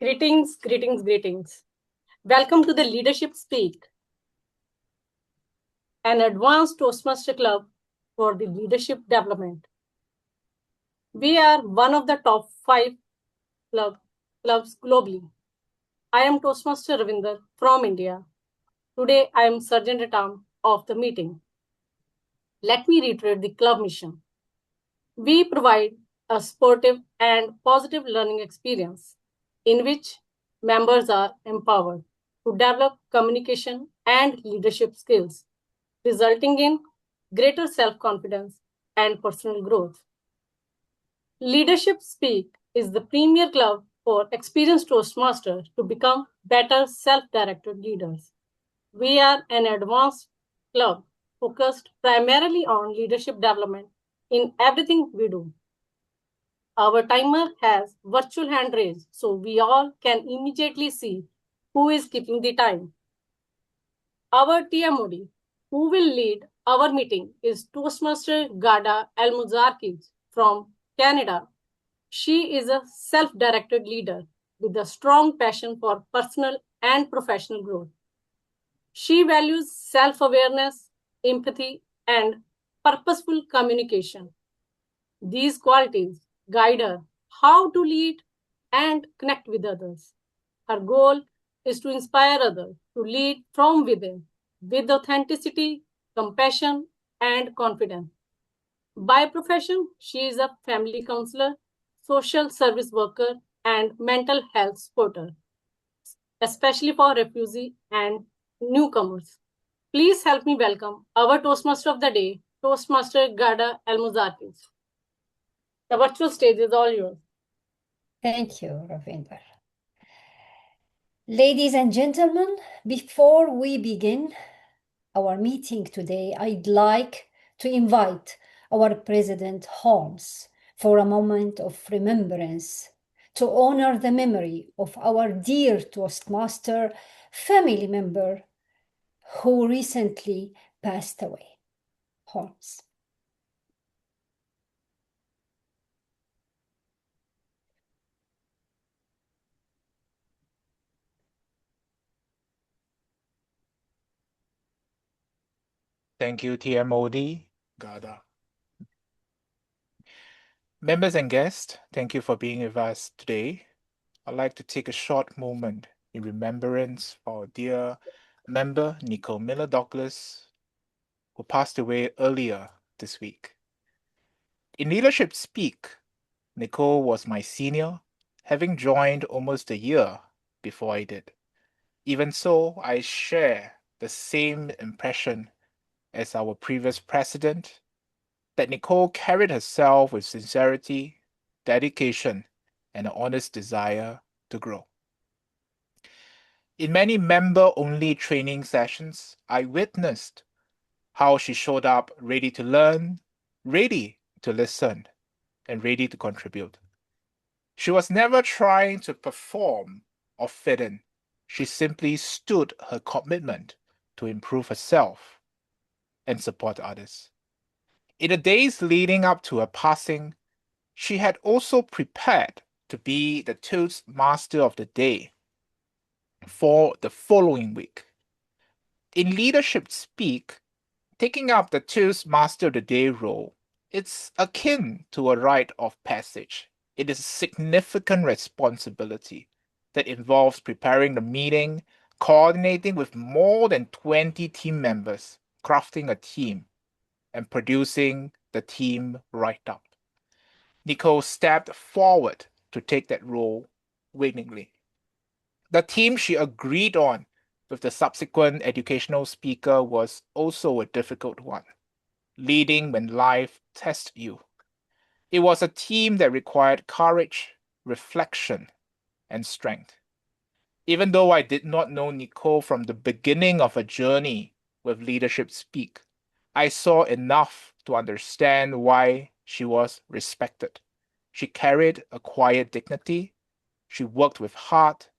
Greetings, greetings, greetings. Welcome to the Leadership Speak, an advanced Toastmaster club for the leadership development. We are one of the top 5 clubs globally. I am Toastmaster Ravinder from India. Today, I am Sergeant at Arms of the meeting. Let me reiterate the club mission. We provide a sportive and positive learning experience in which members are empowered to develop communication and leadership skills, resulting in greater self-confidence and personal growth. Leadership Speak is the premier club for experienced Toastmasters to become better self-directed leaders. We are an advanced club focused primarily on leadership development in everything we do. Our timer has virtual hand raised, so we all can immediately see who is keeping the time. Our TMOD, who will lead our meeting, is Toastmaster Ghada Almojarkish from Canada. She is a self-directed leader with a strong passion for personal and professional growth. She values self-awareness, empathy, and purposeful communication. These qualities guide her how to lead and connect with others. Her goal is to inspire others to lead from within with authenticity, compassion, and confidence. By profession, she is a family counselor, social service worker, and mental health supporter, especially for refugees and newcomers. Please help me welcome our Toastmaster of the day, Toastmaster Ghada Almojarkish. The virtual stage is all yours. Thank you, Ravinder. Ladies and gentlemen, before we begin our meeting today, I'd like to invite our President Holmes for a moment of remembrance to honor the memory of our dear Toastmaster family member who recently passed away. Holmes. Thank you, TMOD, Ghada. Members and guests, thank you for being with us today. I'd like to take a short moment in remembrance for our dear member, Nicole Miller-Douglas, who passed away earlier this week. In Leadership Speak, Nicole was my senior, having joined almost a year before I did. Even so, I share the same impression as our previous president, that Nicole carried herself with sincerity, dedication, and an honest desire to grow. In many member-only training sessions, I witnessed how she showed up ready to learn, ready to listen, and ready to contribute. She was never trying to perform or fit in. She simply stood her commitment to improve herself and support others. In the days leading up to her passing, she had also prepared to be the Toastmaster of the day for the following week. In Leadership Speak, taking up the Toastmaster of the day role, it's akin to a rite of passage. It is a significant responsibility that involves preparing the meeting, coordinating with more than 20 team members, crafting a team, and producing the team write-up. Nicole stepped forward to take that role willingly. The team she agreed on with the subsequent educational speaker was also a difficult one, leading when life tests you. It was a team that required courage, reflection, and strength. Even though I did not know Nicole from the beginning of her journey with Leadership Speak, I saw enough to understand why she was respected. She carried a quiet dignity, she worked with heart,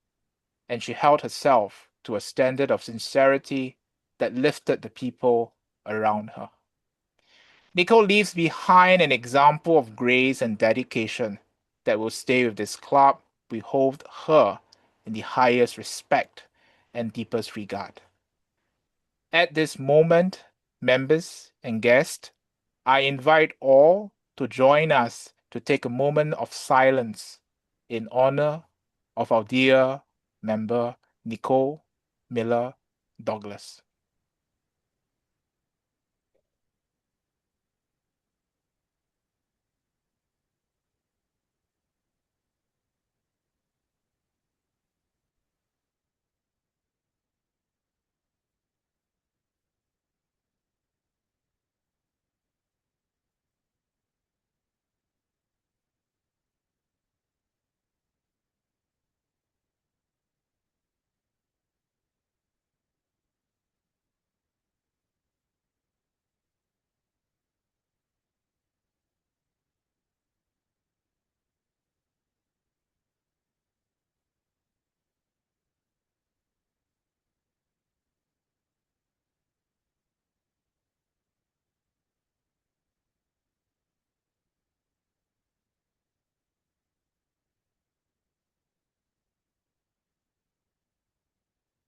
and she held herself to a standard of sincerity that lifted the people around her. Nicole leaves behind an example of grace and dedication that will stay with this club. We hold her in the highest respect and deepest regard. At this moment, members and guests, I invite all to join us to take a moment of silence in honor of our dear member, Nicole Miller Douglas.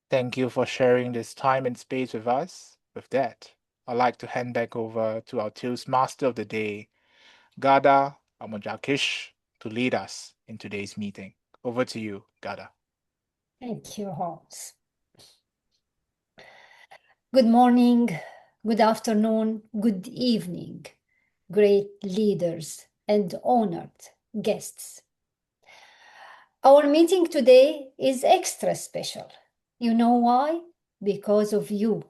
Thank you for sharing this time and space with us. With that, I'd like to hand back over to our Toastmaster of the day, Ghada Almojarkish, to lead us in today's meeting. Over to you, Ghada. Thank you, Holmes. Good morning, good afternoon, good evening, great leaders and honored guests. Our meeting today is extra special. You know why? Because of you,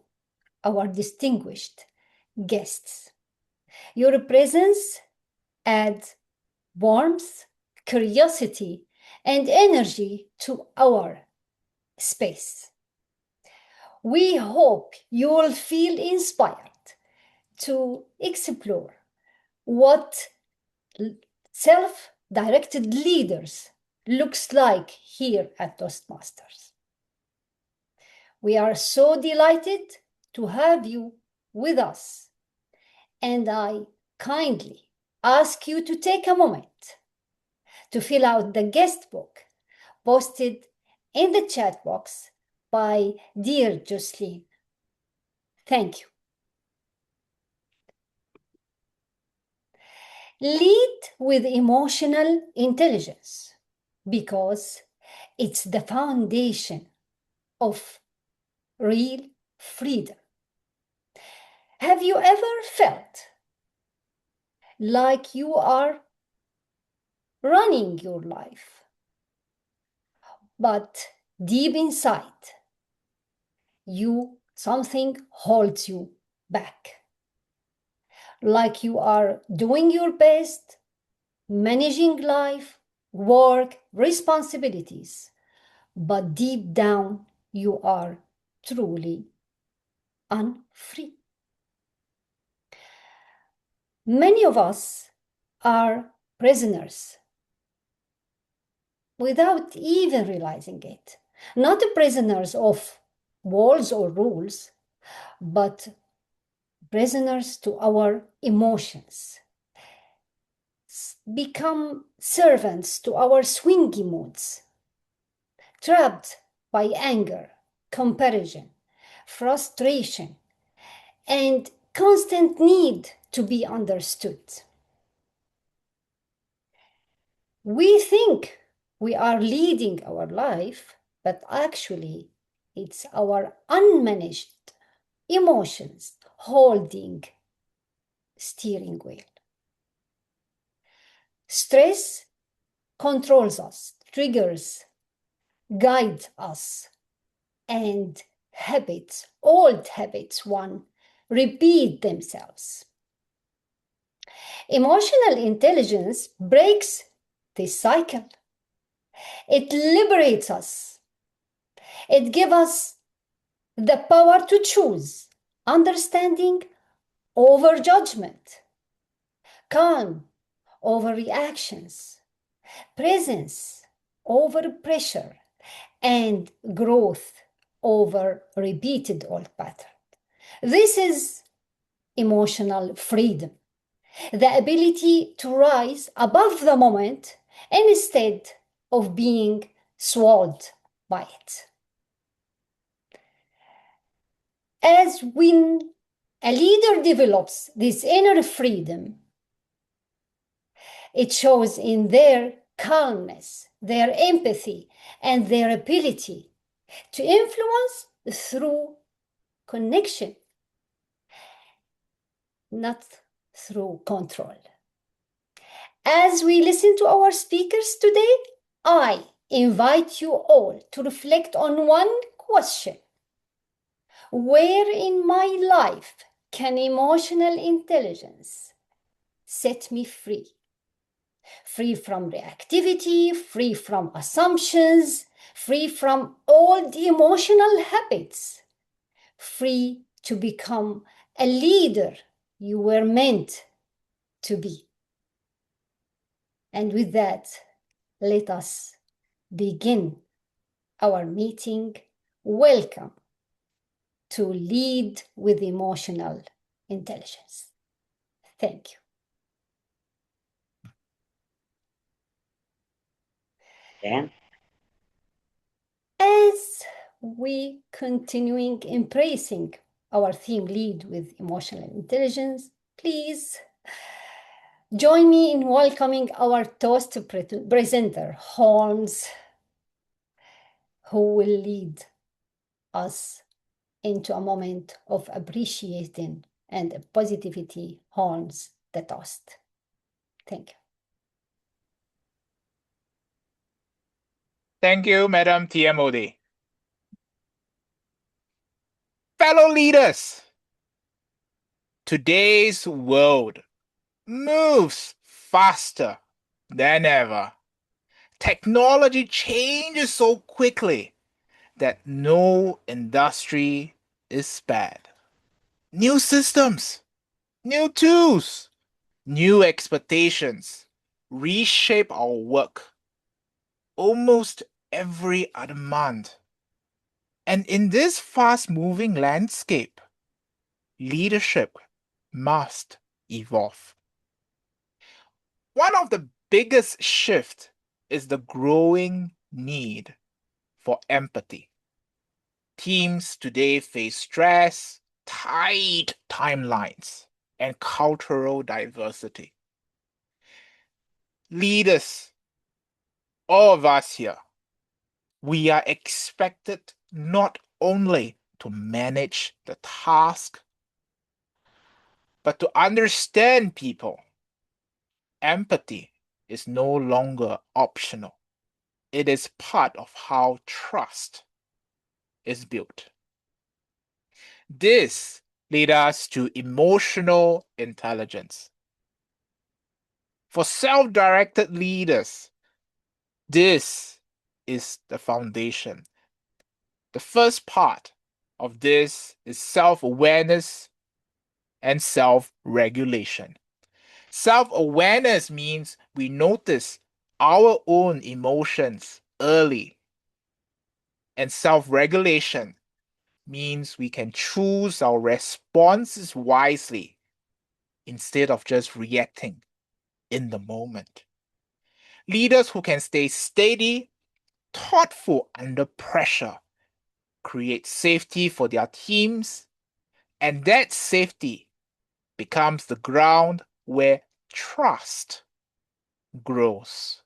our distinguished guests. Your presence adds warmth, curiosity, and energy to our space. We hope you will feel inspired to explore what self-directed leaders looks like here at Toastmasters. We are so delighted to have you with us, and I kindly ask you to take a moment to fill out the guest book posted in the chat box by dear Jocelyn. Thank you. Lead with emotional intelligence because it's the foundation of real freedom. Have you ever felt like you are running your life, but deep inside, something holds you back? Like you are doing your best, managing life, work, responsibilities, but deep down you are truly unfree. Many of us are prisoners without even realizing it. Not prisoners of walls or rules, but prisoners to our emotions. Become servants to our swingy moods, trapped by anger, comparison, frustration, and constant need to be understood. We think we are leading our life, but actually it's our unmanaged emotions holding steering wheel. Stress controls us, triggers, guides us, and habits, old habits, repeat themselves. Emotional intelligence breaks this cycle. It liberates us. It gives us the power to choose understanding over judgment, calm over reactions, presence over pressure, and growth over repeated old patterns. This is emotional freedom, the ability to rise above the moment instead of being swallowed by it. As when a leader develops this inner freedom, it shows in their calmness, their empathy, and their ability to influence through connection, not through control. As we listen to our speakers today, I invite you all to reflect on one question. Where in my life can emotional intelligence set me free? Free from reactivity, free from assumptions, free from all the emotional habits, free to become a leader you were meant to be. And with that, let us begin our meeting. Welcome to Lead with Emotional Intelligence. Thank you. Dan? As we continuing embracing our theme Lead with Emotional Intelligence, please join me in welcoming our toast presenter, Holmes, who will lead us into a moment of appreciating and positivity. Holmes, the toast. Thank you. Thank you, Madam TMOD. Fellow leaders, today's world moves faster than ever. Technology changes so quickly that no industry is spared. New systems, new tools, new expectations reshape our work almost every other month. And in this fast-moving landscape, leadership must evolve. One of the biggest shifts is the growing need for empathy. Teams today face stress, tight timelines, and cultural diversity. Leaders, all of us here, we are expected not only to manage the task, but to understand people. Empathy is no longer optional. It is part of how trust is built. This leads us to emotional intelligence. For self-directed leaders, this is the foundation. The first part of this is self-awareness and self-regulation. Self-awareness means we notice our own emotions early. And self-regulation means we can choose our responses wisely instead of just reacting in the moment. Leaders who can stay steady, thoughtful under pressure, create safety for their teams, and that safety becomes the ground where trust grows.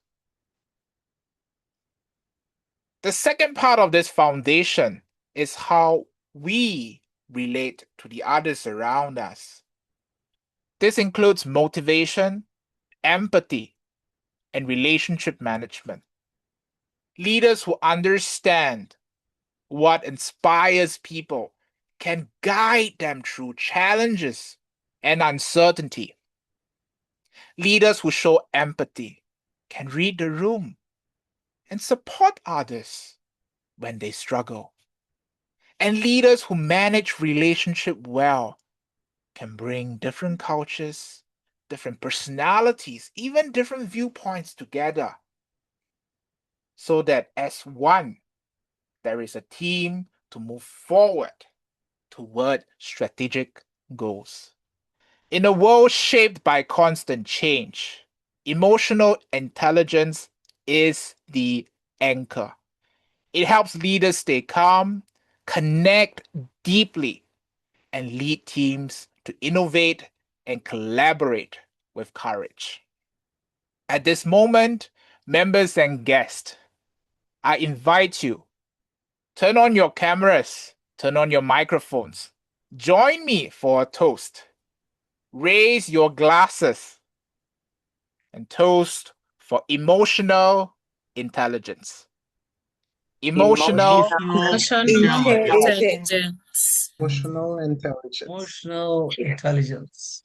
The second part of this foundation is how we relate to the others around us. This includes motivation, empathy, and relationship management. Leaders who understand what inspires people can guide them through challenges and uncertainty. Leaders who show empathy can read the room and support others when they struggle. And leaders who manage relationship well can bring different cultures, different personalities, even different viewpoints together, so that as one, there is a team to move forward toward strategic goals. In a world shaped by constant change, emotional intelligence is the anchor. It helps leaders stay calm, connect deeply, and lead teams to innovate and collaborate with courage. At this moment, members and guests, I invite you, turn on your cameras, turn on your microphones. Join me for a toast. Raise your glasses and toast for emotional intelligence. Emotional intelligence. Emotional intelligence. Emotional intelligence.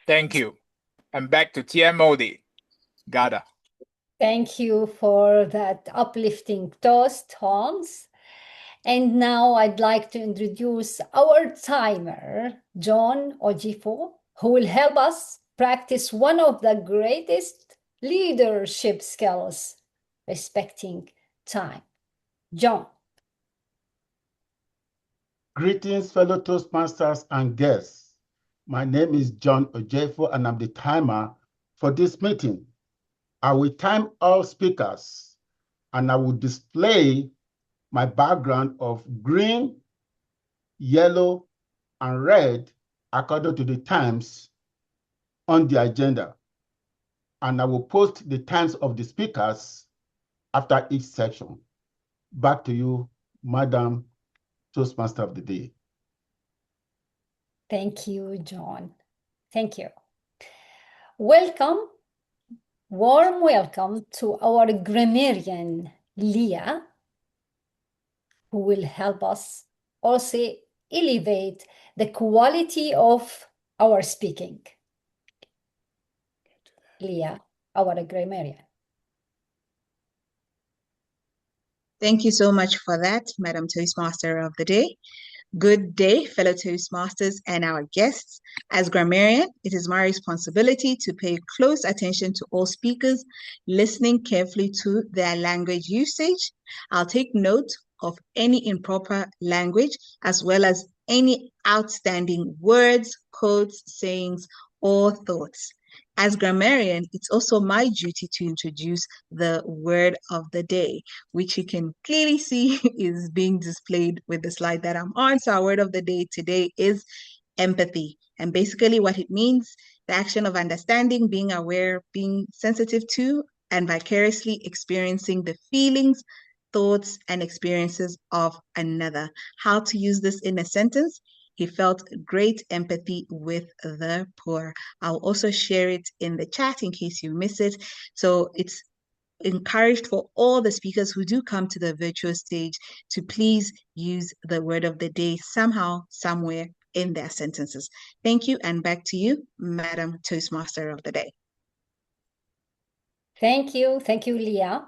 Thank you. And back to TMOD. Ghada. Thank you for that uplifting toast, Hans. And now I'd like to introduce our timer, John Ojifo, who will help us practice one of the greatest leadership skills, respecting time. John. Greetings, fellow Toastmasters and guests. My name is John Ojefo, and I'm the timer for this meeting. I will time all speakers, and I will display my background of green, yellow, and red according to the times on the agenda. And I will post the times of the speakers after each section. Back to you, Madam Toastmaster of the Day. Thank you, John. Thank you. Welcome, warm welcome to our grammarian, Leah, who will help us also elevate the quality of our speaking. Leah, our grammarian. Thank you so much for that, Madam Toastmaster of the Day. Good day, fellow Toastmasters and our guests. As grammarian, it is my responsibility to pay close attention to all speakers, listening carefully to their language usage. I'll take note of any improper language, as well as any outstanding words, quotes, sayings, or thoughts. As grammarian, it's also my duty to introduce the word of the day, which you can clearly see is being displayed with the slide that I'm on. So our word of the day today is empathy. And basically what it means, the action of understanding, being aware, being sensitive to, and vicariously experiencing the feelings, thoughts, and experiences of another. How to use this in a sentence? He felt great empathy with the poor. I'll also share it in the chat in case you miss it. So it's encouraged for all the speakers who do come to the virtual stage to please use the word of the day somehow, somewhere in their sentences. Thank you, and back to you, Madam Toastmaster of the Day. Thank you, Leah.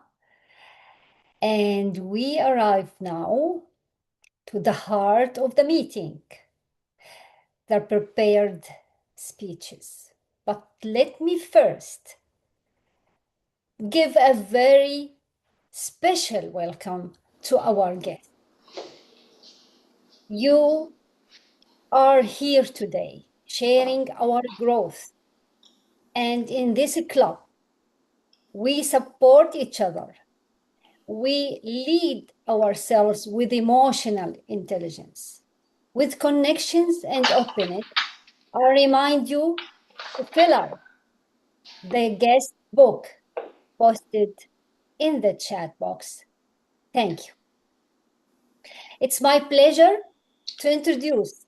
And we arrive now to the heart of the meeting, the prepared speeches. But let me first give a very special welcome to our guests. You are here today sharing our growth. And in this club, we support each other. We lead ourselves with emotional intelligence, with connections and openness. I remind you to fill out the guest book posted in the chat box. Thank you. It's my pleasure to introduce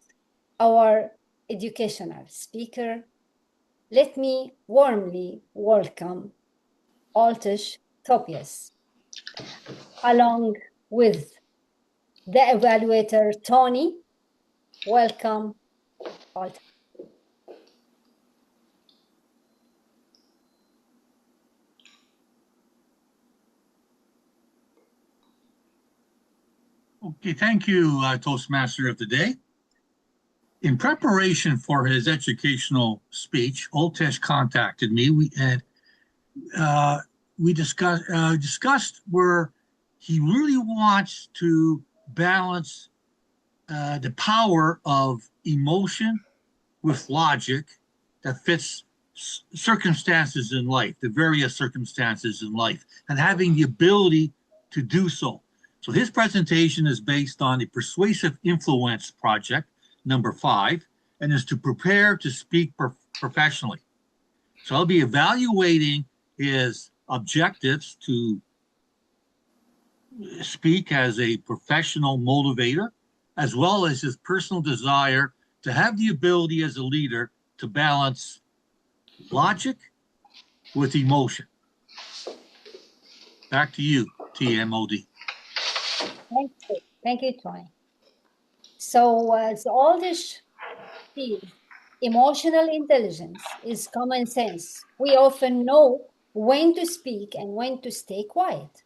our educational speaker. Let me warmly welcome Oltesh Thobias, along with the evaluator, Tony. Welcome, Oltesh. Okay, thank you, Toastmaster of the Day. In preparation for his educational speech, Oltesh contacted me. We discussed where he really wants to balance the power of emotion with logic that fits circumstances in life, the various circumstances in life, and having the ability to do so. So his presentation is based on the Persuasive Influence Project, number 5, and is to prepare to speak professionally. So I'll be evaluating his objectives to speak as a professional motivator, as well as his personal desire to have the ability as a leader to balance logic with emotion. Back to you, TMOD. Thank you, Tony. So as Oltesh sees, emotional intelligence is common sense. We often know when to speak and when to stay quiet,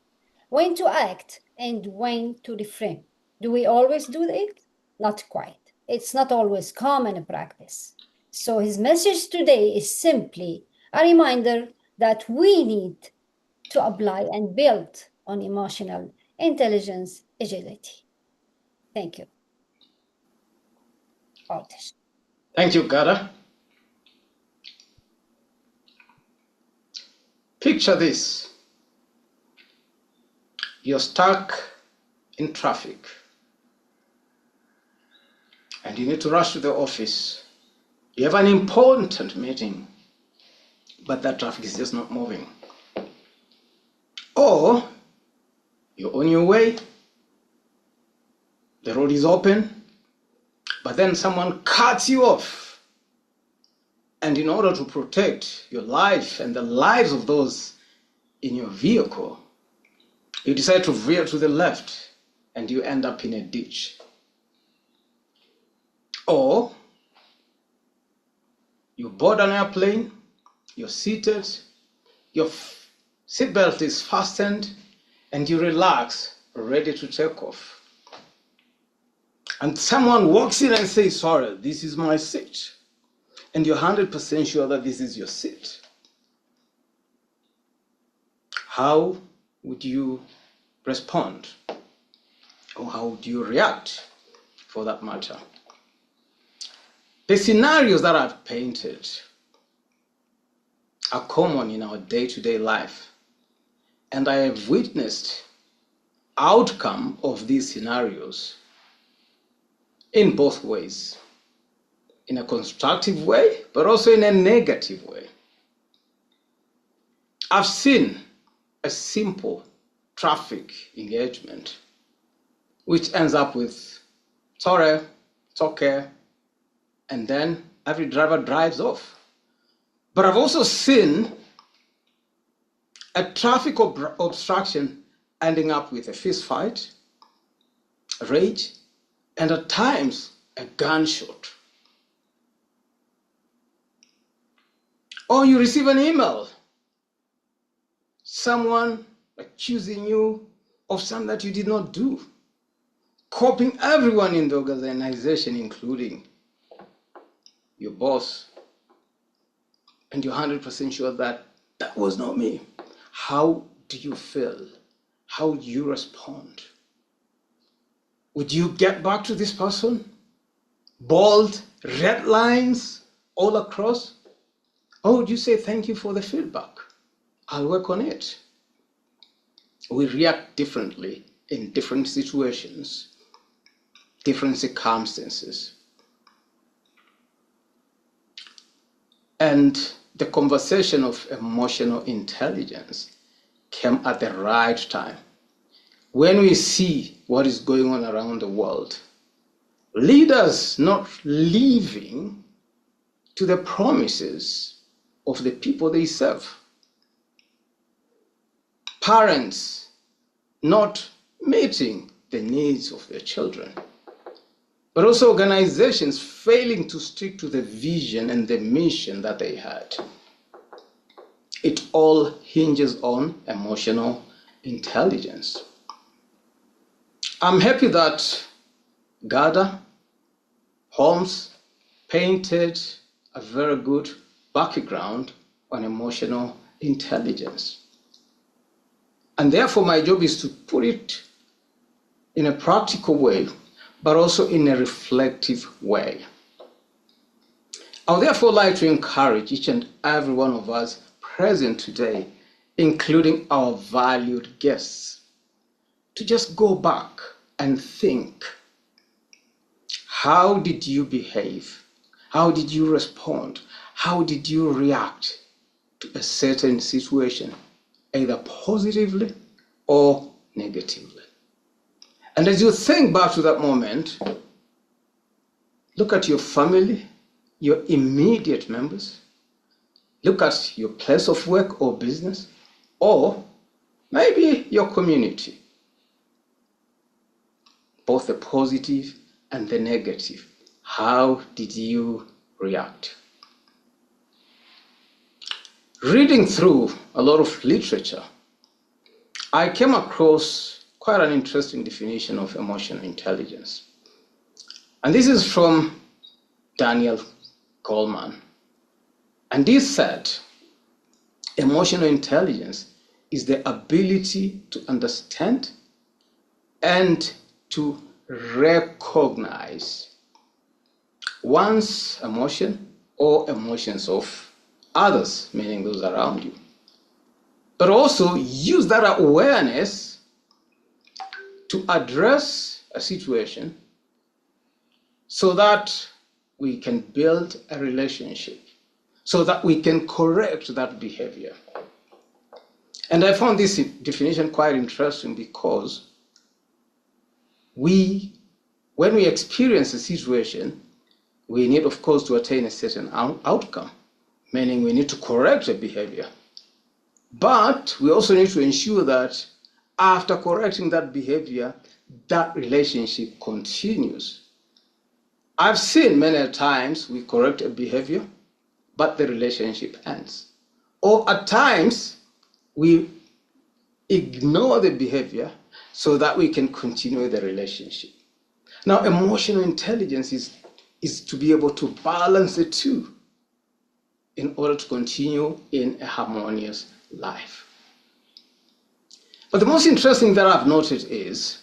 when to act and when to refrain. Do we always do it? Not quite. It's not always common practice. So his message today is simply a reminder that we need to apply and build on emotional intelligence agility. Thank you. Oltesh. Thank you, Ghada. Picture this. You're stuck in traffic and you need to rush to the office. You have an important meeting, but that traffic is just not moving. Or you're on your way, the road is open, but then someone cuts you off. And in order to protect your life and the lives of those in your vehicle, you decide to veer to the left and you end up in a ditch. Or you board an airplane, you're seated, your seatbelt is fastened, and you relax, ready to take off. And someone walks in and says, sorry, this is my seat. And you're 100% sure that this is your seat. How would you respond? Or how would you react, for that matter? The scenarios that I've painted are common in our day-to-day life. And I have witnessed outcome of these scenarios in both ways, in a constructive way, but also in a negative way. I've seen a simple traffic engagement, which ends up with, sorry, it's okay, and then every driver drives off. But I've also seen a traffic obstruction ending up with a fist fight, rage, and at times a gunshot. Or you receive an email, someone accusing you of something that you did not do, copying everyone in the organization, including your boss, and you're 100% sure that that was not me. How do you feel? How would you respond? Would you get back to this person? Bold, red lines all across? Or would you say, thank you for the feedback? I'll work on it. We react differently in different situations, different circumstances. And the conversation of emotional intelligence came at the right time. When we see what is going on around the world, leaders not living to the promises of the people they serve, parents not meeting the needs of their children, but also organizations failing to stick to the vision and the mission that they had. It all hinges on emotional intelligence. I'm happy that Ghada, Holmes painted a very good background on emotional intelligence. And therefore, my job is to put it in a practical way, but also in a reflective way. I would therefore like to encourage each and every one of us present today, including our valued guests, to just go back and think, how did you behave? How did you respond? How did you react to a certain situation, either positively or negatively? And as you think back to that moment, look at your family, your immediate members, look at your place of work or business, or maybe your community, both the positive and the negative. How did you react? Reading through a lot of literature, I came across quite an interesting definition of emotional intelligence. And this is from Daniel Goleman. And he said, emotional intelligence is the ability to understand and to recognize one's emotion or emotions of others, meaning those around you, but also use that awareness to address a situation so that we can build a relationship, so that we can correct that behavior. And I found this definition quite interesting because when we experience a situation, we need, of course, to attain a certain outcome, meaning we need to correct a behavior. But we also need to ensure that after correcting that behavior, that relationship continues. I've seen many times we correct a behavior, but the relationship ends. Or at times, we ignore the behavior so that we can continue the relationship. Now, emotional intelligence is to be able to balance the two in order to continue in a harmonious life. But the most interesting that I've noted is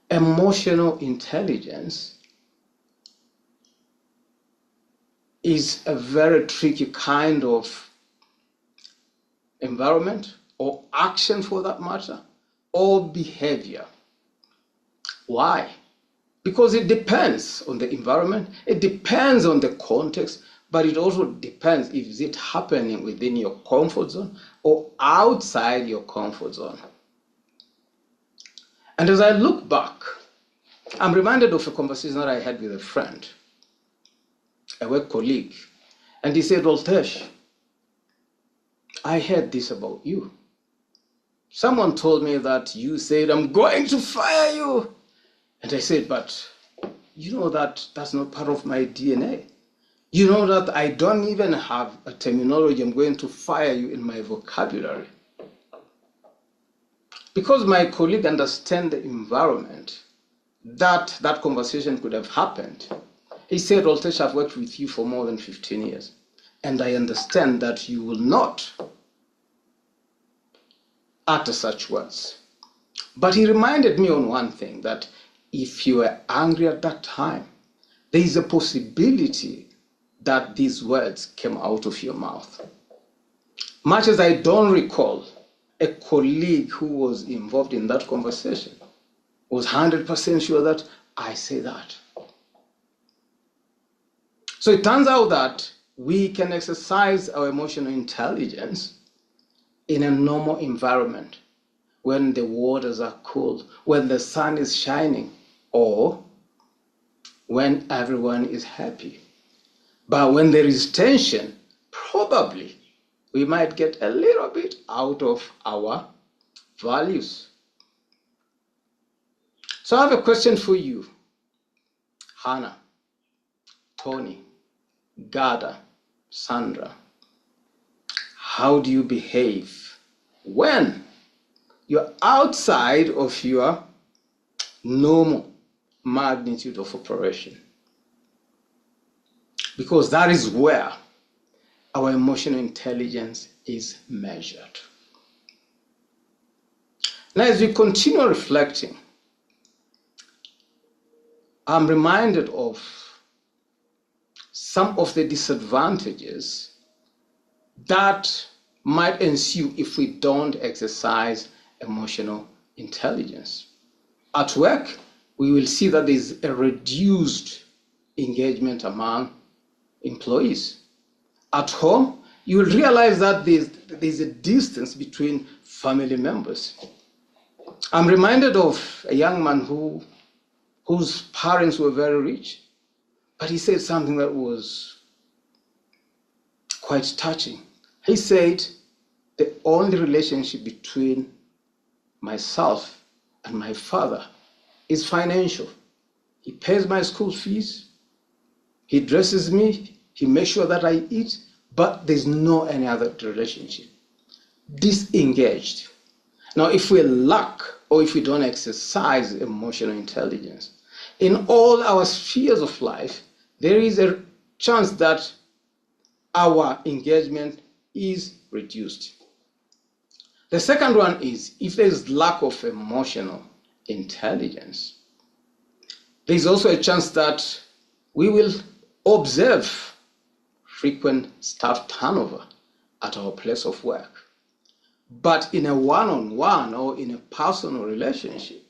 emotional intelligence is a very tricky kind of environment or action for that matter, or behavior. Why? Because it depends on the environment, it depends on the context, but it also depends if is it happening within your comfort zone or outside your comfort zone. And as I look back, I'm reminded of a conversation that I had with a friend, a work colleague, and he said, Oltesh, I heard this about you. Someone told me that you said, I'm going to fire you. And I said, but you know that that's not part of my DNA. You know that I don't even have a terminology, I'm going to fire you, in my vocabulary. Because my colleague understands the environment that conversation could have happened, he said, Oltesh, I've worked with you for more than 15 years, and I understand that you will not utter such words. But he reminded me on one thing, that if you were angry at that time, there is a possibility that these words came out of your mouth. Much as I don't recall a colleague who was involved in that conversation was 100% sure that I say that. So it turns out that we can exercise our emotional intelligence in a normal environment, when the waters are cool, when the sun is shining, or when everyone is happy. But when there is tension, probably we might get a little bit out of our values. So I have a question for you, Hannah, Tony, Ghada, Sandra. How do you behave when you're outside of your normal magnitude of operation? Because that is where our emotional intelligence is measured. Now, as we continue reflecting, I'm reminded of some of the disadvantages that might ensue if we don't exercise emotional intelligence. At work, we will see that there's a reduced engagement among employees. At home, you will realize that there's a distance between family members. I'm reminded of a young man whose parents were very rich, but he said something that was quite touching. He said, the only relationship between myself and my father is financial. He pays my school fees, he dresses me, he makes sure that I eat, but there's no any other relationship. Disengaged. Now, if we lack or if we don't exercise emotional intelligence, in all our spheres of life, there is a chance that our engagement is reduced. The second one is if there is lack of emotional intelligence, there is also a chance that we will observe frequent staff turnover at our place of work. But in a one-on-one or in a personal relationship,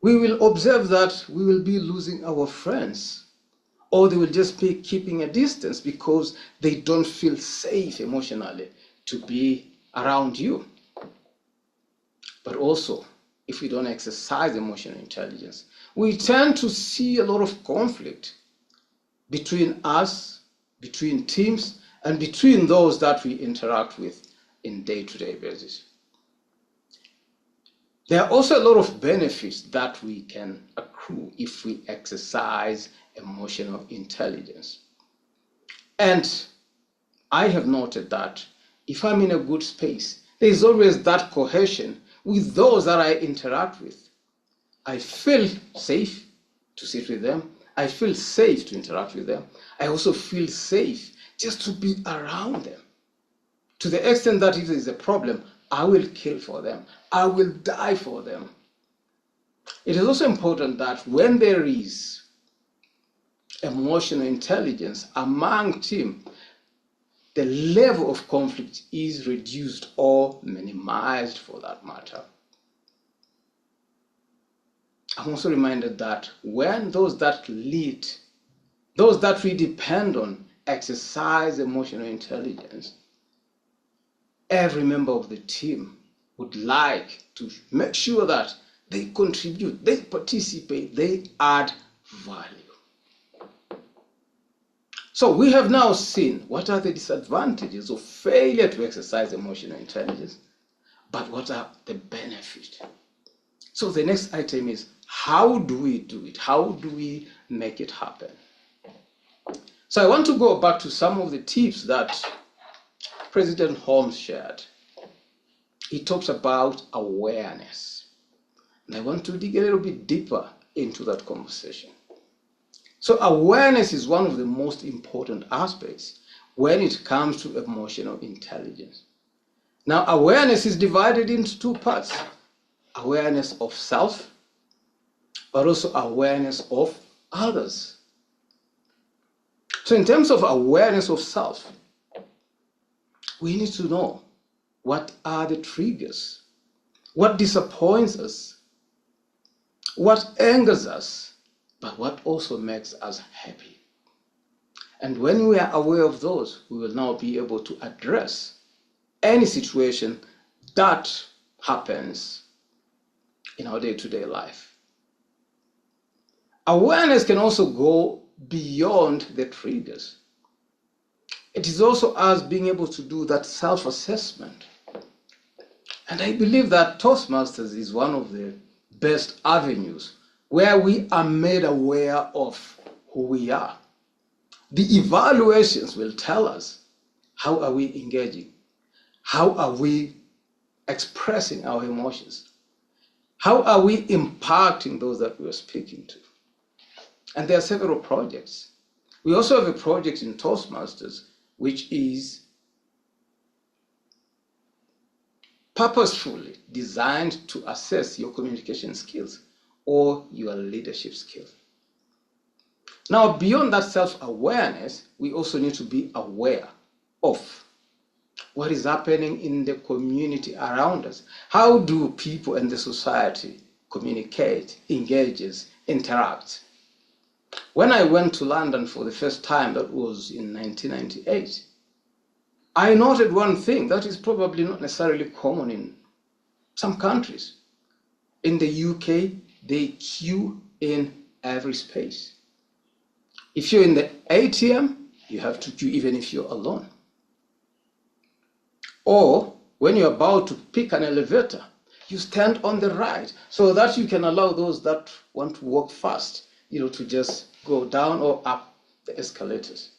we will observe that we will be losing our friends, or they will just be keeping a distance because they don't feel safe emotionally to be around you. But also, if we don't exercise emotional intelligence, we tend to see a lot of conflict between us, between teams, and between those that we interact with in day-to-day basis. There are also a lot of benefits that we can accrue if we exercise emotional intelligence. And I have noted that if I'm in a good space, there is always that cohesion with those that I interact with. I feel safe to sit with them. I feel safe to interact with them. I also feel safe just to be around them. To the extent that if there is a problem, I will kill for them. I will die for them. It is also important that when there is emotional intelligence among team, the level of conflict is reduced or minimized for that matter. I'm also reminded that when those that lead, those that we depend on, exercise emotional intelligence, every member of the team would like to make sure that they contribute, they participate, they add value. So we have now seen what are the disadvantages of failure to exercise emotional intelligence, but what are the benefits? So the next item is, how do we do it? How do we make it happen? So I want to go back to some of the tips that President Holmes shared. He talks about awareness. And I want to dig a little bit deeper into that conversation. So awareness is one of the most important aspects when it comes to emotional intelligence. Now, awareness is divided into two parts. Awareness of self, but also awareness of others. So in terms of awareness of self, we need to know what are the triggers, what disappoints us, what angers us, but what also makes us happy. And when we are aware of those, we will now be able to address any situation that happens in our day-to-day life. Awareness can also go beyond the triggers. It is also us being able to do that self-assessment. And I believe that Toastmasters is one of the best avenues where we are made aware of who we are. The evaluations will tell us, how are we engaging? How are we expressing our emotions? How are we impacting those that we are speaking to? And there are several projects. We also have a project in Toastmasters which is purposefully designed to assess your communication skills or your leadership skills. Now, beyond that self-awareness, we also need to be aware of what is happening in the community around us. How do people and the society communicate, engages, interact? When I went to London for the first time, that was in 1998, I noted one thing that is probably not necessarily common in some countries. In the UK, they queue in every space. If you're in the ATM, you have to queue even if you're alone. Or when you're about to pick an elevator, you stand on the right so that you can allow those that want to walk fast, to just go down or up the escalators.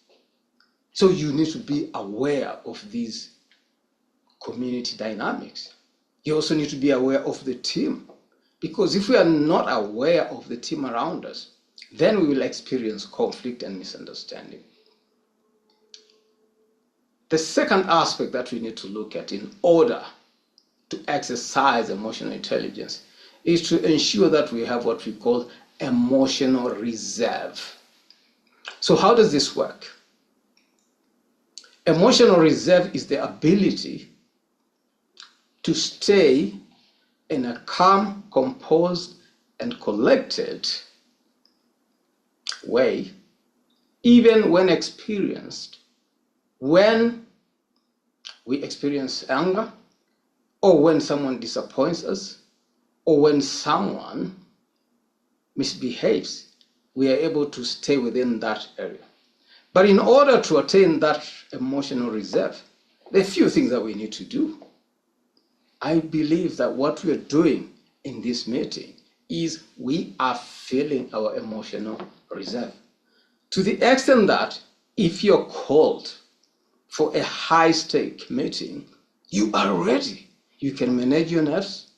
So you need to be aware of these community dynamics. You also need to be aware of the team, because if we are not aware of the team around us, then we will experience conflict and misunderstanding. The second aspect that we need to look at in order to exercise emotional intelligence is to ensure that we have what we call emotional reserve. So how does this work? Emotional reserve is the ability to stay in a calm, composed, and collected way, even when we experience anger, or when someone disappoints us, or when someone misbehaves, we are able to stay within that area. But in order to attain that emotional reserve, there are a few things that we need to do. I believe that what we are doing in this meeting is we are filling our emotional reserve. To the extent that if you're called for a high-stake meeting, you are ready. You can manage your nerves,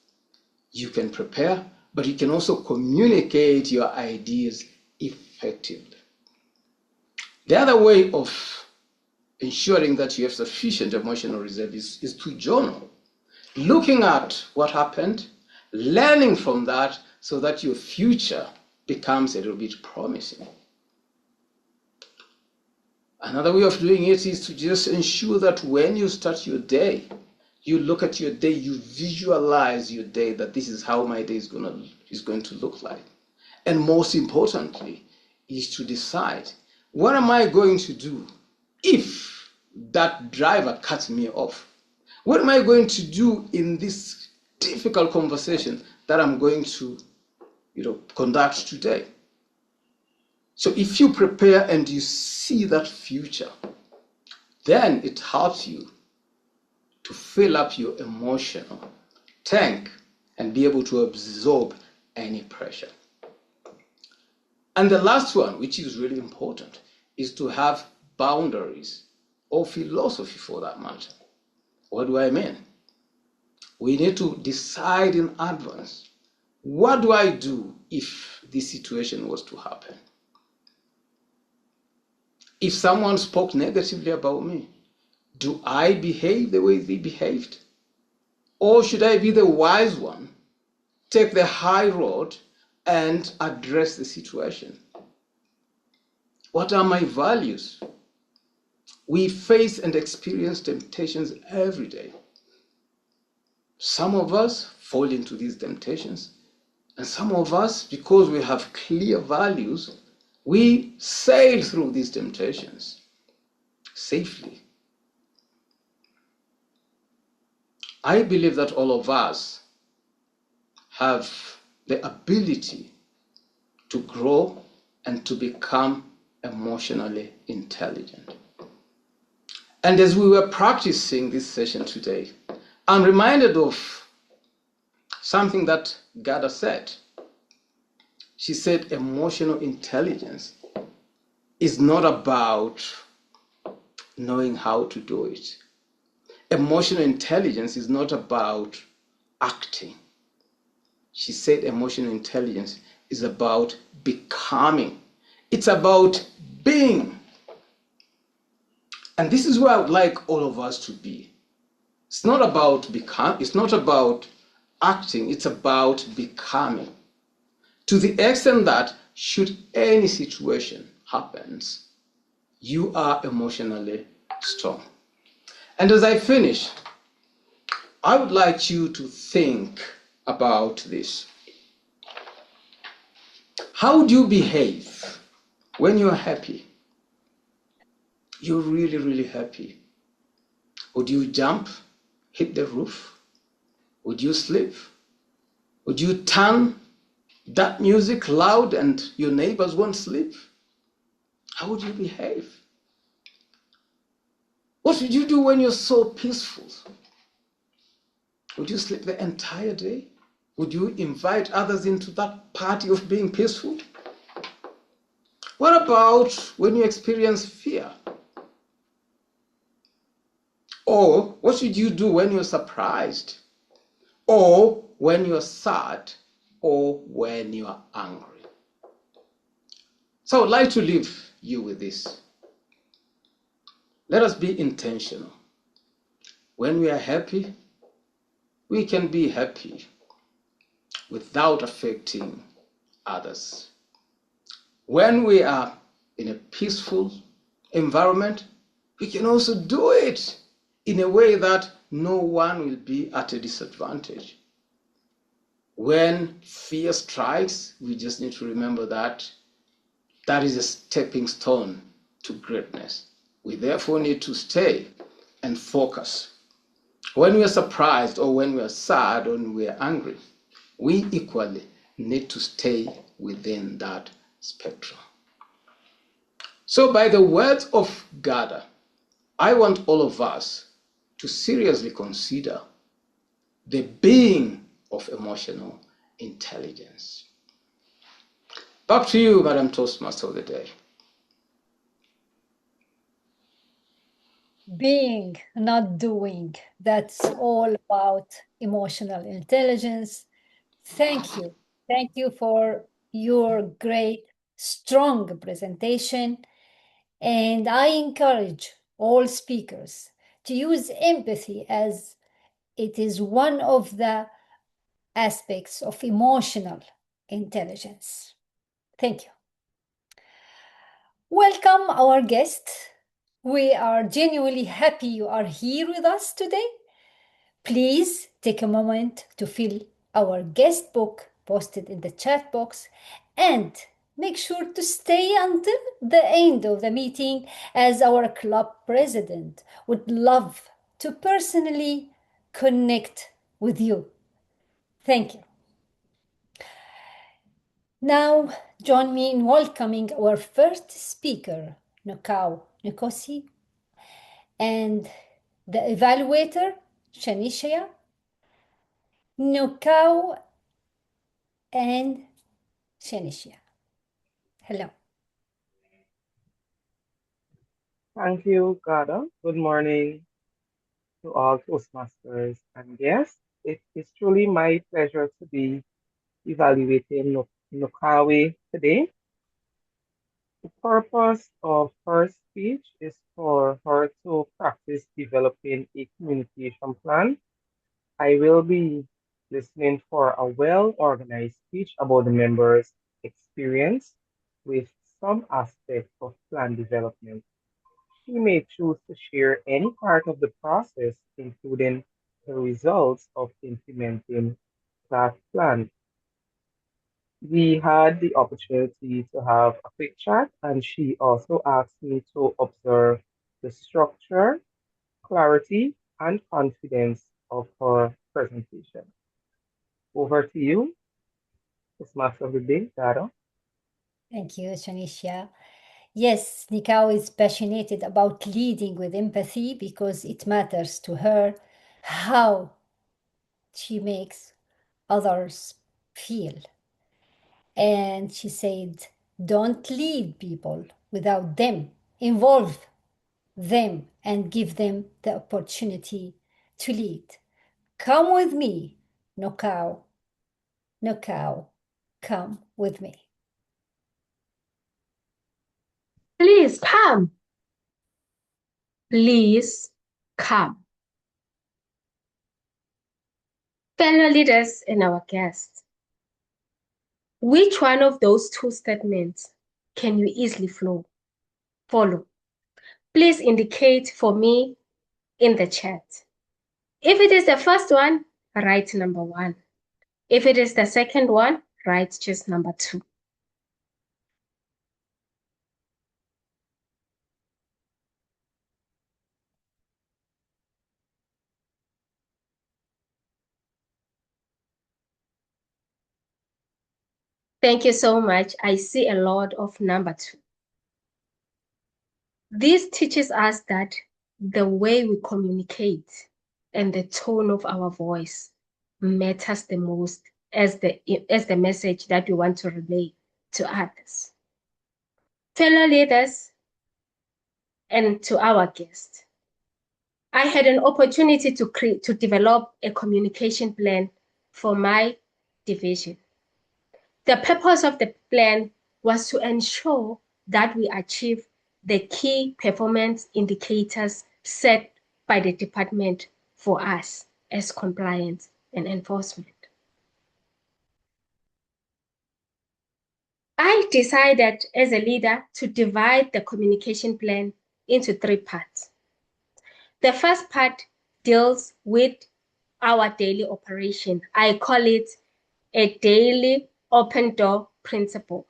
you can prepare, but you can also communicate your ideas effectively. The other way of ensuring that you have sufficient emotional reserve is to journal, looking at what happened, learning from that so that your future becomes a little bit promising. Another way of doing it is to just ensure that when you start your day, you look at your day, you visualize your day, that this is how my day is going to look like. And most importantly, is to decide, what am I going to do if that driver cuts me off? What am I going to do in this difficult conversation that I'm going to conduct today? So if you prepare and you see that future, then it helps you to fill up your emotional tank and be able to absorb any pressure. And the last one, which is really important, is to have boundaries, or philosophy for that matter. What do I mean? We need to decide in advance, what do I do if this situation was to happen? If someone spoke negatively about me, do I behave the way they behaved? Or should I be the wise one, take the high road and address the situation? What are my values? We face and experience temptations every day. Some of us fall into these temptations, and some of us, because we have clear values, we sail through these temptations safely. I believe that all of us have the ability to grow and to become emotionally intelligent. And as we were practicing this session today, I'm reminded of something that Ghada said. She said emotional intelligence is not about knowing how to do it. Emotional intelligence is not about acting. She said emotional intelligence is about becoming. It's about being. And this is where I would like all of us to be. It's not about acting, it's about becoming. To the extent that should any situation happens, you are emotionally strong. And as I finish, I would like you to think about this. How would you behave when you're happy? You're really, really happy. Would you jump, hit the roof? Would you sleep? Would you turn that music loud and your neighbors won't sleep? How would you behave? What would you do when you're so peaceful? Would you sleep the entire day? Would you invite others into that party of being peaceful? What about when you experience fear? Or what should you do when you're surprised? Or when you're sad? Or when you're angry? So I would like to leave you with this. Let us be intentional. When we are happy, we can be happy without affecting others. When we are in a peaceful environment, we can also do it in a way that no one will be at a disadvantage. When fear strikes, we just need to remember that that is a stepping stone to greatness. We therefore need to stay and focus. When we are surprised or when we are sad or when we are angry, we equally need to stay within that spectrum. So by the words of Ghada, I want all of us to seriously consider the being of emotional intelligence. Back to you, Madam Toastmaster of the Day. Being, not doing. That's all about emotional intelligence. Thank you. Thank you for your great, strong presentation. And I encourage all speakers to use empathy, as it is one of the aspects of emotional intelligence. Thank you. Welcome, our guests. We are genuinely happy you are here with us today. Please take a moment to fill our guest book posted in the chat box and make sure to stay until the end of the meeting, as our club president would love to personally connect with you. Thank you. Now, join me in welcoming our first speaker, Nkosi, and the evaluator, Shanisha, Nocawe, and Shanisha. Hello. Thank you, Ghada. Good morning to all Toastmasters and guests. It is truly my pleasure to be evaluating Nocawe today. The purpose of her speech is for her to practice developing a communication plan. I will be listening for a well-organized speech about the members' experience with some aspect of plan development. She may choose to share any part of the process, including the results of implementing that plan. We had the opportunity to have a quick chat, and she also asked me to observe the structure, clarity, and confidence of her presentation. Over to you, Toastmaster of the Day, Ghada. Thank you, Shanisha. Yes, Nkosi is passionate about leading with empathy because it matters to her how she makes others feel. And she said, don't lead people without them. Involve them and give them the opportunity to lead. Come with me, Nocawe. Nocawe, come with me. Please come. Please come. Fellow leaders and our guests, which one of those two statements can you easily follow? Please indicate for me in the chat. If it is the first one, write number 1. If it is the second one, write just number 2. Thank you so much. I see a lot of number 2. This teaches us that the way we communicate and the tone of our voice matters the most as the message that we want to relay to others. Fellow leaders and to our guests, I had an opportunity to develop a communication plan for my division. The purpose of the plan was to ensure that we achieve the key performance indicators set by the department for us as compliance and enforcement. I decided as a leader to divide the communication plan into 3 parts. The first part deals with our daily operation. I call it a daily open door principle,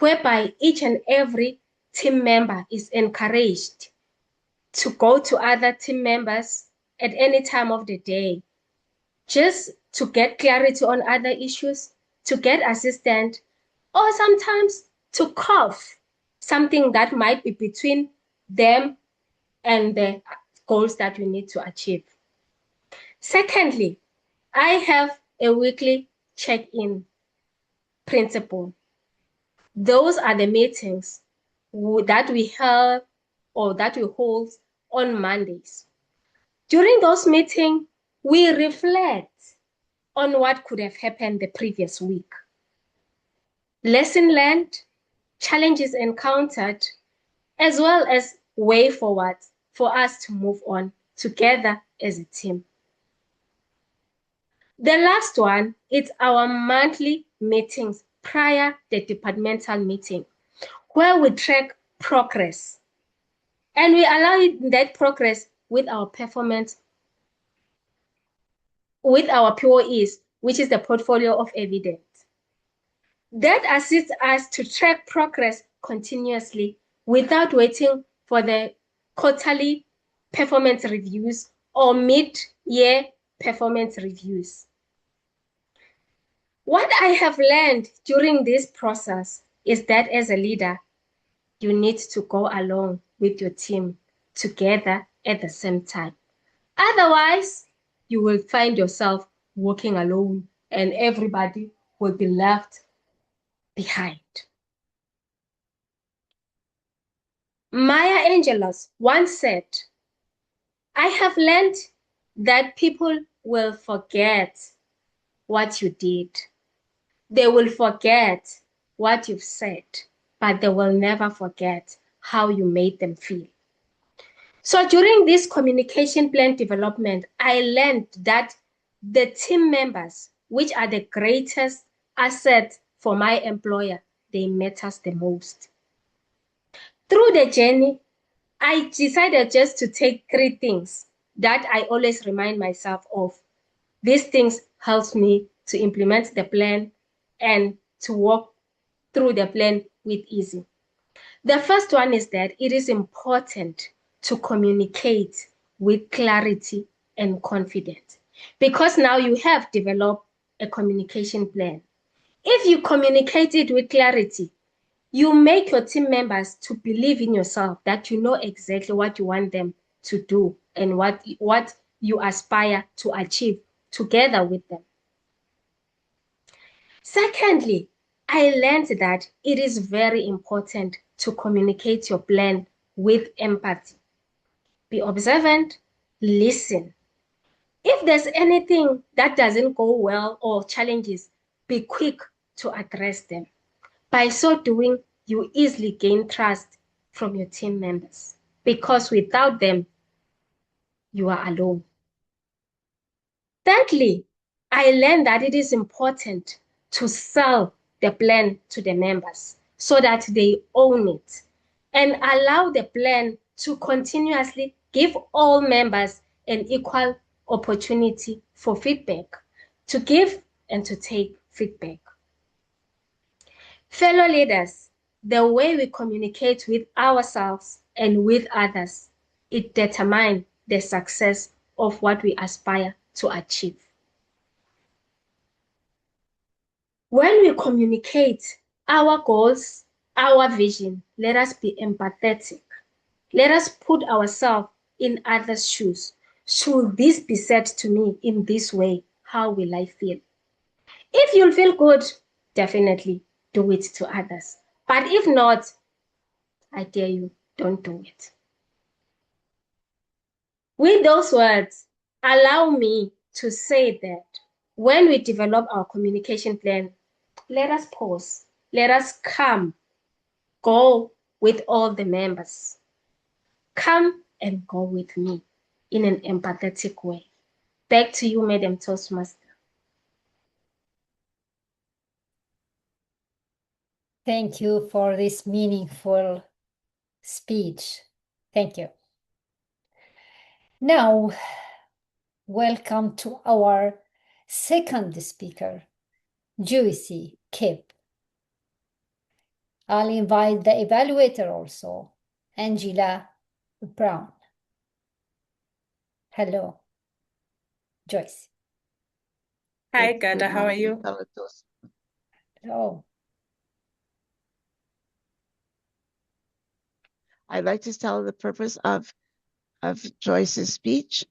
whereby each and every team member is encouraged to go to other team members at any time of the day, just to get clarity on other issues, to get assistance, or sometimes to cough something that might be between them and the goals that we need to achieve. Secondly, I have a weekly check-in principle. Those are the meetings that we have or that we hold on Mondays. During those meetings, we reflect on what could have happened the previous week. Lesson learned, challenges encountered, as well as way forward for us to move on together as a team. The last one is our monthly meetings prior the departmental meeting, where we track progress. And we align that progress with our performance, with our POEs, which is the portfolio of evidence. That assists us to track progress continuously without waiting for the quarterly performance reviews or mid-year performance reviews. What I have learned during this process is that as a leader, you need to go along with your team together at the same time. Otherwise, you will find yourself working alone and everybody will be left behind. Maya Angelou once said, I have learned that people will forget what you did. They will forget what you've said, but they will never forget how you made them feel. So during this communication plan development, I learned that the team members, which are the greatest asset for my employer, they matter the most. Through the journey, I decided just to take 3 things that I always remind myself of. These things help me to implement the plan and to walk through the plan with ease. The first one is that it is important to communicate with clarity and confidence, because now you have developed a communication plan. If you communicate it with clarity, you make your team members to believe in yourself, that you know exactly what you want them to do and what you aspire to achieve together with them. Secondly, I learned that it is very important to communicate your plan with empathy. Be observant, listen. If there's anything that doesn't go well or challenges, be quick to address them. By so doing, you easily gain trust from your team members, because without them, you are alone. Thirdly, I learned that it is important to sell the plan to the members so that they own it and allow the plan to continuously give all members an equal opportunity for feedback, to give and to take feedback. Fellow leaders, the way we communicate with ourselves and with others, it determines the success of what we aspire to achieve. When we communicate our goals, our vision, let us be empathetic. Let us put ourselves in others' shoes. Should this be said to me in this way, how will I feel? If you'll feel good, definitely do it to others. But if not, I dare you, don't do it. With those words, allow me to say that when we develop our communication plan, let us pause. Let us come, go with all the members. Come and go with me in an empathetic way. Back to you, Madam Toastmaster. Thank you for this meaningful speech. Thank you. Now, welcome to our second speaker, Joyce, Kibe. I'll invite the evaluator also, Angela Brown. Hello, Joyce. Hi, Ghada, how are you? Hello. I'd like to tell the purpose of Joyce's speech.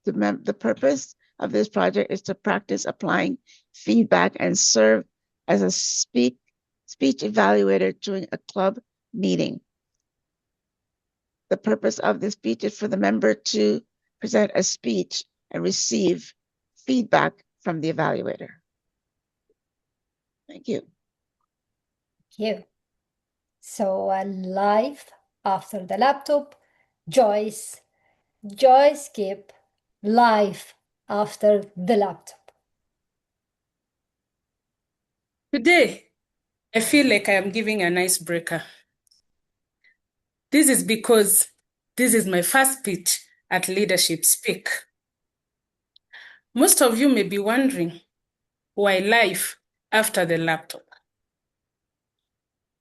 The purpose of this project is to practice applying feedback and serve as a speech evaluator during a club meeting. The purpose of this speech is for the member to present a speech and receive feedback from the evaluator. Thank you. Thank you. So live after the laptop, Joyce Kibe, live after the laptop. Today, I feel like I am giving an icebreaker. This is because this is my first speech at Leadership Speak. Most of you may be wondering why live after the laptop.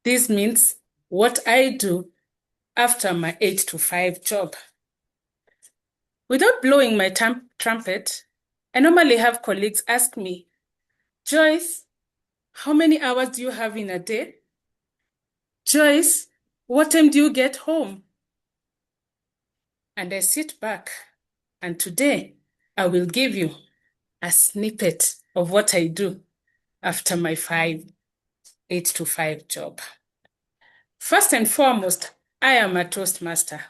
This means what I do after my 8 to 5 job. Without blowing my trumpet, I normally have colleagues ask me, Joyce, how many hours do you have in a day? Joyce, what time do you get home? And I sit back, and today I will give you a snippet of what I do after my 8 to 5 job. First and foremost, I am a Toastmaster.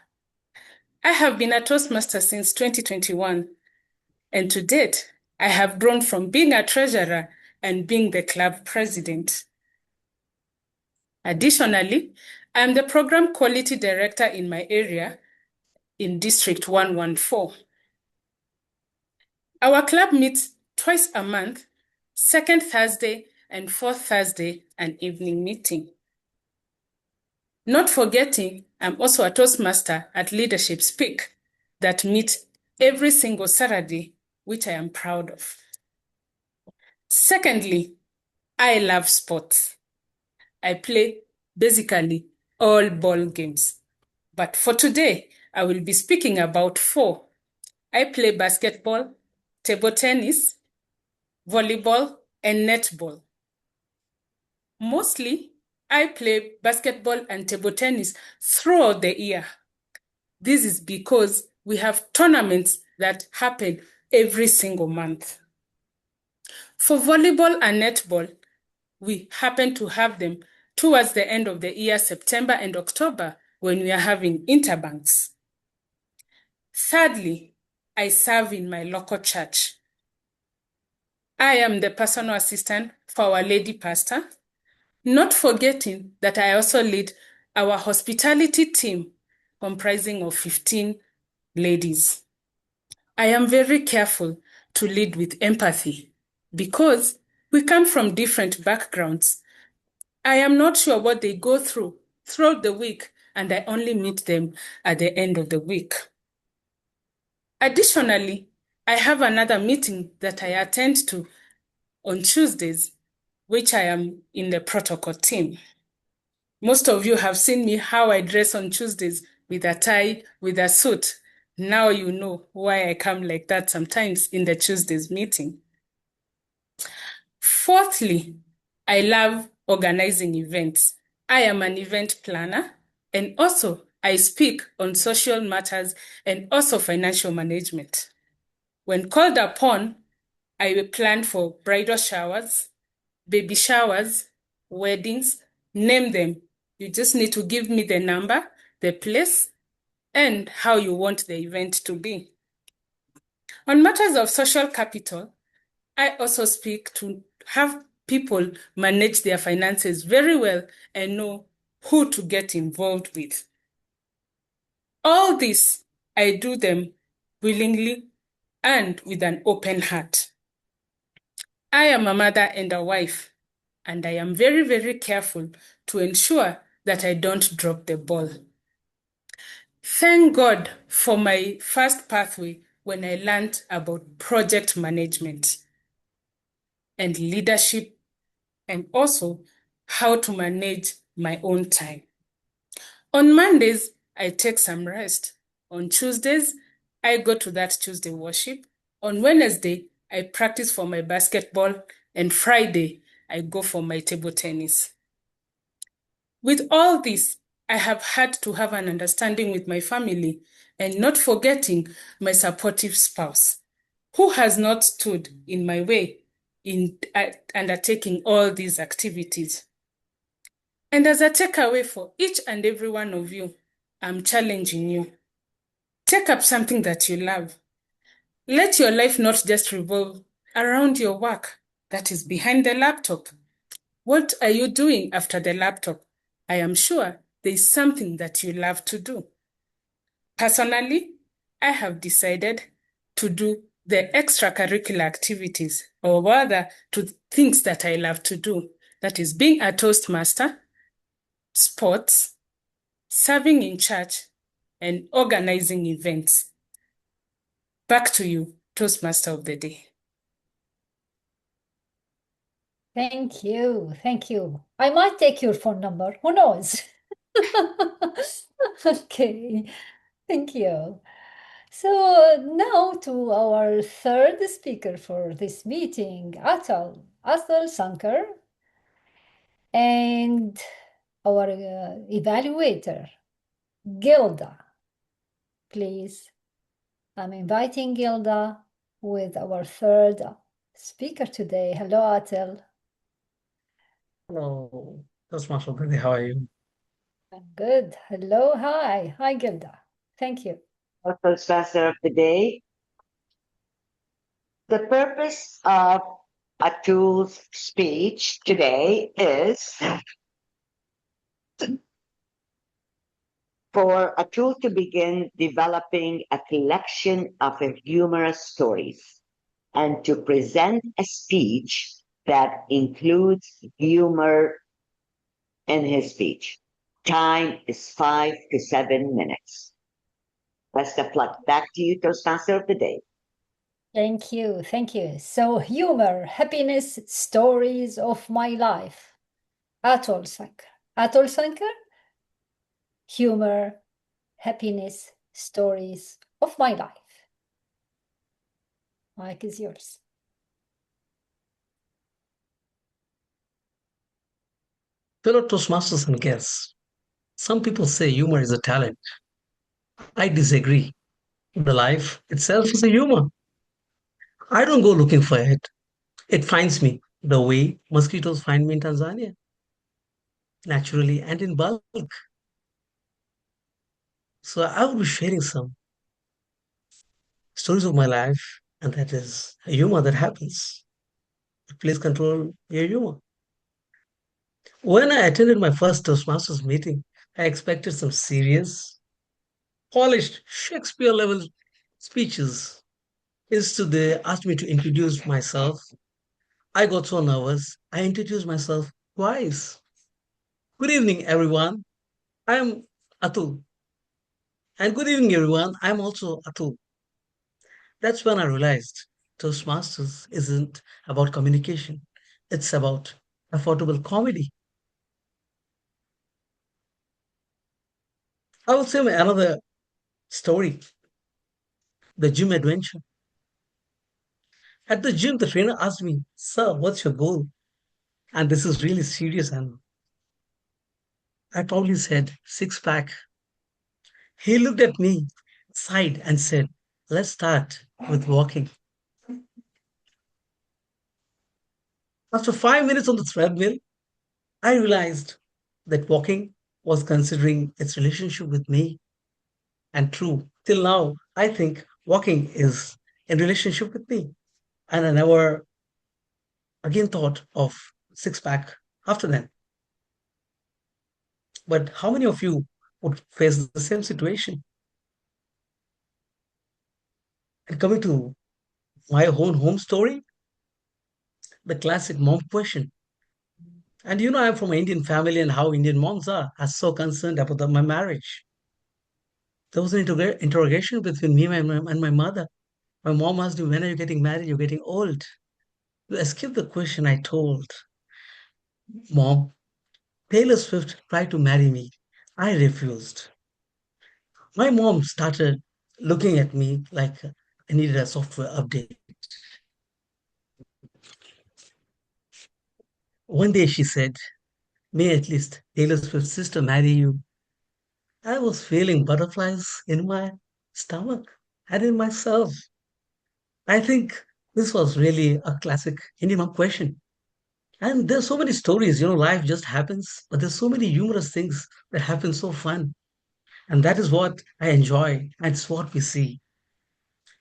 I have been a Toastmaster since 2021, and to date, I have grown from being a treasurer and being the club president. Additionally, I am the program quality director in my area in District 114. Our club meets twice a month, second Thursday and fourth Thursday, an evening meeting. Not forgetting, I'm also a Toastmaster at Leadership Speak that meets every single Saturday, which I am proud of. Secondly, I love sports. I play basically all ball games. But for today, I will be speaking about 4. I play basketball, table tennis, volleyball, and netball. Mostly, I play basketball and table tennis throughout the year. This is because we have tournaments that happen every single month. For volleyball and netball, we happen to have them towards the end of the year, September and October, when we are having interbanks. Thirdly, I serve in my local church. I am the personal assistant for our lady pastor, not forgetting that I also lead our hospitality team comprising of 15 ladies. I am very careful to lead with empathy because we come from different backgrounds. I am not sure what they go through throughout the week and I only meet them at the end of the week. Additionally, I have another meeting that I attend to on Tuesdays, which I am in the protocol team. Most of you have seen me how I dress on Tuesdays with a tie, with a suit. Now you know why I come like that sometimes in the Tuesdays meeting. Fourthly, I love organizing events. I am an event planner, and also I speak on social matters and also financial management. When called upon, I will plan for bridal showers, baby showers, weddings, name them. You just need to give me the number, the place, and how you want the event to be. On matters of social capital, I also speak to have people manage their finances very well and know who to get involved with. All this, I do them willingly and with an open heart. I am a mother and a wife, and I am very, very careful to ensure that I don't drop the ball. Thank God for my first pathway when I learned about project management and leadership, and also how to manage my own time. On Mondays, I take some rest. On Tuesdays, I go to that Tuesday worship. On Wednesday, I practice for my basketball, and Friday, I go for my table tennis. With all this, I have had to have an understanding with my family and not forgetting my supportive spouse, who has not stood in my way in undertaking all these activities. And as a takeaway for each and every one of you, I'm challenging you. Take up something that you love. Let your life not just revolve around your work that is behind the laptop. What are you doing after the laptop? I am sure there is something that you love to do. Personally, I have decided to do the extracurricular activities, or rather to things that I love to do. That is being a Toastmaster, sports, serving in church, and organizing events. Back to you, Toastmaster of the Day. Thank you. Thank you. I might take your phone number. Who knows? Okay. Thank you. So now to our third speaker for this meeting, Atul Sankar, and our evaluator, Ghada. Please, I'm inviting Ghada with our third speaker today. Hello, Atul. Hello, Toastmaster Pate, how are you? I'm good. Hello, hi. Hi, Ghada. Thank you. Toastmaster of the day. The purpose of Atul's speech today is for Atul to begin developing a collection of humorous stories and to present a speech that includes humor in his speech. Time is 5 to 7 minutes. Best of luck. Back to you, Toastmaster of the day. Thank you. Thank you. So, humor, happiness, stories of my life. Atul Sankar. Atul Sankar, humor, happiness, stories of my life. Mike is yours. Fellow Toastmasters and guests, some people say humor is a talent. I disagree. The life itself is a humor. I don't go looking for it. It finds me the way mosquitoes find me in Tanzania, naturally and in bulk. So I will be sharing some stories of my life, and that is a humor that happens. Please control your humor. When I attended my first Toastmasters meeting, I expected some serious, polished Shakespeare level speeches. Instead, they asked me to introduce myself. I got so nervous, I introduced myself twice. Good evening, everyone. I'm Atul. And good evening, everyone. I'm also Atul. That's when I realized Toastmasters isn't about communication, it's about affordable comedy. I will say another story, the gym adventure. At the gym, the trainer asked me, "Sir, what's your goal?" And this is really serious. And I probably said, "Six pack." He looked at me, sighed, and said, "Let's start with walking." After 5 minutes on the treadmill, I realized that walking was considering its relationship with me. And true, till now, I think walking is in relationship with me. And I never again thought of six pack after that. But how many of you would face the same situation? And coming to my own home story, the classic mom question. And you know, I'm from an Indian family, and how Indian moms are so concerned about my marriage. There was an interrogation between me and my mother. My mom asked me, "When are you getting married? You're getting old." To escape the question, I told, "Mom, Taylor Swift tried to marry me. I refused." My mom started looking at me like I needed a software update. One day she said, "May at least Taylor Swift's sister marry you." I was feeling butterflies in my stomach and in myself. I think this was really a classic Indian mom question. And there's so many stories, life just happens, but there's so many humorous things that happen so fun. And that is what I enjoy. And it's what we see.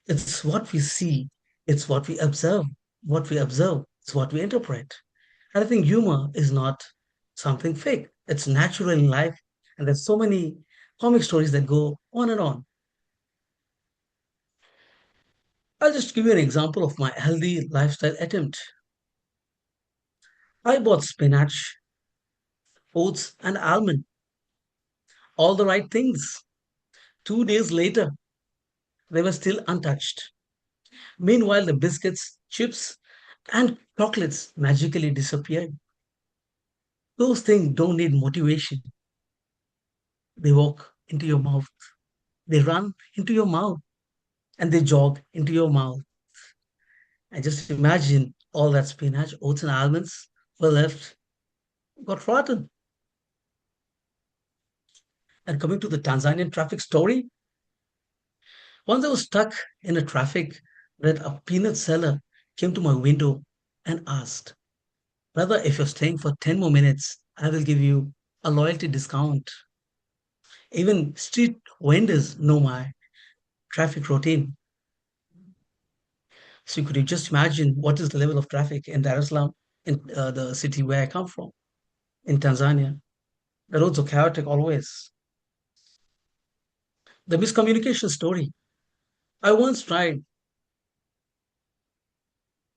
It's what we see. It's what we observe. What we observe is what we interpret. And I think humor is not something fake. It's natural in life. And there's so many comic stories that go on and on. I'll just give you an example of my healthy lifestyle attempt. I bought spinach, oats, and almond, all the right things. 2 days later, they were still untouched. Meanwhile, the biscuits, chips, and chocolates magically disappeared. Those things don't need motivation. They walk into your mouth, they run into your mouth, and they jog into your mouth. And just imagine all that spinach, oats, and almonds were left, got rotten. And coming to the Tanzanian traffic story, once I was stuck in a traffic that a peanut seller came to my window and asked, "Brother, if you're staying for 10 more minutes, I will give you a loyalty discount." Even street vendors know my traffic routine. So could you just imagine what is the level of traffic in Dar es Salaam, in the city where I come from, in Tanzania? The roads are chaotic always. The miscommunication story. I once tried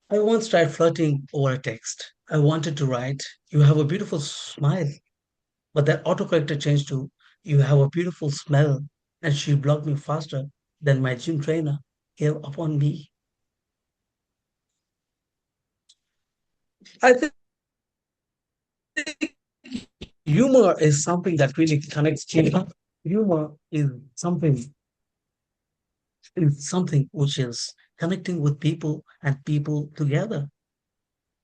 I once tried flirting over a text. I wanted to write, "You have a beautiful smile," but that autocorrector changed to, "You have a beautiful smell," and she blocked me faster than my gym trainer gave upon me. I think humor is something that really connects people. Humor is something which is connecting with people and people together.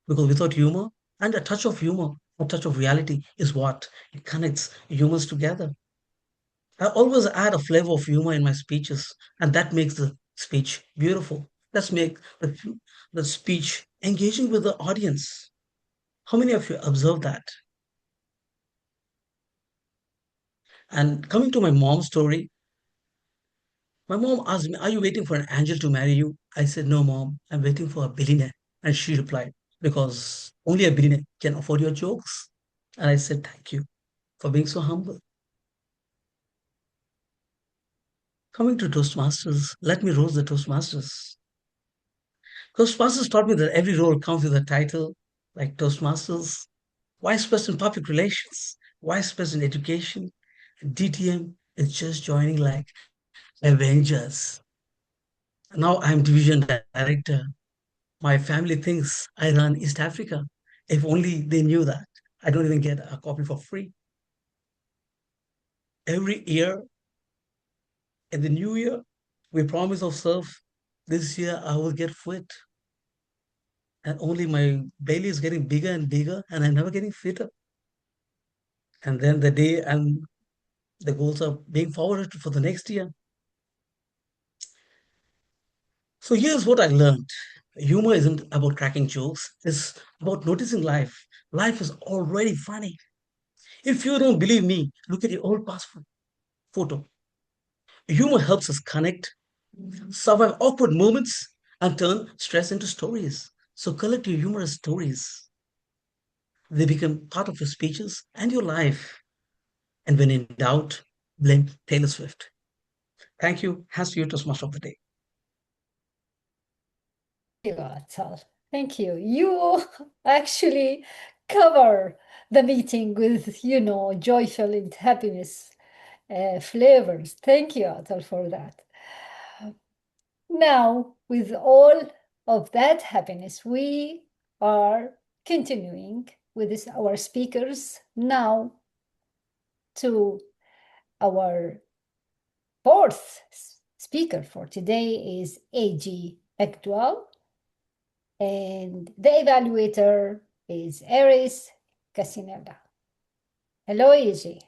Because without humor and a touch of humor, a touch of reality is what it connects humans together. I always add a flavor of humor in my speeches, and that makes the speech beautiful. Let's make the speech engaging with the audience. How many of you observe that? And coming to my mom's story, my mom asked me, "Are you waiting for an angel to marry you?" I said, "No, mom, I'm waiting for a billionaire." And she replied, "Because only a billionaire can afford your jokes." And I said, "Thank you for being so humble." Coming to Toastmasters, let me roast the Toastmasters. Toastmasters taught me that every role comes with a title, like Toastmasters, Vice President Public Relations, Vice President Education, DTM is just joining like Avengers. Now I'm division director. My family thinks I run East Africa. If only they knew that. I don't even get a copy for free. Every year in the new year, we promise ourselves this year I will get fit. And only my belly is getting bigger and bigger, and I'm never getting fitter. And then the day and the goals are being forwarded for the next year. So here's what I learned. Humor isn't about cracking jokes, it's about noticing life. Life is already funny. If you don't believe me, look at your old passport photo. Humor helps us connect, survive awkward moments, and turn stress into stories. So collect your humorous stories. They become part of your speeches and your life. And when in doubt, blame Taylor Swift. Thank you. Has to you Toastmaster of the day. Thank you, Atul. Thank you. You actually cover the meeting with, joyful and happiness flavors. Thank you, Atul, for that. Now, with all of that happiness, we are continuing with our speakers now to our fourth speaker for today is A.G. McDowell, and the evaluator is Eris Casinella. Hello, A.G.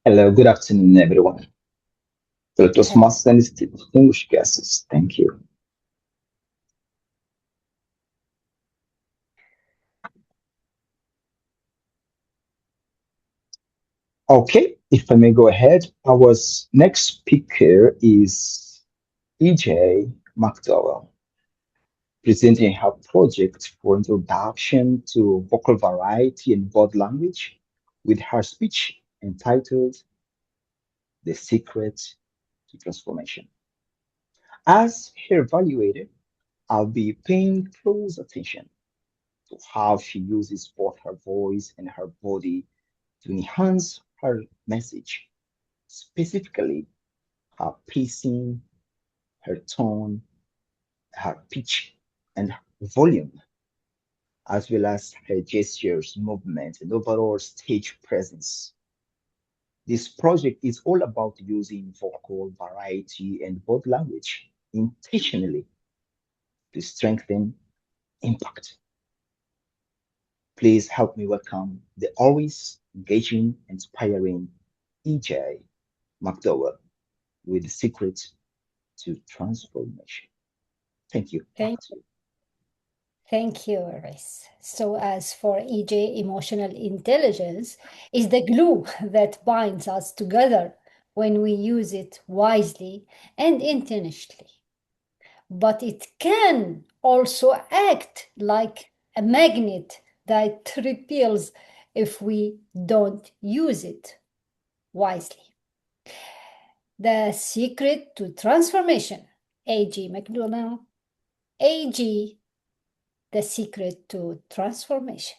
Hello, good afternoon, everyone. So, Toastmasters and distinguished guests, thank you. Okay, if I may go ahead, our next speaker is E.J. McDowell, presenting her project for introduction to vocal variety and body language with her speech entitled The Secret to Transformation. As her evaluator, I'll be paying close attention to how she uses both her voice and her body to enhance her message, specifically her pacing, her tone, her pitch, and volume, as well as her gestures, movement, and overall stage presence. This project is all about using vocal variety and body language intentionally to strengthen impact. Please help me welcome the always engaging, inspiring E.J. McDowell with the secret to transformation. Thank you. Thank you, Iris. So, as for EJ, emotional intelligence is the glue that binds us together when we use it wisely and intentionally. But it can also act like a magnet that repels if we don't use it wisely. The secret to transformation, A.G. McDowell, A.G. The secret to transformation.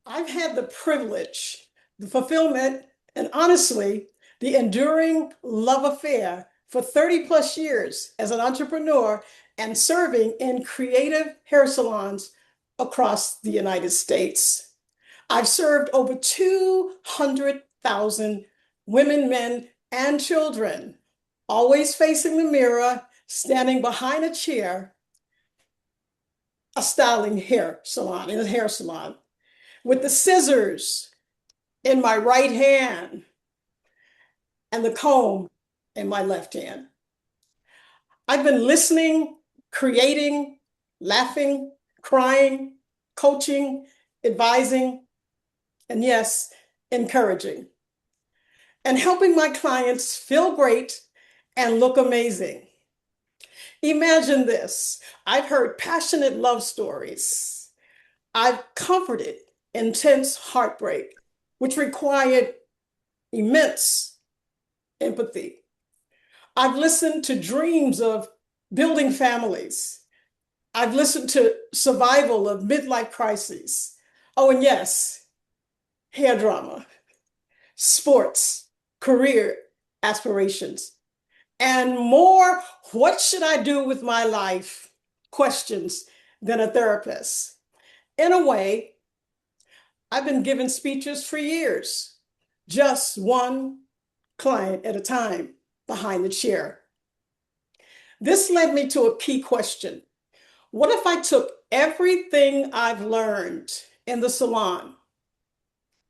I've had the privilege, the fulfillment, and honestly, the enduring love affair for 30 plus years as an entrepreneur and serving in creative hair salons across the United States. I've served over 200,000 women, men, and children, always facing the mirror, standing behind a chair, a styling hair salon, in a hair salon, with the scissors in my right hand and the comb in my left hand. I've been listening, creating, laughing, crying, coaching, advising, and yes, encouraging, and helping my clients feel great and look amazing. Imagine this. I've heard passionate love stories. I've comforted intense heartbreak, which required immense empathy. I've listened to dreams of building families. I've listened to survival of midlife crises. Oh, and yes, hair drama, sports, career aspirations, and more what should I do with my life questions than a therapist. In a way, I've been giving speeches for years, just one client at a time behind the chair. This led me to a key question. What if I took everything I've learned in the salon,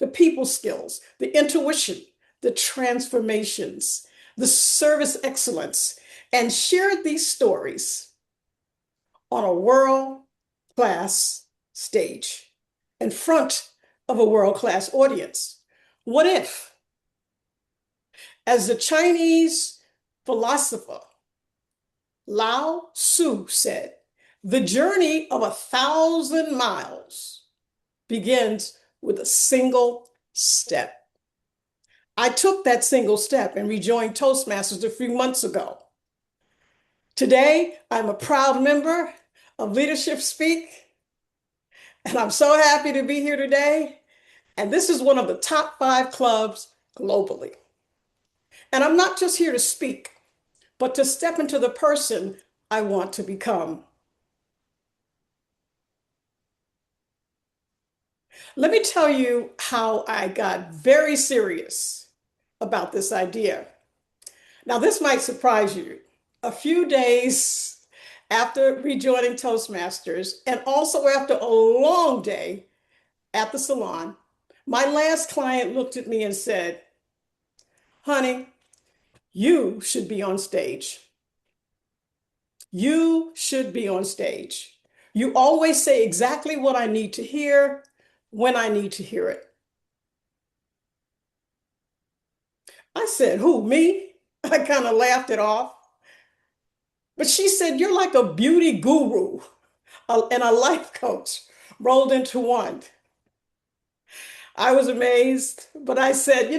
the people skills, the intuition, the transformations, the service excellence, and shared these stories on a world-class stage in front of a world-class audience? What if, as the Chinese philosopher Lao Tzu said, the journey of 1,000 miles begins with a single step. I took that single step and rejoined Toastmasters a few months ago. Today, I'm a proud member of Leadership Speak, and I'm so happy to be here today. And this is one of the top 5 clubs globally. And I'm not just here to speak, but to step into the person I want to become. Let me tell you how I got very serious about this idea. Now, this might surprise you. A few days after rejoining Toastmasters, and also after a long day at the salon, my last client looked at me and said, "Honey, you should be on stage. You should be on stage. You always say exactly what I need to hear when I need to hear it." I said, "Who, me?" I kind of laughed it off. But she said, "You're like a beauty guru and a life coach rolled into one." I was amazed, but I said,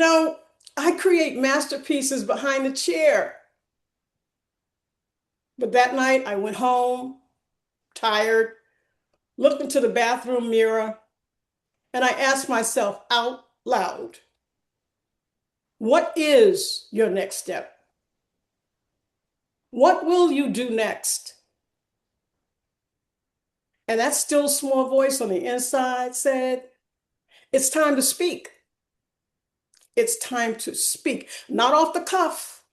I create masterpieces behind the chair. But that night I went home, tired, looked into the bathroom mirror, and I asked myself out loud, what is your next step? What will you do next? And that still small voice on the inside said, it's time to speak. It's time to speak, not off the cuff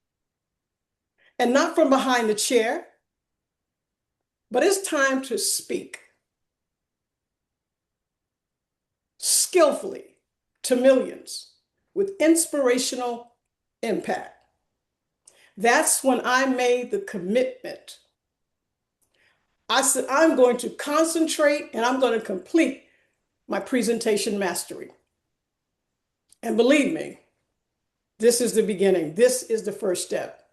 and not from behind the chair, but it's time to speak skillfully to millions with inspirational impact. That's when I made the commitment. I said, I'm going to concentrate and I'm going to complete my presentation mastery. And believe me, this is the beginning. This is the first step.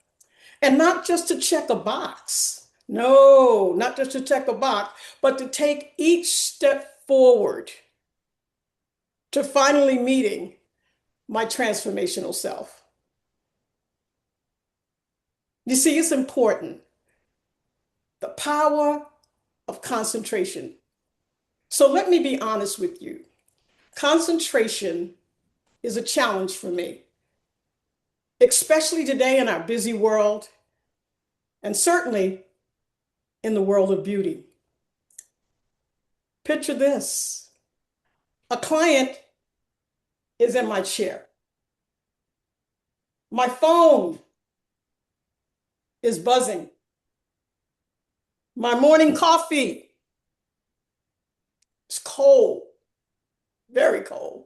And not just to check a box. No, not just to check a box, but to take each step forward to finally meeting my transformational self. You see, it's important. The power of concentration. So let me be honest with you. Concentration is a challenge for me, especially today in our busy world, and certainly in the world of beauty. Picture this. A client is in my chair. My phone is buzzing. My morning coffee is cold, very cold.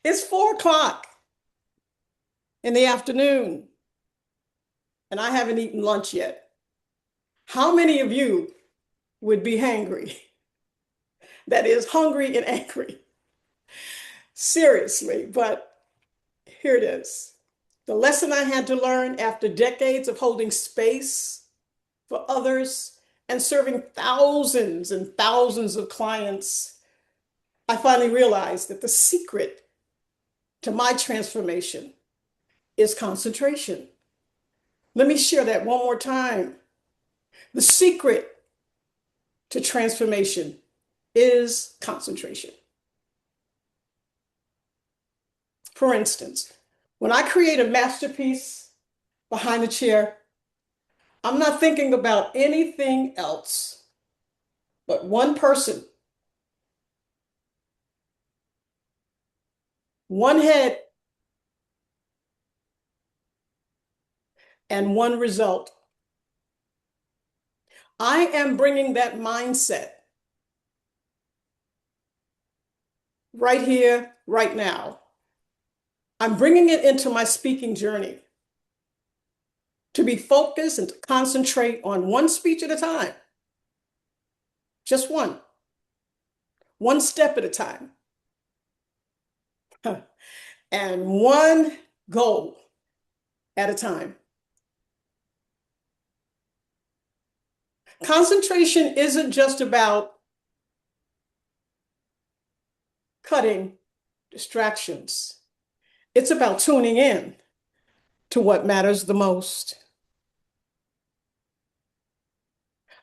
It's 4 o'clock in the afternoon, and I haven't eaten lunch yet. How many of you would be hangry? That is, hungry and angry. Seriously, but here it is. The lesson I had to learn after decades of holding space for others and serving thousands and thousands of clients, I finally realized that the secret to my transformation is concentration. Let me share that one more time. The secret to transformation is concentration. For instance, when I create a masterpiece behind the chair, I'm not thinking about anything else but one person, one head, and one result. I am bringing that mindset right here, right now. I'm bringing it into my speaking journey to be focused and to concentrate on one speech at a time. Just one step at a time. And one goal at a time. Concentration isn't just about cutting distractions. It's about tuning in to what matters the most.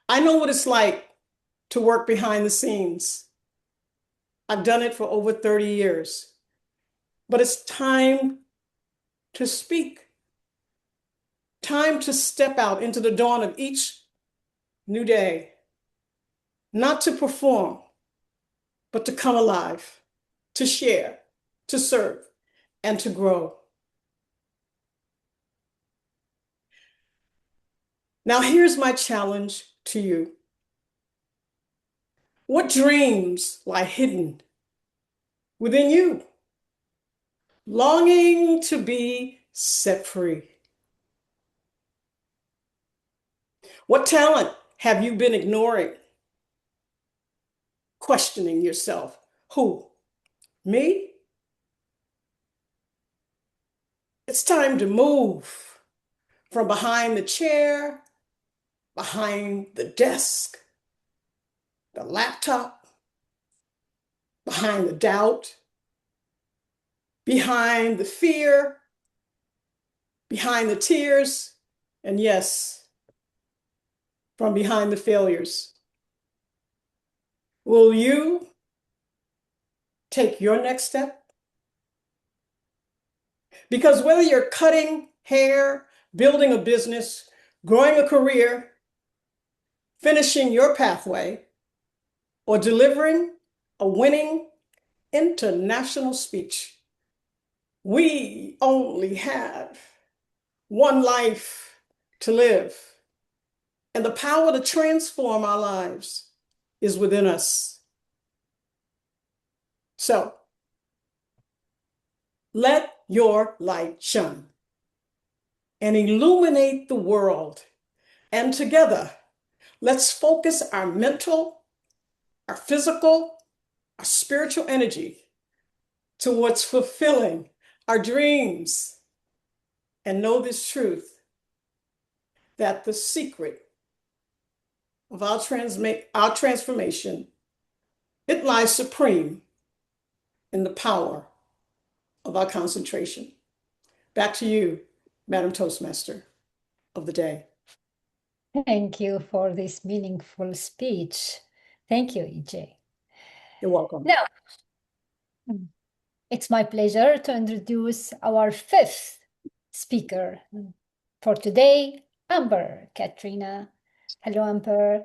I know what it's like to work behind the scenes. I've done it for over 30 years. But it's time to speak. Time to step out into the dawn of each new day. Not to perform, but to come alive, to share, to serve, and to grow. Now, here's my challenge to you. What dreams lie hidden within you, longing to be set free? What talent have you been ignoring? Questioning yourself. Who? Me? It's time to move from behind the chair, behind the desk, the laptop, behind the doubt, behind the fear, behind the tears, and yes, from behind the failures. Will you take your next step? Because whether you're cutting hair, building a business, growing a career, finishing your pathway, or delivering a winning international speech, we only have one life to live. And the power to transform our lives is within us. So, let your light shine and illuminate the world. And together, let's focus our mental, our physical, our spiritual energy towards fulfilling our dreams. And know this truth, that the secret of our transformation, it lies supreme in the power of our concentration. Back to you, Madam Toastmaster of the day. Thank you for this meaningful speech. Thank you, EJ. You're welcome. Now, it's my pleasure to introduce our fifth speaker for today, Amber Katrina. Hello, Amber.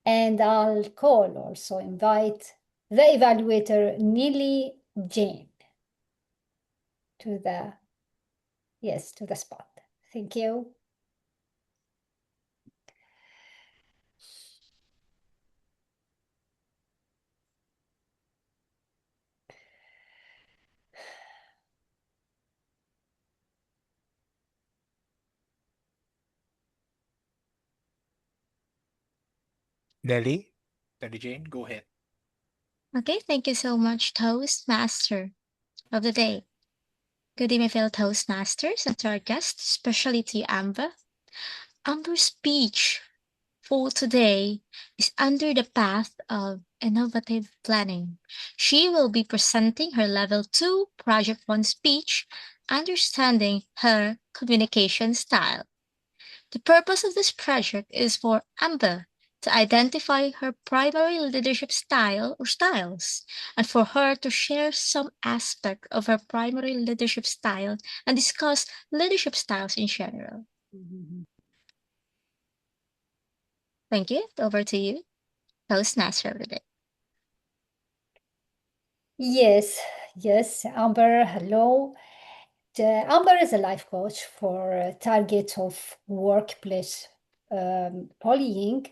And I'll also invite the evaluator, Nelly Jane, to the spot. Thank you. Nelly Jane, go ahead. Okay, thank you so much, Toastmaster of the day. Good evening, fellow Toastmasters, and to our guest, especially to you, Amber. Amber's speech for today is under the path of innovative planning. She will be presenting her Level 2 Project 1 speech, understanding her communication style. The purpose of this project is for Amber to identify her primary leadership style or styles, and for her to share some aspect of her primary leadership style and discuss leadership styles in general. Thank you. Over to you, Toastmaster of the day. Yes, Amber, hello. Amber is a life coach for target of workplace bullying.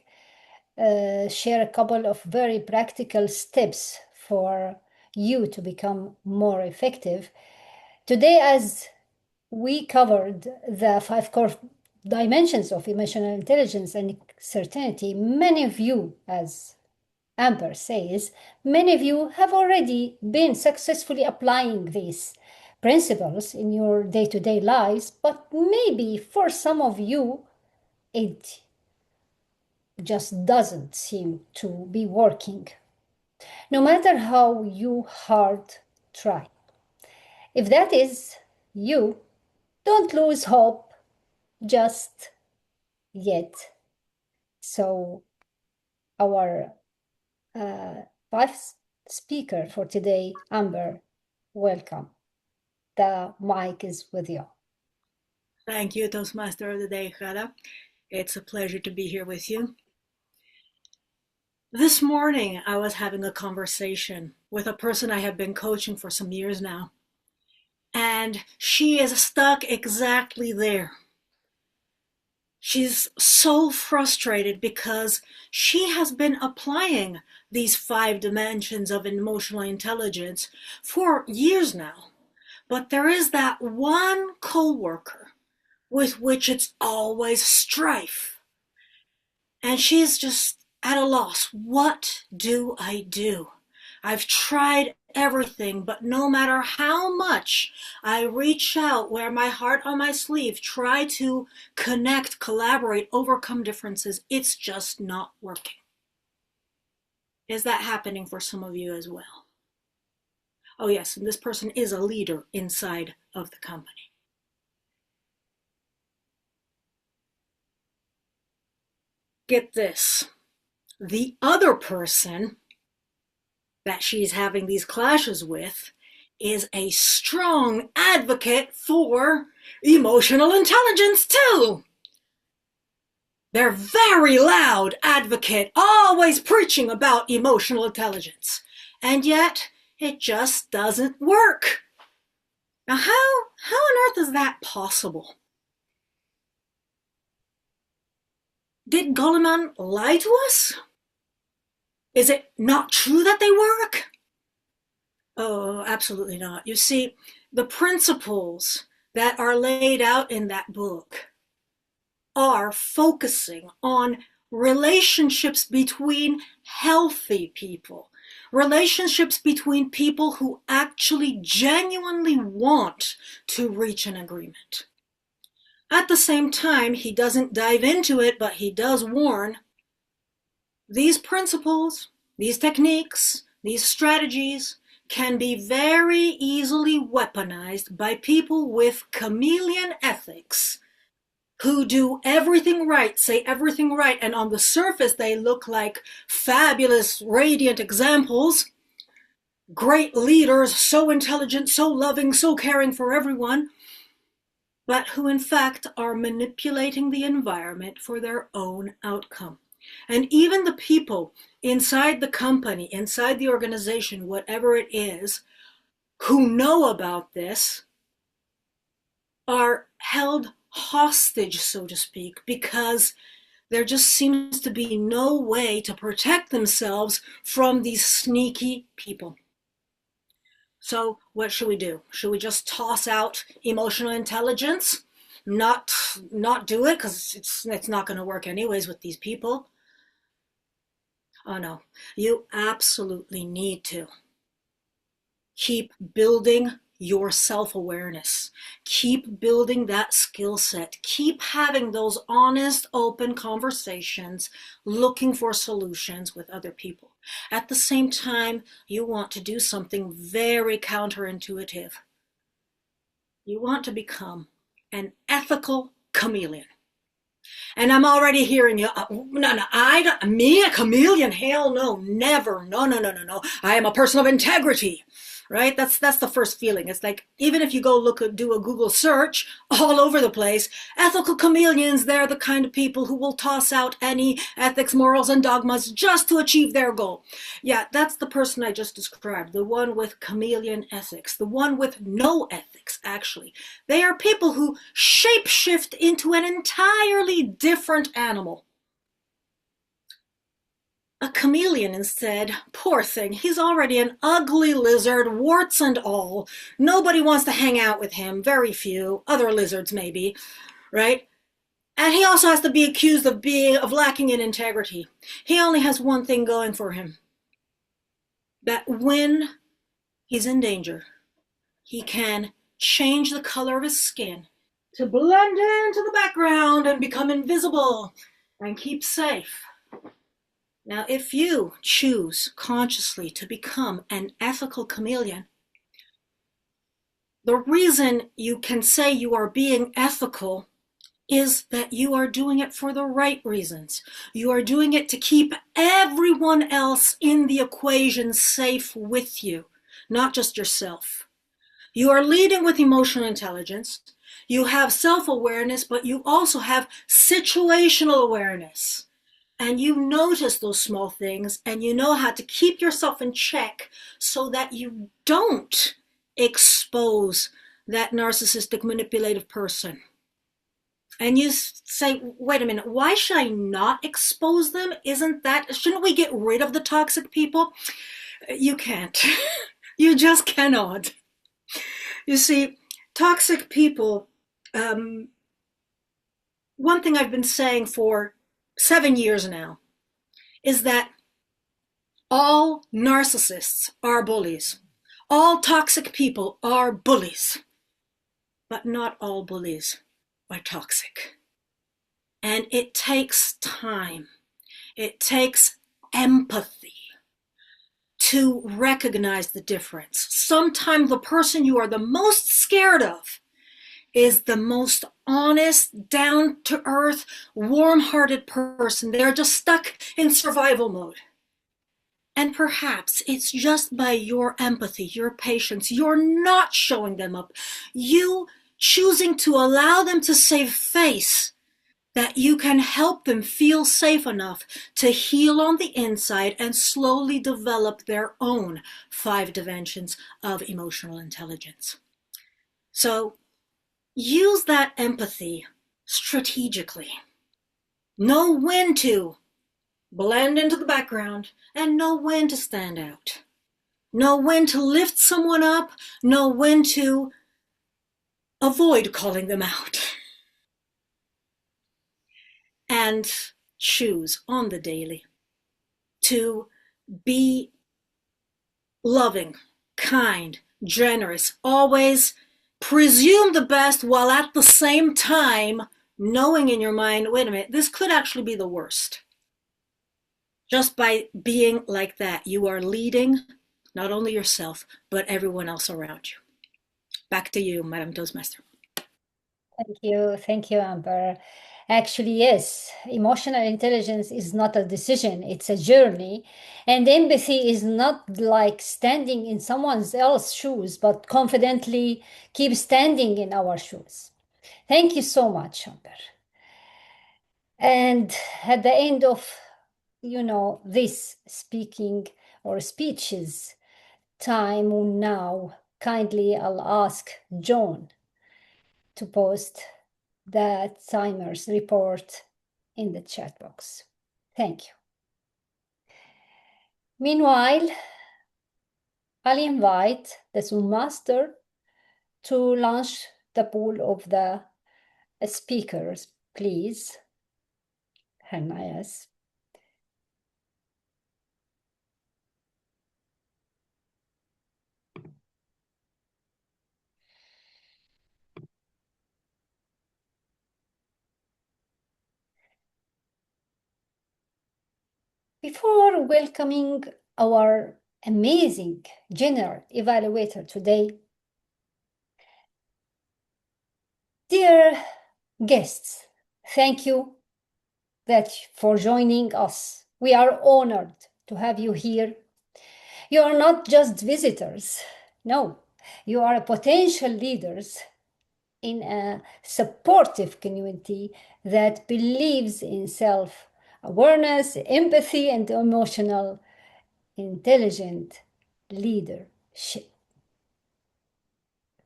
Share a couple of very practical steps for you to become more effective. Today, as we covered the 5 core dimensions of emotional intelligence and certainty, many of you, as Amber says, many of you have already been successfully applying these principles in your day-to-day lives, but maybe for some of you, it just doesn't seem to be working, no matter how you hard try. If that is you, don't lose hope just yet. So our 5th speaker for today, Amber, welcome. The mic is with you. Thank you, Toastmaster of the Day, Ghada. It's a pleasure to be here with you. This morning, I was having a conversation with a person I have been coaching for some years now, and she is stuck exactly there. She's so frustrated because she has been applying these 5 dimensions of emotional intelligence for years now, but there is that one coworker with which it's always strife. And she's just at a loss. What do I do? I've tried everything, but no matter how much I reach out, wear my heart on my sleeve, try to connect, collaborate, overcome differences, it's just not working. Is that happening for some of you as well? Oh yes, and this person is a leader inside of the company. Get this, the other person that she's having these clashes with is a strong advocate for emotional intelligence too. They're very loud advocate, always preaching about emotional intelligence, and yet it just doesn't work. Now how on earth is that possible? Did Goleman lie to us? Is it not true that they work? Oh, absolutely not. You see, the principles that are laid out in that book are focusing on relationships between healthy people, relationships between people who actually genuinely want to reach an agreement. At the same time, he doesn't dive into it, but he does warn, these principles, these techniques, these strategies can be very easily weaponized by people with chameleon ethics who do everything right, say everything right, and on the surface they look like fabulous, radiant examples, great leaders, so intelligent, so loving, so caring for everyone, but who in fact are manipulating the environment for their own outcome. And even the people inside the company, inside the organization, whatever it is, who know about this are held hostage, so to speak, because there just seems to be no way to protect themselves from these sneaky people. So what should we do? Should we just toss out emotional intelligence? Not do it because it's not going to work anyways with these people? Oh no, you absolutely need to keep building your self-awareness. Keep building that skill set. Keep having those honest, open conversations, looking for solutions with other people. At the same time, you want to do something very counterintuitive. You want to become an ethical chameleon. And I'm already hearing you, no, I don't, me, a chameleon, hell no, never, no. I am a person of integrity, right? That's the first feeling. It's like, even if you go do a Google search all over the place, ethical chameleons, they're the kind of people who will toss out any ethics, morals, and dogmas just to achieve their goal. Yeah, that's the person I just described, the one with chameleon ethics, the one with no ethics, actually. They are people who shapeshift into an entirely different animal. A chameleon instead, poor thing, he's already an ugly lizard, warts and all. Nobody wants to hang out with him, very few, other lizards maybe, right? And he also has to be accused of lacking in integrity. He only has one thing going for him, that when he's in danger, he can change the color of his skin to blend into the background and become invisible and keep safe. Now, if you choose consciously to become an ethical chameleon, the reason you can say you are being ethical is that you are doing it for the right reasons. You are doing it to keep everyone else in the equation safe with you, not just yourself. You are leading with emotional intelligence. You have self-awareness, but you also have situational awareness. And you notice those small things, and you know how to keep yourself in check so that you don't expose that narcissistic, manipulative person. And you say, wait a minute, why should I not expose them? Shouldn't we get rid of the toxic people? You can't. You just cannot. You see, toxic people, one thing I've been saying for 7 years now is that all narcissists are bullies. All toxic people are bullies. But not all bullies are toxic. And it takes time. It takes empathy to recognize the difference. Sometimes the person you are the most scared of is the most honest, down-to-earth, warm-hearted person. They're just stuck in survival mode. And perhaps it's just by your empathy, your patience, you're not showing them up, you choosing to allow them to save face, that you can help them feel safe enough to heal on the inside and slowly develop their own 5 dimensions of emotional intelligence. So use that empathy strategically. Know when to blend into the background and know when to stand out. Know when to lift someone up, know when to avoid calling them out. And choose on the daily to be loving, kind, generous, always presume the best while at the same time knowing in your mind, wait a minute, this could actually be the worst. Just by being like that, you are leading not only yourself, but everyone else around you. Back to you, Madam Toastmaster. Thank you, Amber. Actually, yes, emotional intelligence is not a decision, it's a journey. And empathy is not like standing in someone else's shoes, but confidently keep standing in our shoes. Thank you so much, Amber. And at the end of, this speaking or speeches time now, kindly I'll ask John to post the timer's report in the chat box. Thank you. Meanwhile, I'll invite the Zoom master to launch the poll of the speakers, please. Hannah, yes. Before welcoming our amazing general evaluator today, dear guests, Thank you for joining us. We are honored to have you here. You are not just visitors. No, you are potential leaders in a supportive community that believes in self-awareness, empathy, and emotional intelligent leadership.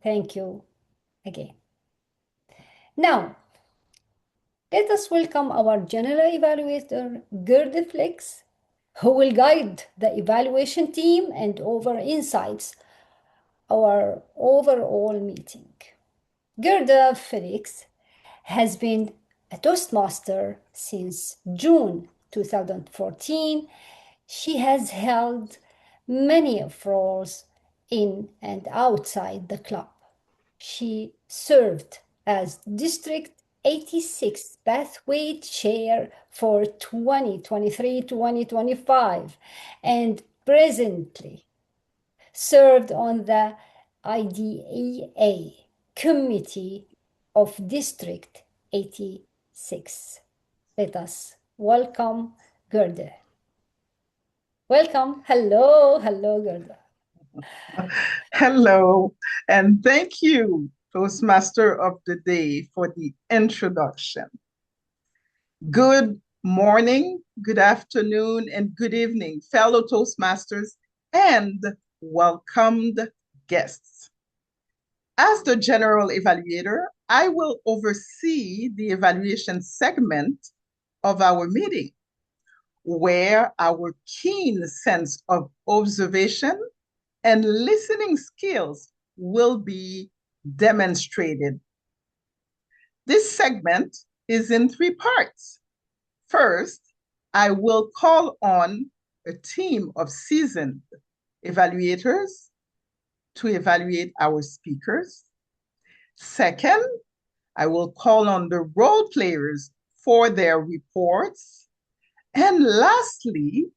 Thank you again. Now, let us welcome our General Evaluator, Ghada Flex, who will guide the evaluation team and offer insights our overall meeting. Ghada Felix has been a Toastmaster since June 2014. She has held many roles in and outside the club. She served as District 86 Pathway Chair for 2023-2025 and presently served on the IDEA Committee of District 86. Let us welcome Ghada. Welcome. Hello, Ghada. Hello, and thank you, Toastmaster of the Day, for the introduction. Good morning, good afternoon, and good evening, fellow Toastmasters and welcomed guests. As the General Evaluator, I will oversee the evaluation segment of our meeting, where our keen sense of observation and listening skills will be demonstrated. This segment is in 3 parts. First, I will call on a team of seasoned evaluators to evaluate our speakers. Second, I will call on the role players for their reports. And lastly,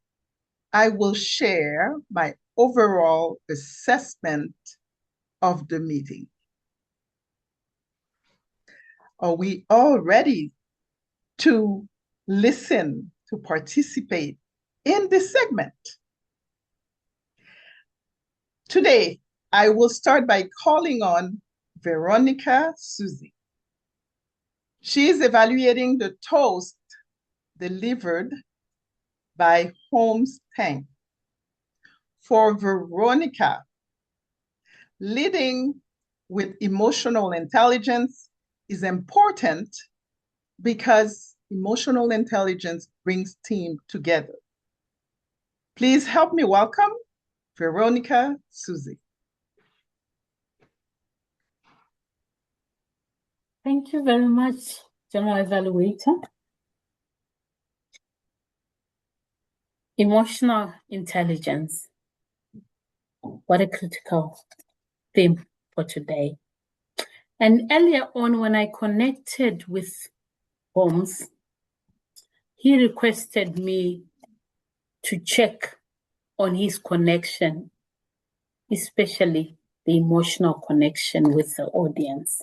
I will share my overall assessment of the meeting. Are we all ready to listen, to participate in this segment? Today, I will start by calling on Veronica Susie. She is evaluating the toast delivered by Holmes Tang. For Veronica, leading with emotional intelligence is important because emotional intelligence brings team together. Please help me welcome Veronica Susie. Thank you very much, General Evaluator. Emotional intelligence. What a critical theme for today. And earlier on, when I connected with Holmes, he requested me to check on his connection, especially the emotional connection with the audience.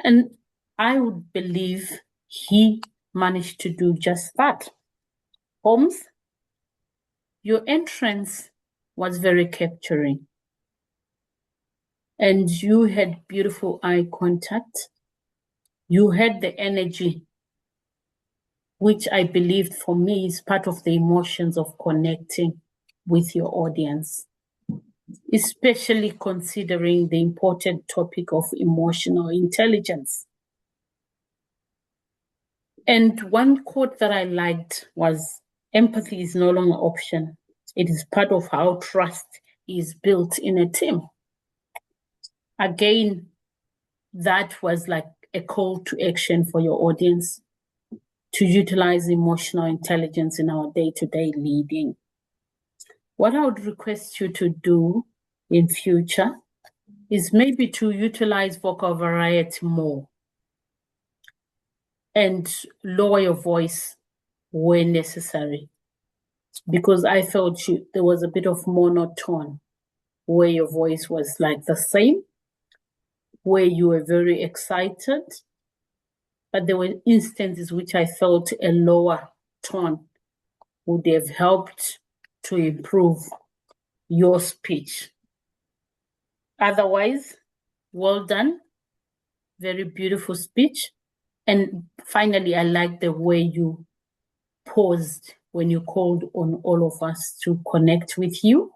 And I would believe he managed to do just that. Holmes, your entrance was very capturing. And you had beautiful eye contact. You had the energy, which I believed for me is part of the emotions of connecting with your audience, especially considering the important topic of emotional intelligence. And one quote that I liked was, empathy is no longer option. It is part of how trust is built in a team. Again, that was like a call to action for your audience to utilize emotional intelligence in our day-to-day leading. What I would request you to do in future is maybe to utilize vocal variety more and lower your voice where necessary. Because I felt there was a bit of monotone where your voice was like the same, where you were very excited but there were instances which I felt a lower tone would have helped to improve your speech. Otherwise, well done. Very beautiful speech. And finally, I like the way you paused when you called on all of us to connect with you.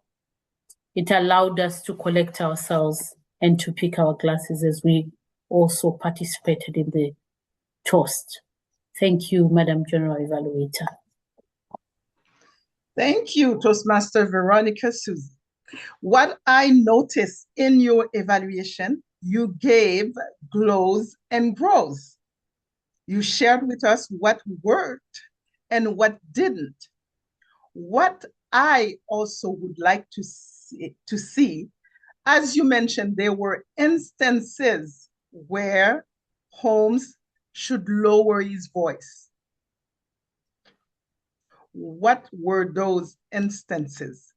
It allowed us to collect ourselves and to pick our glasses as we also participated in the toast. Thank you, Madam General Evaluator. Thank you, Toastmaster Veronica Susie. What I noticed in your evaluation, you gave glows and grows. You shared with us what worked and what didn't. What I also would like to see, as you mentioned, there were instances where Holmes should lower his voice. What were those instances?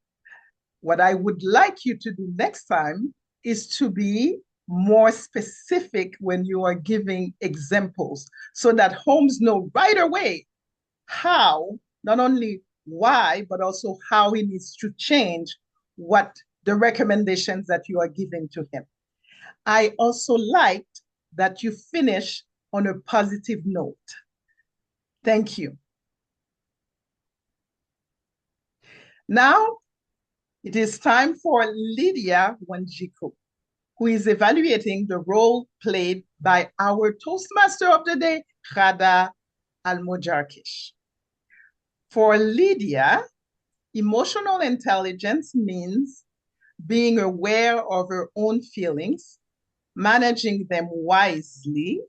What I would like you to do next time is to be more specific when you are giving examples so that Holmes know right away how, not only why, but also how he needs to change what the recommendations that you are giving to him. I also liked that you finish on a positive note. Thank you. Now, it is time for Lydia Wanjiku, who is evaluating the role played by our Toastmaster of the day, Ghada Almojarkish. For Lydia, emotional intelligence means being aware of her own feelings, managing them wisely,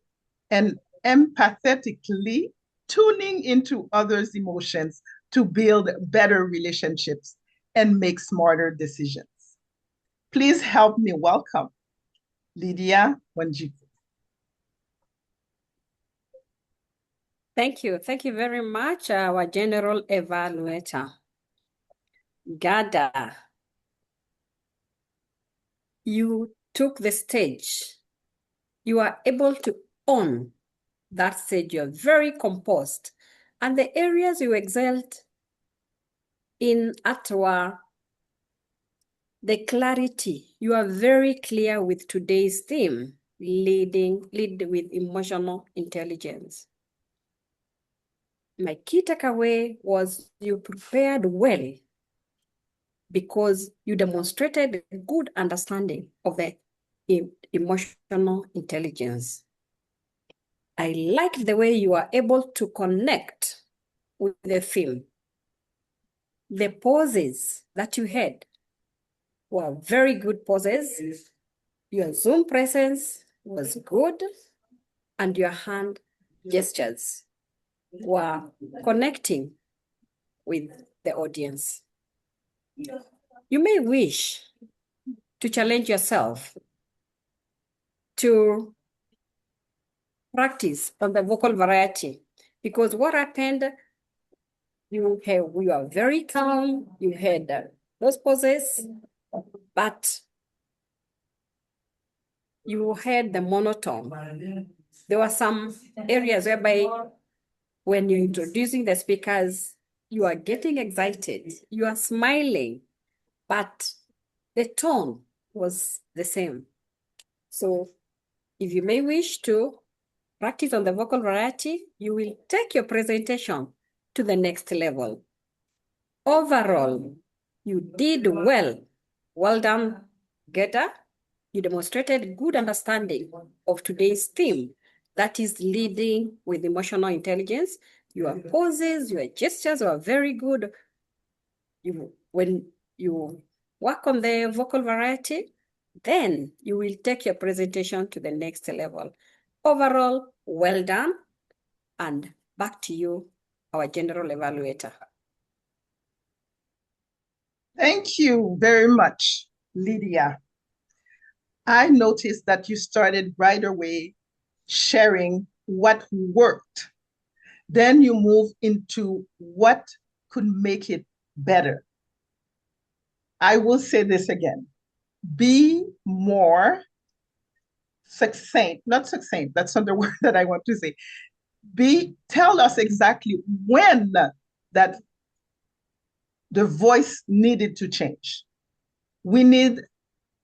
and empathetically tuning into others' emotions to build better relationships and make smarter decisions. Please help me welcome Lydia Wanjiku. Thank you. Thank you very much, our General Evaluator. Ghada, you took the stage. You are able to own that stage. You're very composed. And the areas you excelled in were the clarity. You are very clear with today's theme, lead with emotional intelligence. My key takeaway was you prepared well because you demonstrated a good understanding of the emotional intelligence. I liked the way you are able to connect with the theme. The poses that you had were very good poses. Your Zoom presence was good, and your hand gestures were connecting with the audience. You may wish to challenge yourself to practice on the vocal variety, because what happened, you are very calm, you had those poses, but you had the monotone. There were some areas whereby when you're introducing the speakers, you are getting excited, you are smiling, but the tone was the same. So if you may wish to practice on the vocal variety, you will take your presentation to the next level. Overall, you did well. Well done, Ghada. You demonstrated good understanding of today's theme, that is leading with emotional intelligence. Your poses, your gestures were very good. When you work on the vocal variety, then you will take your presentation to the next level. Overall, well done, and back to you, our General Evaluator. Thank you very much, Lydia. I noticed that you started right away sharing what worked. Then you move into what could make it better. I will say this again. Be more succinct, not succinct, that's not the word that I want to say. Tell us exactly when that the voice needed to change. We need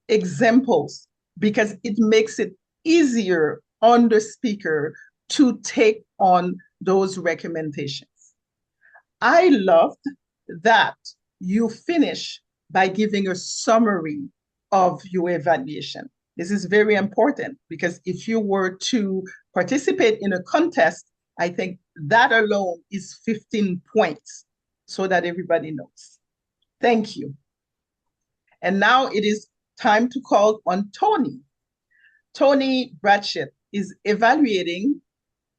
examples because it makes it easier on the speaker to take on those recommendations. I loved that you finish by giving a summary of your evaluation. This is very important because if you were to participate in a contest, I think that alone is 15 points so that everybody knows. Thank you. And now it is time to call on Tony. Tony Bratchett is evaluating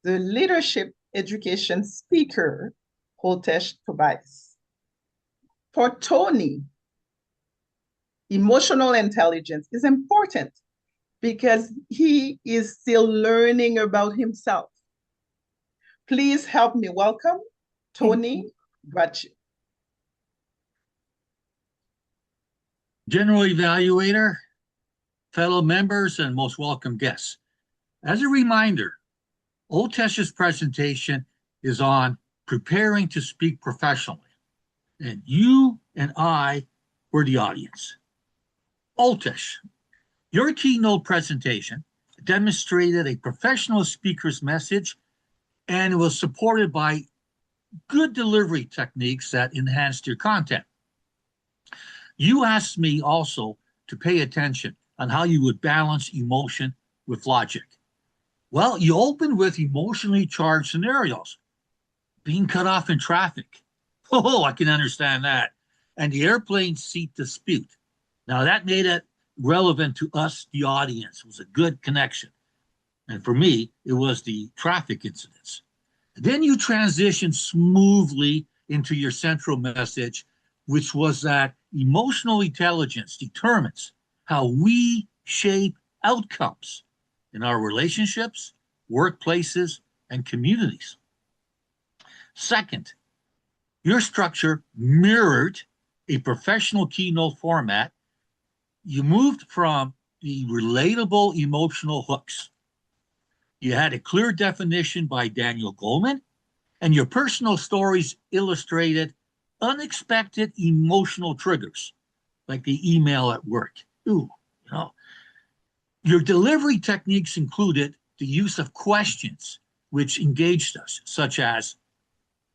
the leadership education speaker, Oltesh Thobias. For Tony, emotional intelligence is important because he is still learning about himself. Please help me welcome Tony Bratchett. General Evaluator, fellow members, and most welcome guests. As a reminder, Oltesh's presentation is on preparing to speak professionally, and you and I were the audience. Oltesh, your keynote presentation demonstrated a professional speaker's message, and it was supported by good delivery techniques that enhanced your content. You asked me also to pay attention on how you would balance emotion with logic. Well, you opened with emotionally charged scenarios. Being cut off in traffic. Oh, I can understand that. And the airplane seat dispute. Now that made it relevant to us, the audience. It was a good connection. And for me, it was the traffic incidents. Then you transitioned smoothly into your central message, which was that emotional intelligence determines how we shape outcomes in our relationships, workplaces, and communities. Second, your structure mirrored a professional keynote format. You moved from the relatable emotional hooks. You had a clear definition by Daniel Goleman, and your personal stories illustrated unexpected emotional triggers, like the email at work. Ooh, you know. Your delivery techniques included the use of questions which engaged us, such as,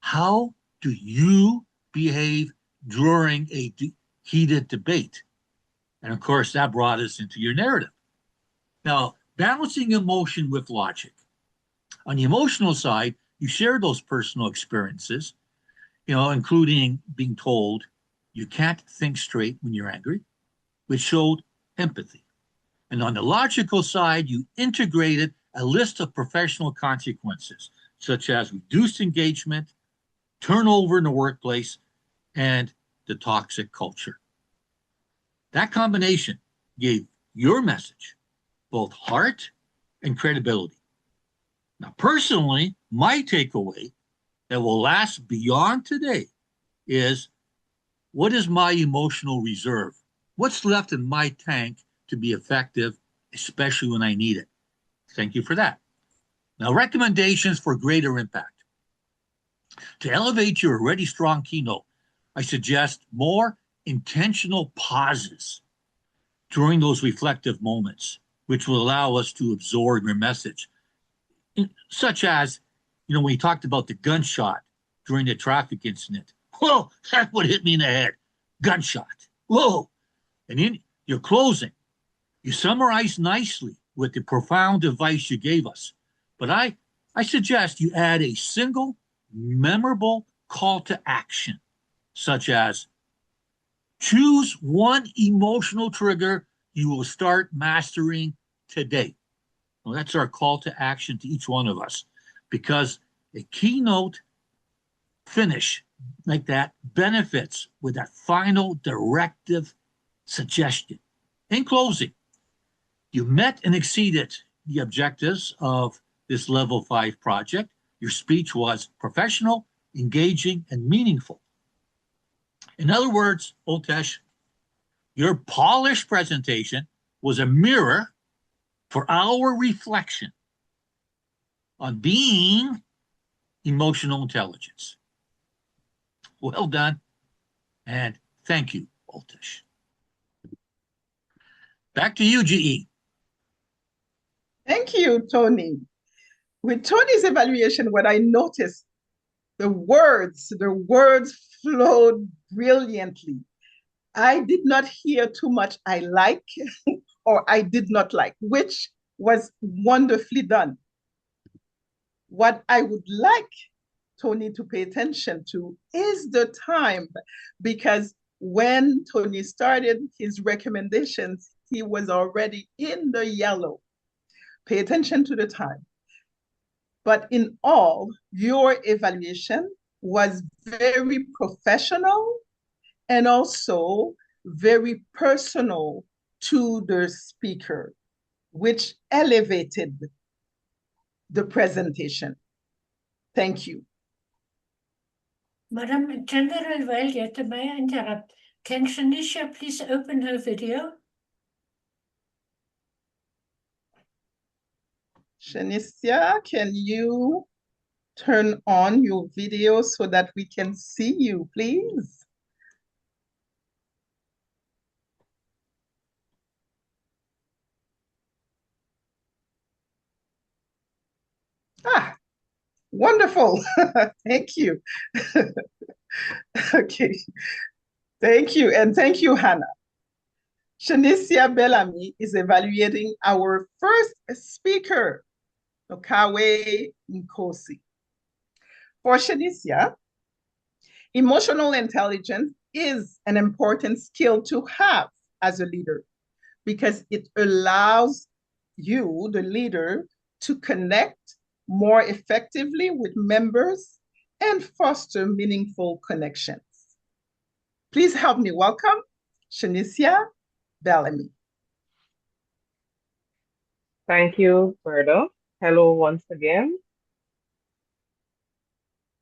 how do you behave during a heated debate? And of course, that brought us into your narrative. Now, balancing emotion with logic. On the emotional side, you share those personal experiences, including being told you can't think straight when you're angry, which showed empathy. And on the logical side, you integrated a list of professional consequences, such as reduced engagement, turnover in the workplace, and the toxic culture. That combination gave your message both heart and credibility. Now, personally, my takeaway that will last beyond today is, what is my emotional reserve? What's left in my tank to be effective, especially when I need it? Thank you for that. Now, recommendations for greater impact. To elevate your already strong keynote, I suggest more intentional pauses during those reflective moments, which will allow us to absorb your message. Such as, when you talked about the gunshot during the traffic incident. Whoa, that's what hit me in the head. Gunshot. Whoa. And in your closing, you summarize nicely with the profound advice you gave us. But I suggest you add a single memorable call to action, such as, choose one emotional trigger you will start mastering today. Well, that's our call to action to each one of us, because a keynote finish like that benefits with that final directive suggestion. In closing, you met and exceeded the objectives of this Level 5 project. Your speech was professional, engaging, and meaningful. In other words, Oltesh, your polished presentation was a mirror for our reflection on being emotional intelligence. Well done, and thank you, Oltesh. Back to you, GE. Thank you, Tony. With Tony's evaluation, what I noticed, the words flowed brilliantly. I did not hear too much I like or I did not like, which was wonderfully done. What I would like Tony to pay attention to is the time, because when Tony started his recommendations, he was already in the yellow. Pay attention to the time. But in all, your evaluation was very professional and also very personal to the speaker, which elevated the presentation. Thank you. Madam General Evaluator, may I interrupt? Can Shanisha please open her video? Shanisha, can you turn on your video so that we can see you, please? Ah, wonderful. Thank you. Okay. Thank you. And thank you, Hannah. Shanicia Bellamy is evaluating our first speaker, Nocawe Nkosi. For Shanicia, emotional intelligence is an important skill to have as a leader because it allows you, the leader, to connect more effectively with members and foster meaningful connections. Please help me welcome Shanicia Bellamy. Thank you, Berta. Hello once again.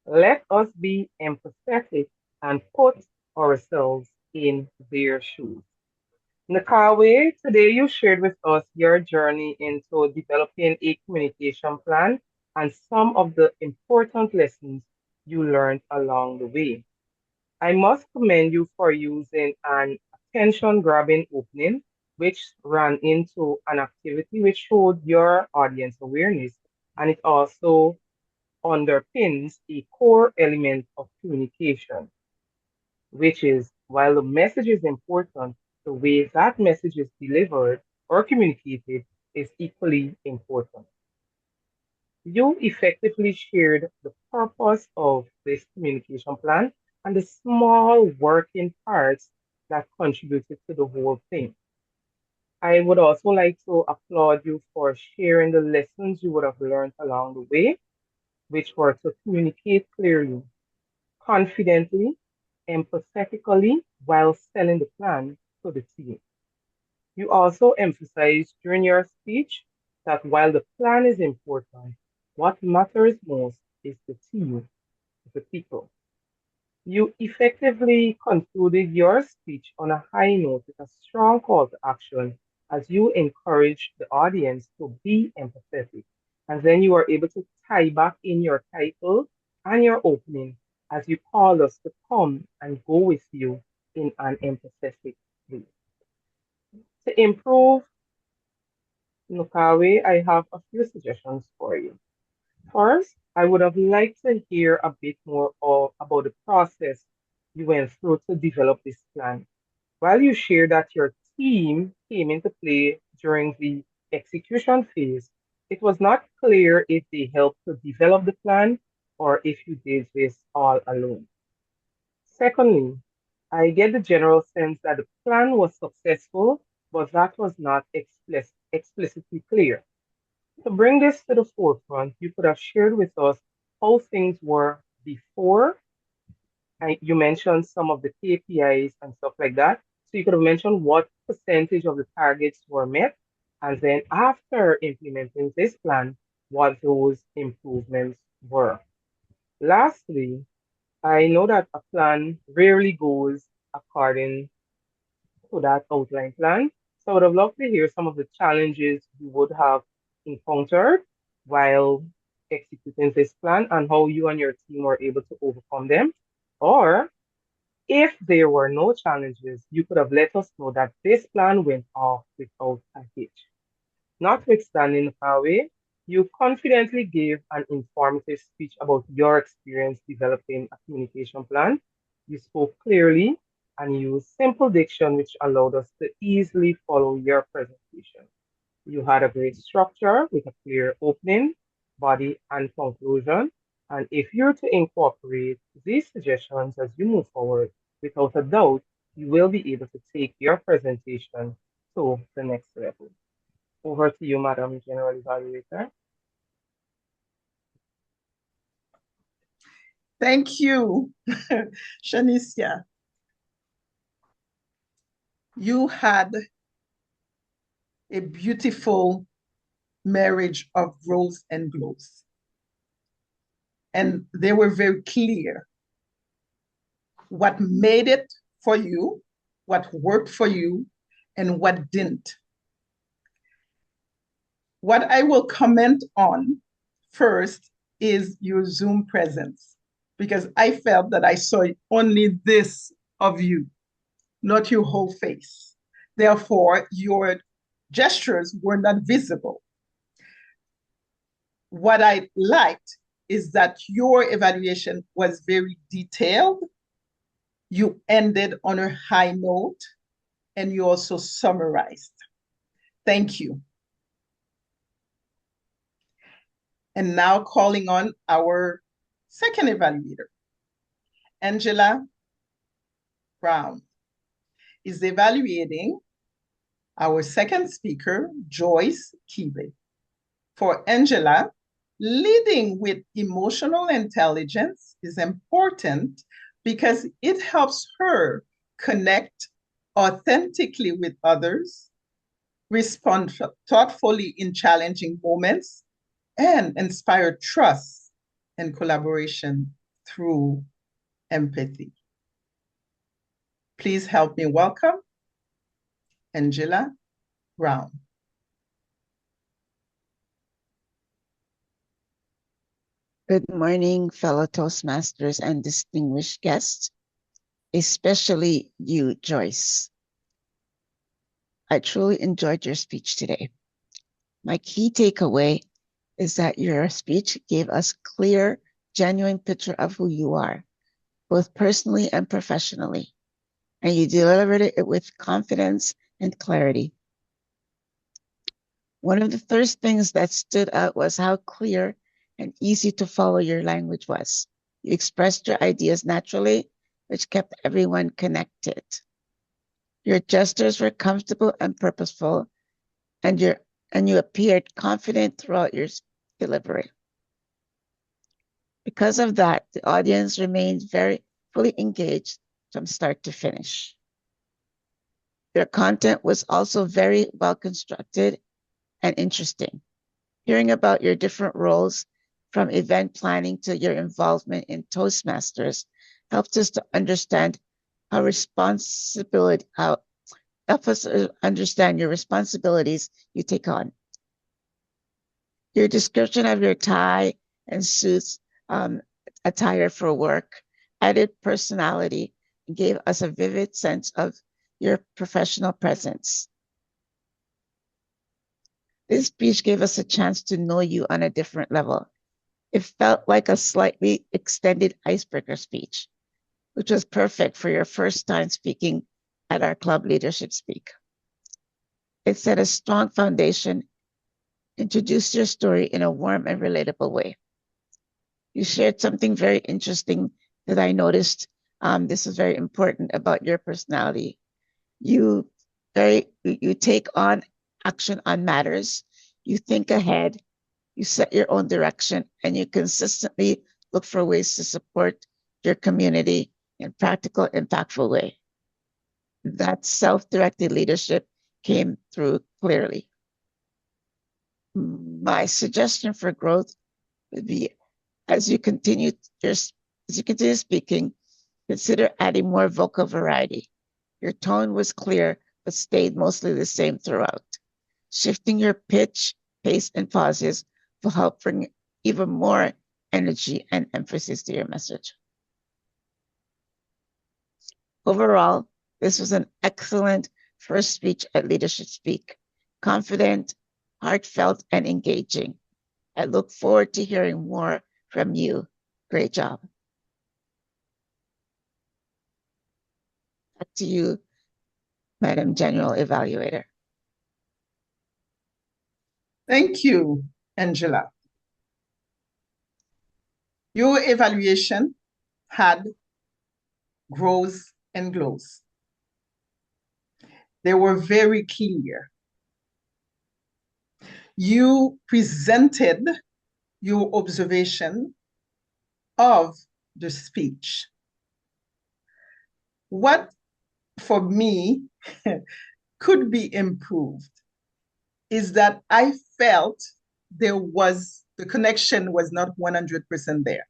Let us be empathetic and put ourselves in their shoes. Nkosi, today you shared with us your journey into developing a communication plan and some of the important lessons you learned along the way. I must commend you for using an attention-grabbing opening, which ran into an activity which showed your audience awareness, and it also underpins a core element of communication, which is while the message is important, the way that message is delivered or communicated is equally important. You effectively shared the purpose of this communication plan and the small working parts that contributed to the whole thing. I would also like to applaud you for sharing the lessons you would have learned along the way, which were to communicate clearly, confidently, empathetically, while selling the plan to the team. You also emphasized during your speech that while the plan is important, what matters most is the team, the people. You effectively concluded your speech on a high note with a strong call to action as you encouraged the audience to be empathetic. And then you were able to tie back in your title and your opening as you called us to come and go with you in an empathetic way. To improve Nocawe, I have a few suggestions for you. First, I would have liked to hear a bit more about the process you went through to develop this plan. While you shared that your team came into play during the execution phase, it was not clear if they helped to develop the plan or if you did this all alone. Secondly, I get the general sense that the plan was successful, but that was not explicitly clear. To bring this to the forefront, you could have shared with us how things were before. And you mentioned some of the KPIs and stuff like that. So you could have mentioned what percentage of the targets were met. And then after implementing this plan, what those improvements were. Lastly, I know that a plan rarely goes according to that outline plan. So I would have loved to hear some of the challenges you would have encountered while executing this plan and how you and your team were able to overcome them. Or if there were no challenges, you could have let us know that this plan went off without a hitch. Notwithstanding Nocawe, you confidently gave an informative speech about your experience developing a communication plan. You spoke clearly and used simple diction, which allowed us to easily follow your presentation. You had a great structure with a clear opening, body, and conclusion. And if you're to incorporate these suggestions as you move forward, without a doubt, you will be able to take your presentation to the next level. Over to you, Madam General Evaluator. Thank you, Shanicia. You had a beautiful marriage of rose and glows. And they were very clear what made it for you, what worked for you, and what didn't. What I will comment on first is your Zoom presence, because I felt that I saw only this of you, not your whole face. Therefore, your gestures were not visible. What I liked is that your evaluation was very detailed. You ended on a high note, and you also summarized. Thank you. And now calling on our second evaluator, Angela Brown, is evaluating our second speaker, Joyce Kibe. For Angela, leading with emotional intelligence is important because it helps her connect authentically with others, respond thoughtfully in challenging moments, and inspire trust and collaboration through empathy. Please help me welcome Angela Brown. Good morning, fellow Toastmasters and distinguished guests, especially you, Joyce. I truly enjoyed your speech today. My key takeaway is that your speech gave us clear, genuine picture of who you are, both personally and professionally, and you delivered it with confidence and clarity. One of the first things that stood out was how clear and easy to follow your language was. You expressed your ideas naturally, which kept everyone connected. Your gestures were comfortable and purposeful, and you appeared confident throughout your delivery. Because of that, the audience remained very fully engaged from start to finish. Your content was also very well constructed and interesting. Hearing about your different roles, from event planning to your involvement in Toastmasters, helped us to understand help us understand your responsibilities you take on. Your description of your tie and suits attire for work added personality and gave us a vivid sense of your professional presence. This speech gave us a chance to know you on a different level. It felt like a slightly extended icebreaker speech, which was perfect for your first time speaking at our club leadership speak. It set a strong foundation, introduced your story in a warm and relatable way. You shared something very interesting that I noticed. This is very important about your personality. You take on action on matters. You think ahead. You set your own direction, and you consistently look for ways to support your community in a practical, impactful way. That self-directed leadership came through clearly. My suggestion for growth would be, as you continue speaking, consider adding more vocal variety. Your tone was clear, but stayed mostly the same throughout. Shifting your pitch, pace, and pauses will help bring even more energy and emphasis to your message. Overall, this was an excellent first speech at Leadership Speak. Confident, heartfelt, and engaging. I look forward to hearing more from you. Great job. Back to you, Madam General Evaluator. Thank you, Angela. Your evaluation had grows and glows. They were very clear. You presented your observation of the speech. What, for me, could be improved is that I felt the connection was not 100% there.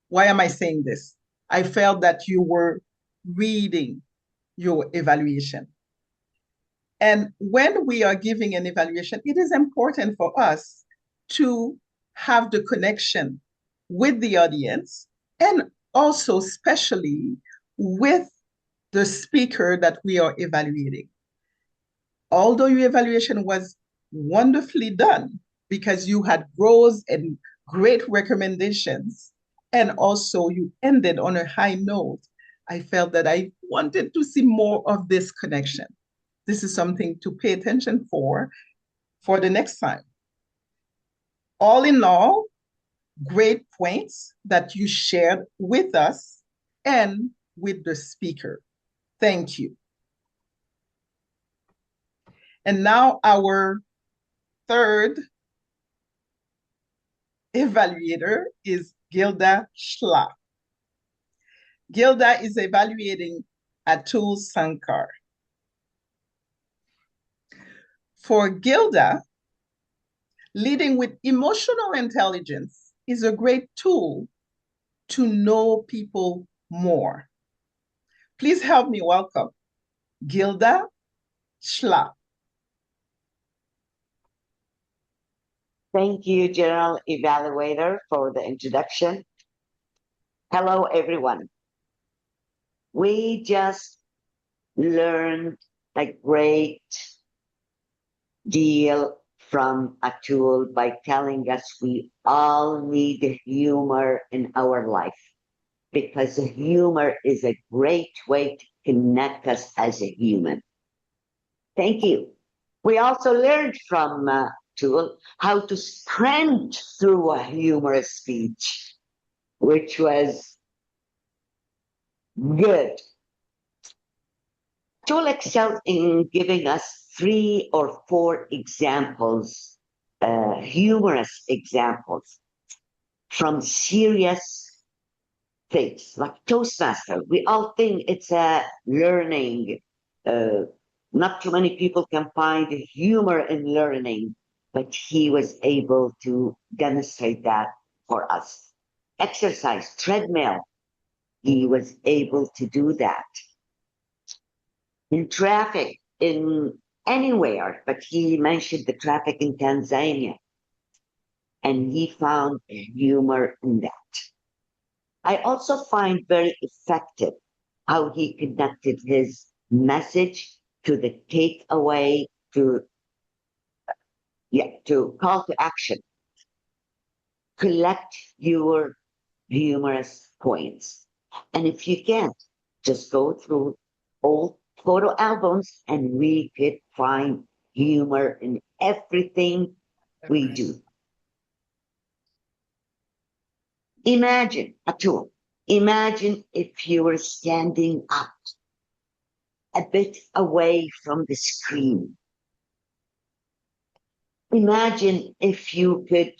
Why am I saying this? I felt that you were reading your evaluation. And when we are giving an evaluation, it is important for us to have the connection with the audience and also especially with the speaker that we are evaluating. Although your evaluation was wonderfully done because you had growth and great recommendations, and also you ended on a high note, I felt that I wanted to see more of this connection. This is something to pay attention for the next time. All in all, great points that you shared with us and with the speaker. Thank you. And now our third evaluator is Ghada Shla. Ghada is evaluating Atul Sankar. For Ghada, leading with emotional intelligence is a great tool to know people more. Please help me welcome Ghada Shla. Thank you, General Evaluator, for the introduction. Hello, everyone. We just learned a great deal from Atul by telling us we all need humor in our life because humor is a great way to connect us as a human. Thank you. We also learned from Atul how to sprint through a humorous speech, which was good. Atul excelled in giving us 3 or 4 examples, humorous examples from serious things like Toastmaster. We all think it's a learning. Not too many people can find humor in learning, but he was able to demonstrate that for us. Exercise, treadmill, he was able to do that. In traffic, in anywhere, but he mentioned the traffic in Tanzania, and he found humor in that. I also find very effective how he connected his message to the takeaway, to call to action. Collect your humorous points. And if you can't, just go through old photo albums and we could find humor in everything we do. Imagine, Atul, imagine if you were standing up a bit away from the screen. Imagine if you could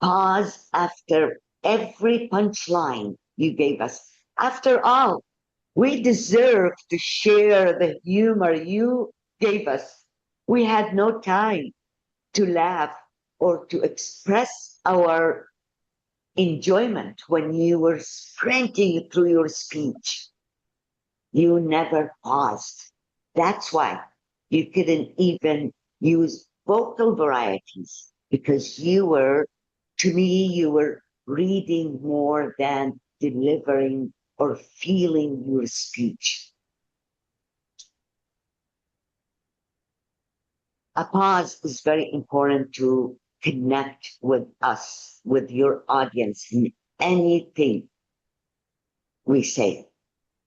pause after every punchline you gave us. After all, we deserve to share the humor you gave us. We had no time to laugh or to express our enjoyment when you were sprinting through your speech. You never paused. That's why you couldn't even use vocal varieties, because to me, you were reading more than delivering or feeling your speech. A pause is very important to connect with us, with your audience in anything we say.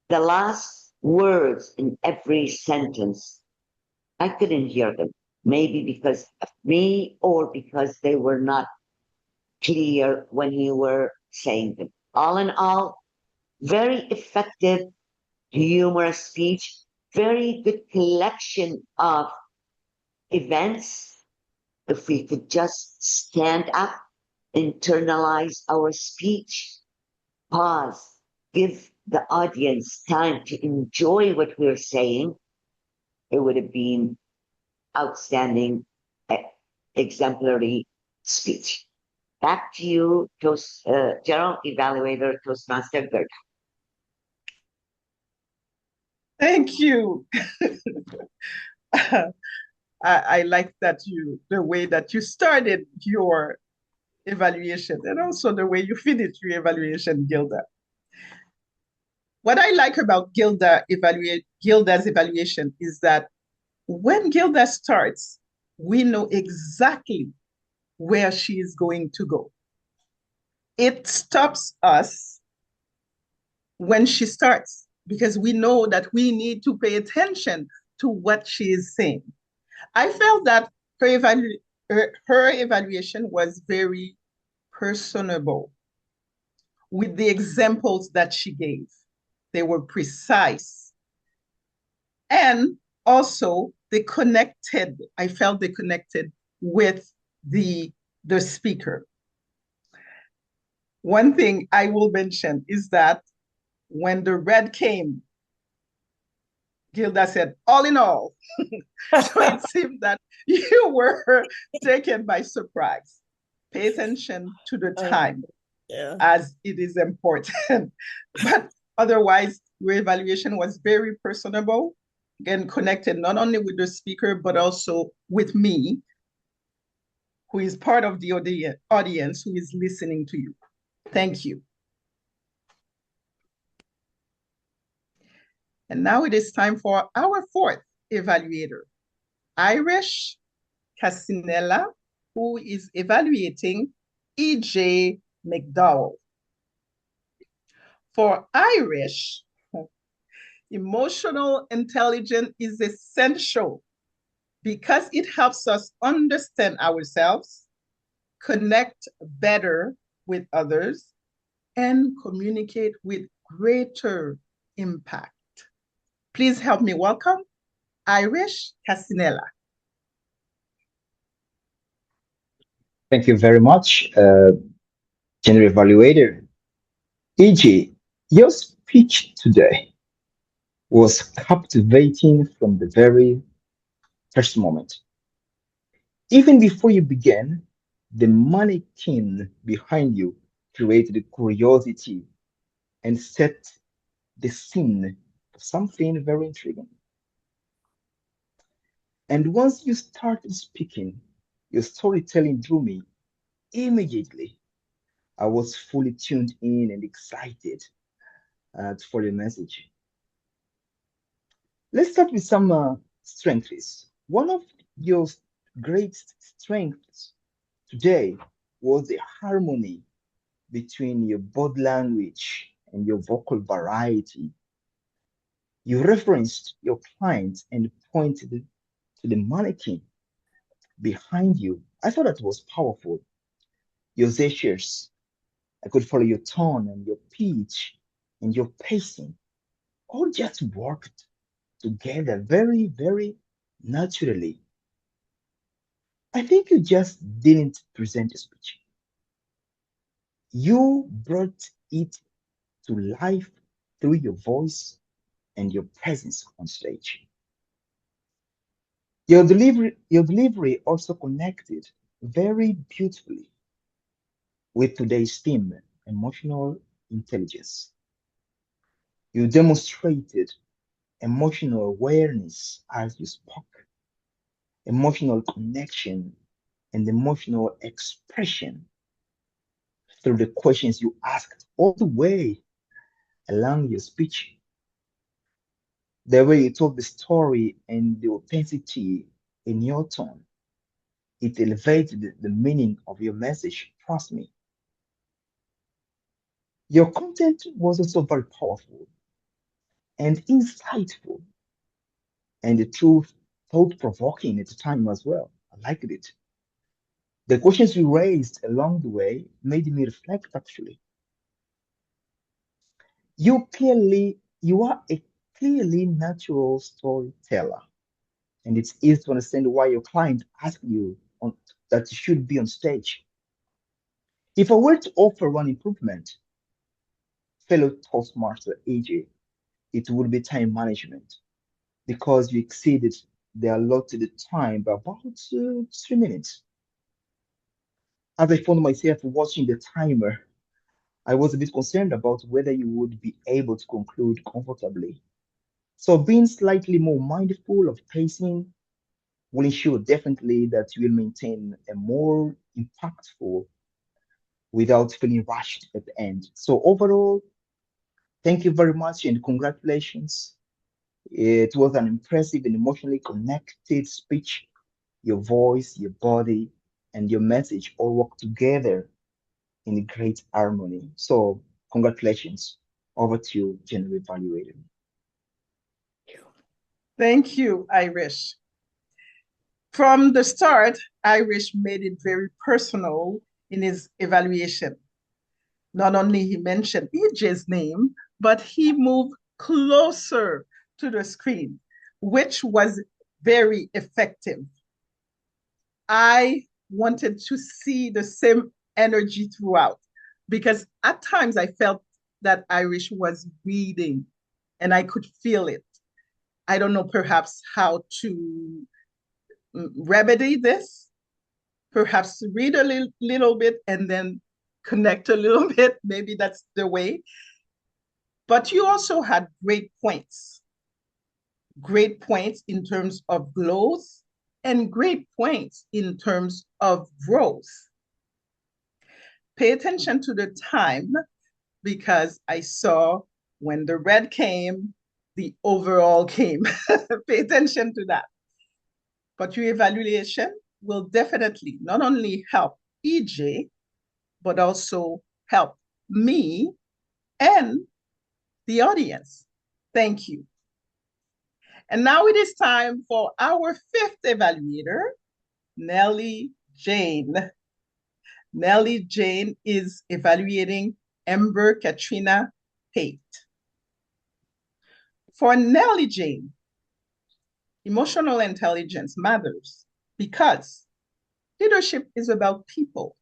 The last words in every sentence, I couldn't hear them. Maybe because of me or because they were not clear when you were saying them. All in all, very effective, humorous speech, very good collection of events. If we could just stand up, internalize our speech, pause, give the audience time to enjoy what we're saying, it would have been outstanding, exemplary speech. Back to you, General Evaluator, Toastmaster Ghada. Thank you. I like the way that you started your evaluation and also the way you finished your evaluation, Gilda. What I like about Gilda's evaluation is that when Gilda starts, we know exactly where she is going to go. It stops us when she starts because we know that we need to pay attention to what she is saying. I felt that her evaluation was very personable with the examples that she gave. They were precise. And also I felt they connected with the speaker. One thing I will mention is that when the red came, Gilda said, all in all. So it seemed that you were taken by surprise. Pay attention to the time as it is important. But otherwise, your evaluation was very personable, again, connected not only with the speaker, but also with me, who is part of the audience who is listening to you. Thank you. And now it is time for our fourth evaluator, Irish Casinella, who is evaluating E.J. McDowell. For Irish, emotional intelligence is essential because it helps us understand ourselves, connect better with others, and communicate with greater impact. Please help me welcome Irish Casinella. Thank you very much, General Evaluator. E.J., your speech today was captivating from the very first moment. Even before you began, the mannequin behind you created curiosity and set the scene for something very intriguing. And once you started speaking, your storytelling drew me immediately. I was fully tuned in and excited for the message. Let's start with some strengths. One of your greatest strengths today was the harmony between your body language and your vocal variety. You referenced your client and pointed to the mannequin behind you. I thought that was powerful. Your gestures, I could follow your tone and your pitch and your pacing. All just worked together very, very naturally. I think you just didn't present a speech. You brought it to life through your voice and your presence on stage. Your delivery also connected very beautifully with today's theme, emotional intelligence. You demonstrated emotional awareness as you spoke, emotional connection, and emotional expression through the questions you asked all the way along your speech. The way you told the story and the authenticity in your tone, it elevated the meaning of your message. Trust me. Your content was also very powerful and insightful and the truth thought-provoking at the time as well. I liked it. The questions you raised along the way made me reflect actually. You are a clearly natural storyteller, and it's easy to understand why your client asked you that you should be on stage. If I were to offer one improvement, fellow Toastmaster AJ, it would be time management because you exceeded the allotted time by about 3 minutes. As I found myself watching the timer, I was a bit concerned about whether you would be able to conclude comfortably. So being slightly more mindful of pacing will ensure definitely that you will maintain a more impactful without feeling rushed at the end. So overall, thank you very much and congratulations. It was an impressive and emotionally connected speech. Your voice, your body, and your message all work together in great harmony. So congratulations. Over to you, General Evaluator. Thank you, Irish. From the start, Irish made it very personal in his evaluation. Not only he mentioned EJ's name, but he moved closer to the screen, which was very effective. I wanted to see the same energy throughout because at times I felt that Irish was reading and I could feel it. I don't know perhaps how to remedy this, perhaps read a little bit and then connect a little bit. Maybe that's the way. But you also had great points in terms of growth and great points in terms of growth. Pay attention to the time because I saw when the red came, the overall came. Pay attention to that. But your evaluation will definitely not only help EJ, but also help me and the audience. Thank you. And now it is time for our fifth evaluator, Nelly Jane. Nelly Jane is evaluating Ember Katrina Pate. For Nelly Jane, emotional intelligence matters because leadership is about people.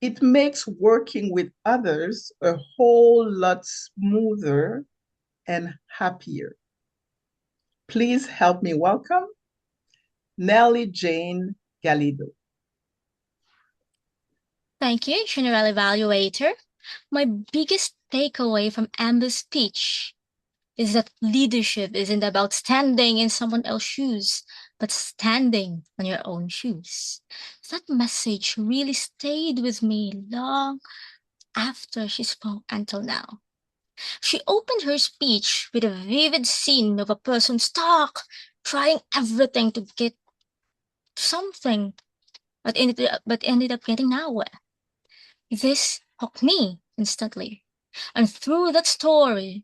It makes working with others a whole lot smoother and happier. Please help me welcome Nelly Jane Galido. Thank you, General Evaluator. My biggest takeaway from Amber's speech is that leadership isn't about standing in someone else's shoes, but standing on your own shoes. That message really stayed with me long after she spoke until now. She opened her speech with a vivid scene of a person stuck, trying everything to get something, but ended up getting nowhere. This hooked me instantly. And through that story,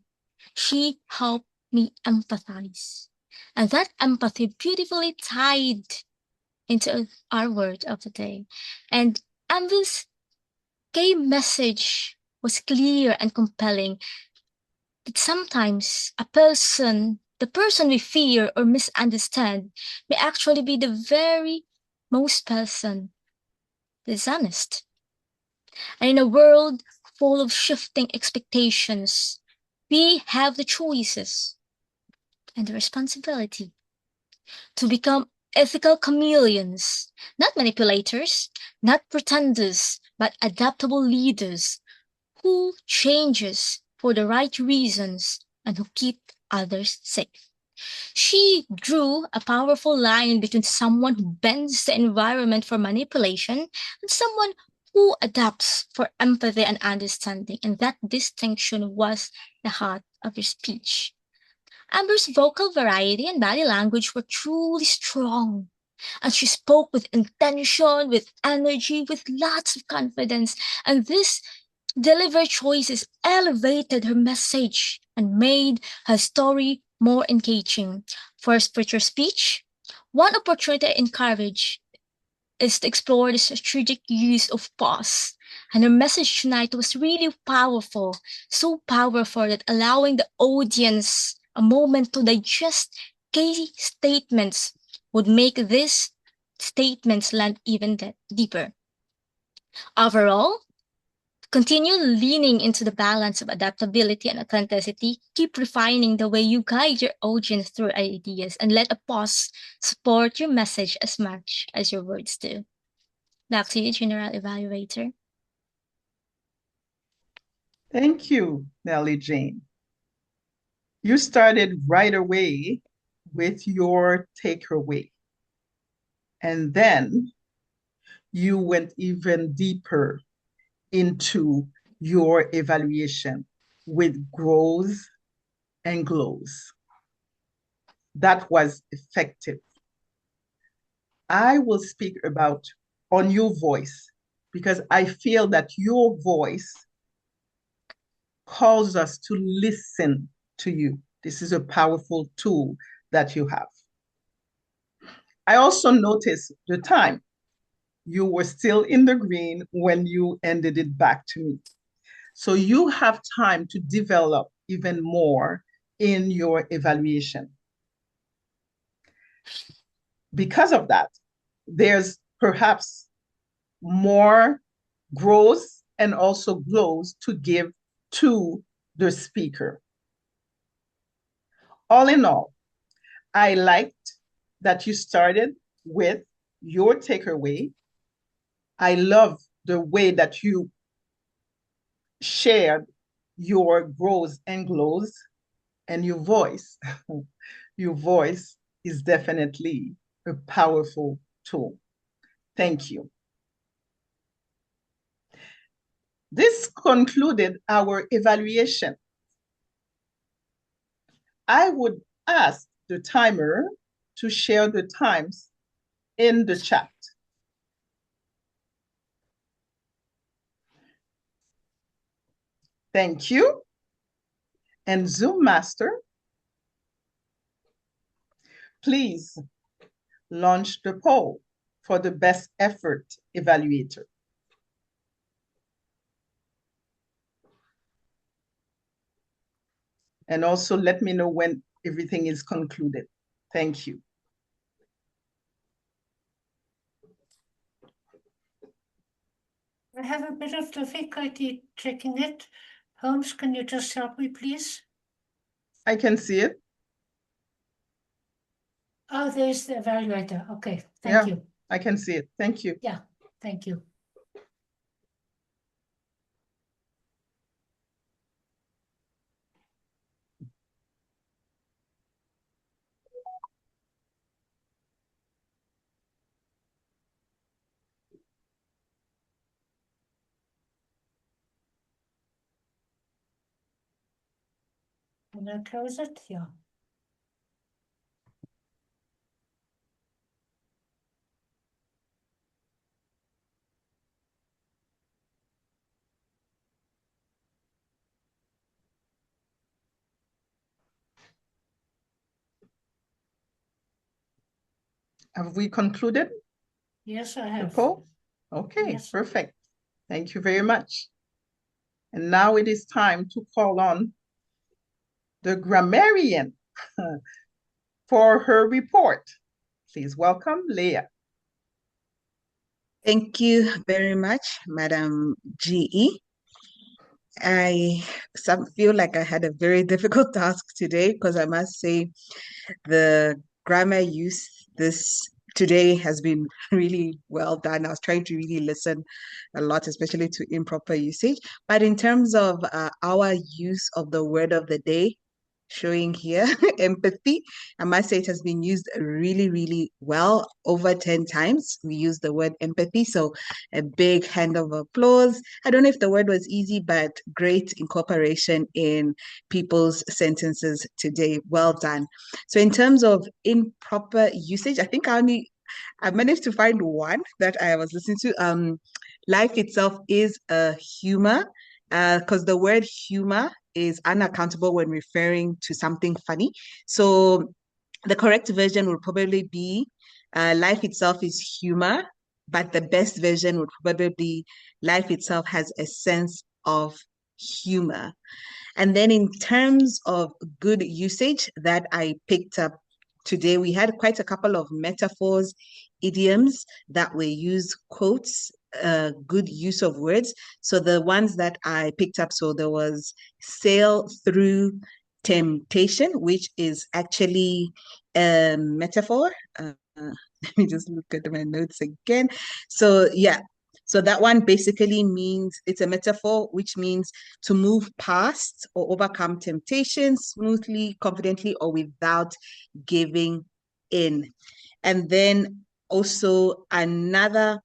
she helped me empathize. And that empathy beautifully tied into our word of the day. And Amber's key message was clear and compelling that sometimes the person we fear or misunderstand, may actually be the very most person dishonest. And in a world full of shifting expectations, we have the choices and the responsibility to become ethical chameleons, not manipulators, not pretenders, but adaptable leaders who changes for the right reasons and who keep others safe. She drew a powerful line between someone who bends the environment for manipulation and someone who adapts for empathy and understanding, and that distinction was the heart of her speech. Amber's vocal variety and body language were truly strong, and she spoke with intention, with energy, with lots of confidence, and this delivered choices elevated her message and made her story more engaging. For spiritual speech, one opportunity I encourage is to explore the strategic use of pause. And her message tonight was really powerful, so powerful that allowing the audience a moment to digest key statements would make these statements land even deeper. Overall, continue leaning into the balance of adaptability and authenticity. Keep refining the way you guide your audience through ideas and let a pause support your message as much as your words do. Back to you, General Evaluator. Thank you, Nelly Jane. You started right away with your takeaway. And then you went even deeper into your evaluation with grows and glows. That was effective. I will speak about on your voice because I feel that your voice calls us to listen to you. This is a powerful tool that you have. I also noticed the time. You were still in the green when you ended it back to me. So you have time to develop even more in your evaluation. Because of that, there's perhaps more growth and also glows to give to the speaker. All in all, I liked that you started with your takeaway. I love the way that you shared your grows and glows and your voice. Your voice is definitely a powerful tool. Thank you. This concluded our evaluation. I would ask the timer to share the times in the chat. Thank you. And Zoom Master, please launch the poll for the best effort evaluator. And also let me know when everything is concluded. Thank you. I have a bit of difficulty checking it. Holmes, can you just help me, please? I can see it. Oh, there's the evaluator. Okay, thank you. I can see it. Thank you. Yeah, thank you. Can I close it? Yeah. Have we concluded? Yes, I have. The poll? Okay, Yes. perfect. Thank you very much. And now it is time to call on the grammarian for her report. Please welcome Leah. Thank you very much, Madam GE. I feel like I had a very difficult task today because I must say the grammar use this today has been really well done. I was trying to really listen a lot, especially to improper usage. But in terms of our use of the word of the day, showing here, empathy. I must say it has been used really, really well. Over 10 times we use the word empathy. So a big hand of applause. I don't know if the word was easy, but great incorporation in people's sentences today. Well done. So in terms of improper usage, I think I managed to find one that I was listening to. Life itself is a humor, because the word humor is unaccountable when referring to something funny. So the correct version would probably be life itself is humor, but the best version would probably be life itself has a sense of humor. And then in terms of good usage that I picked up today, we had quite a couple of metaphors, idioms that were used, quotes, good use of words. So the ones that I picked up, so there was sail through temptation, which is actually a metaphor. Let me just look at my notes again. So yeah, so that one basically means it's a metaphor, which means to move past or overcome temptation smoothly, confidently, or without giving in. And then also another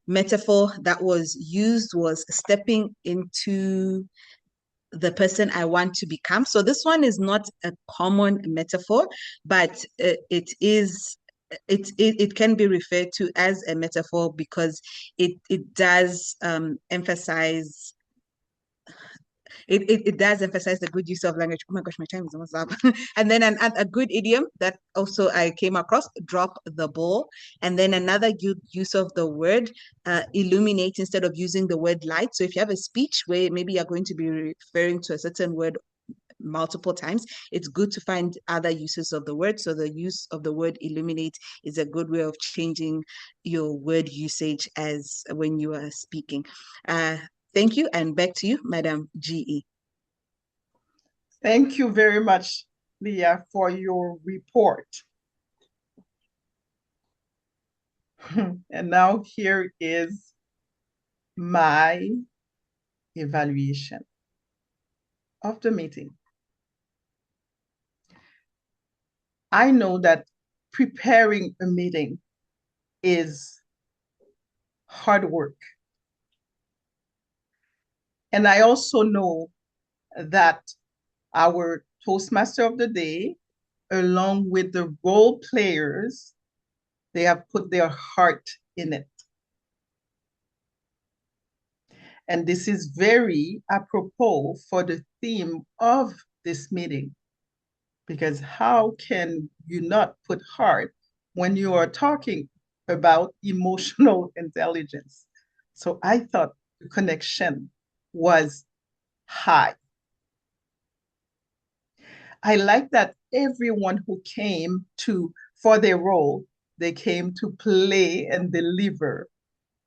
metaphor that was used was stepping into the person I want to become. So this one is not a common metaphor, but it can be referred to as a metaphor because it does emphasize it does emphasize the good use of language. Oh my gosh, my time is almost up. And then a good idiom that also I came across, drop the ball. And then another good use of the word, illuminate instead of using the word light. So if you have a speech where maybe you're going to be referring to a certain word multiple times, it's good to find other uses of the word. So the use of the word illuminate is a good way of changing your word usage as when you are speaking. Thank you, and back to you, Madam GE. Thank you very much, Leah, for your report. And now here is my evaluation of the meeting. I know that preparing a meeting is hard work. And I also know that our Toastmaster of the day, along with the role players, they have put their heart in it. And this is very apropos for the theme of this meeting, because how can you not put heart when you are talking about emotional intelligence? So I thought the connection was high. I like that everyone who came for their role, they came to play and deliver,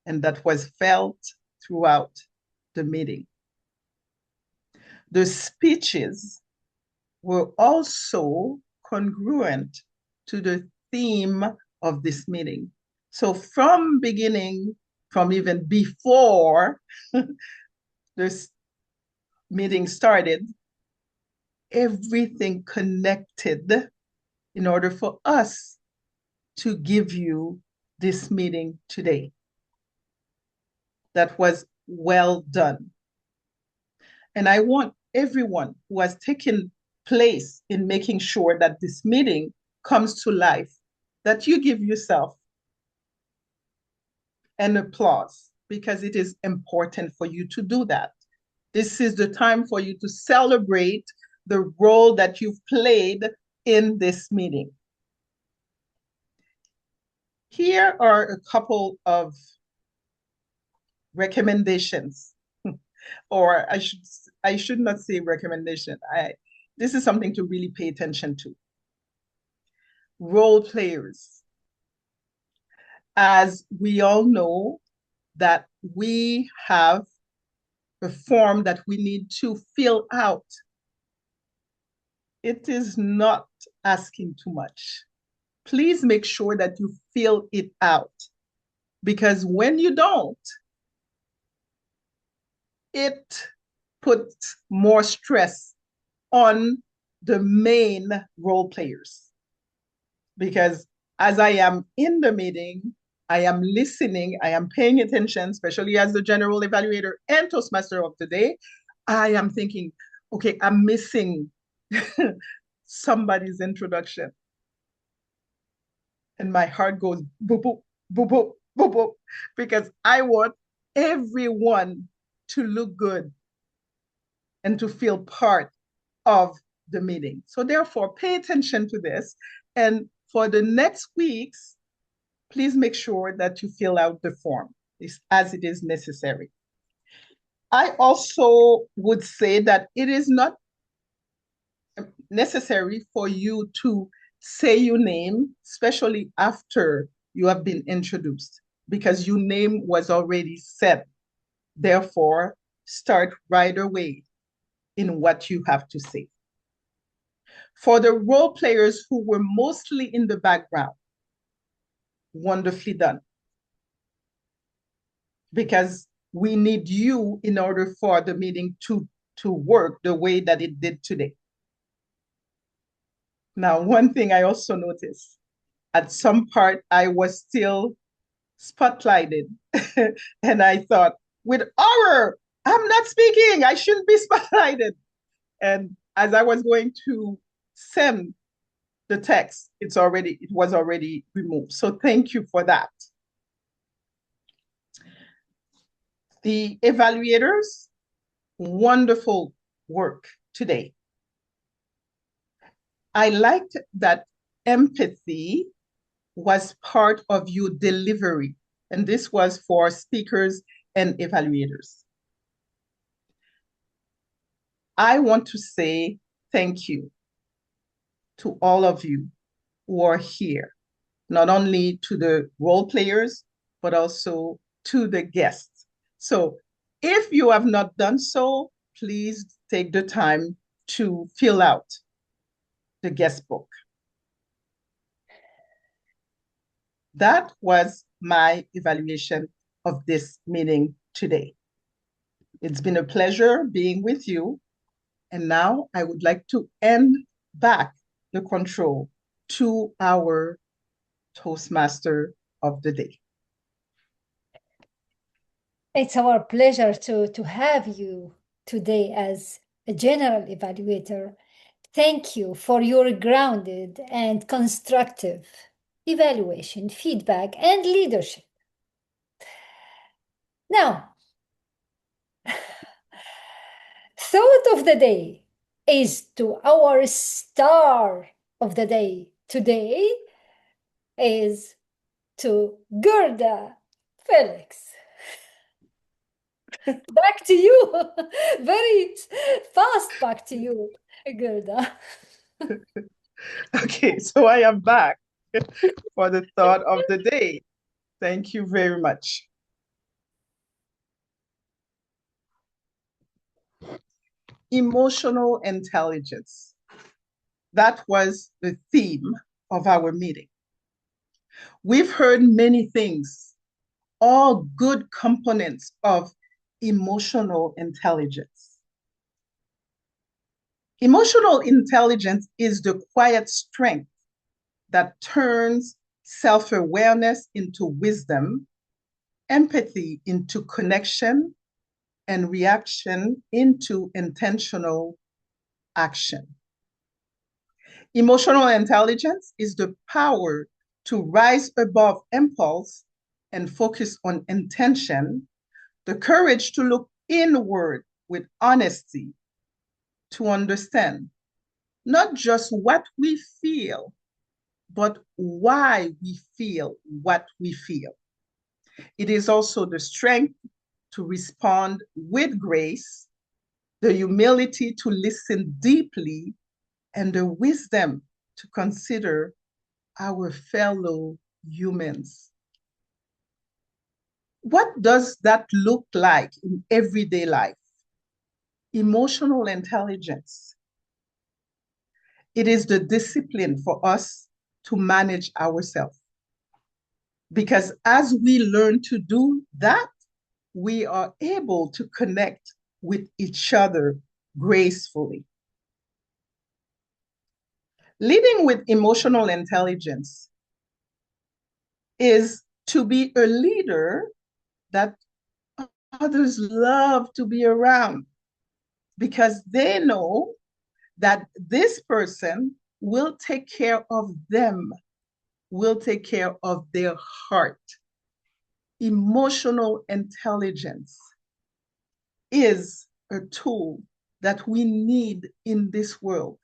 and that was felt throughout the meeting. The speeches were also congruent to the theme of this meeting. So from even before this meeting started, everything connected in order for us to give you this meeting today. That was well done. And I want everyone who has taken place in making sure that this meeting comes to life, that you give yourself an applause, because it is important for you to do that. This is the time for you to celebrate the role that you've played in this meeting. Here are a couple of recommendations, or I should not say recommendation. This is something to really pay attention to. Role players. As we all know that we have a form that we need to fill out. It is not asking too much. Please make sure that you fill it out, because when you don't, it puts more stress on the main role players. Because as I am in the meeting, I am listening, I am paying attention, especially as the general evaluator and Toastmaster of the day. I am thinking, okay, I'm missing somebody's introduction. And my heart goes boop, boop, boop, boop, boop, boop, because I want everyone to look good and to feel part of the meeting. So therefore, pay attention to this. And for the next weeks, please make sure that you fill out the form as it is necessary. I also would say that it is not necessary for you to say your name, especially after you have been introduced, because your name was already said. Therefore, start right away in what you have to say. For the role players who were mostly in the background, wonderfully done. Because we need you in order for the meeting to work the way that it did today. Now, one thing I also noticed, at some part I was still spotlighted and I thought, with horror, I'm not speaking, I shouldn't be spotlighted. And as I was going to send the text, it was already removed. So thank you for that. The evaluators, wonderful work today. I liked that empathy was part of your delivery, and this was for speakers and evaluators. I want to say thank you to all of you who are here, not only to the role players, but also to the guests. So if you have not done so, please take the time to fill out the guest book. That was my evaluation of this meeting today. It's been a pleasure being with you. And now I would like to hand back the control to our Toastmaster of the day. It's our pleasure to have you today as a general evaluator. Thank you for your grounded and constructive evaluation, feedback, and leadership. Now, thought of the day is to our star of the day today is to Ghada Felix. Back to you. Very fast back to you, Ghada. Okay, so I am back for the thought of the day. Thank you very much. Emotional intelligence. That was the theme of our meeting. We've heard many things, all good components of emotional intelligence. Emotional intelligence is the quiet strength that turns self-awareness into wisdom, empathy into connection, and reaction into intentional action. Emotional intelligence is the power to rise above impulse and focus on intention, the courage to look inward with honesty, to understand not just what we feel, but why we feel what we feel. It is also the strength to respond with grace, the humility to listen deeply, and the wisdom to consider our fellow humans. What does that look like in everyday life? Emotional intelligence. It is the discipline for us to manage ourselves. Because as we learn to do that, we are able to connect with each other gracefully. Leading with emotional intelligence is to be a leader that others love to be around because they know that this person will take care of them, will take care of their heart. Emotional intelligence is a tool that we need in this world.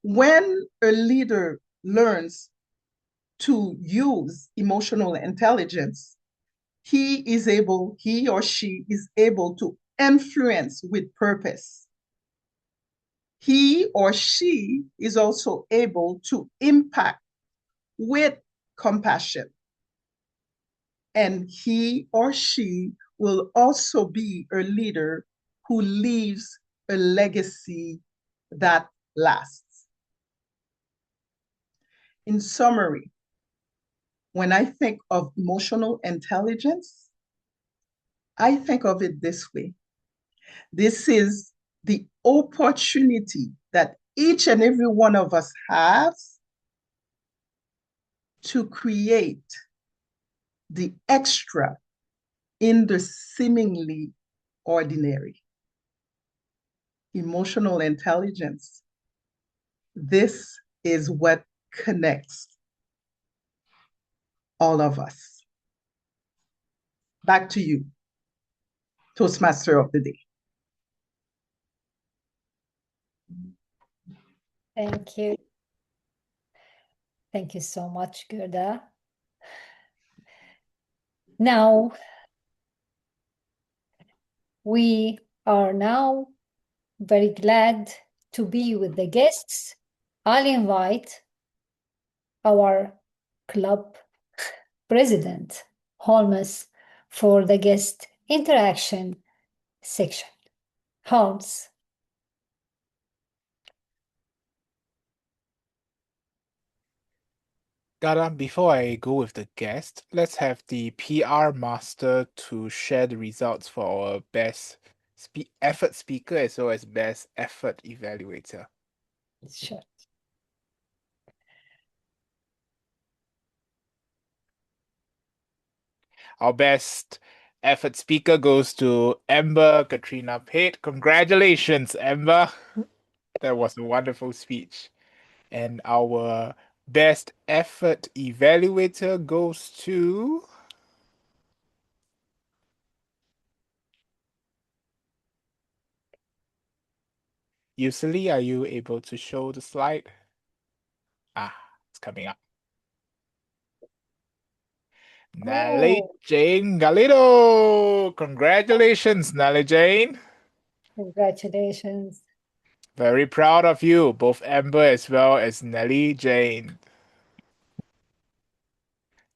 When a leader learns to use emotional intelligence, he or she is able to influence with purpose. He or she is also able to impact with compassion. And he or she will also be a leader who leaves a legacy that lasts. In summary, when I think of emotional intelligence, I think of it this way. This is the opportunity that each and every one of us has to create the extra in the seemingly ordinary. Emotional intelligence. This is what connects all of us. Back to you, Toastmaster of the Day. Thank you. Thank you so much, Ghada. Now, we are now very glad to be with the guests. I'll invite our club president, Holmes, for the guest interaction section. Holmes. Ghada, before I go with the guest, let's have the PR master to share the results for our best effort speaker as well as best effort evaluator. Sure. Our best effort speaker goes to Amber Katrina Pate. Congratulations, Amber. That was a wonderful speech. And our best effort evaluator goes to Yuseli. Are you able to show the slide? It's coming up. Nelly Jane Galido. Congratulations, Nelly Jane. Congratulations. Very proud of you, both Amber as well as Nelly Jane.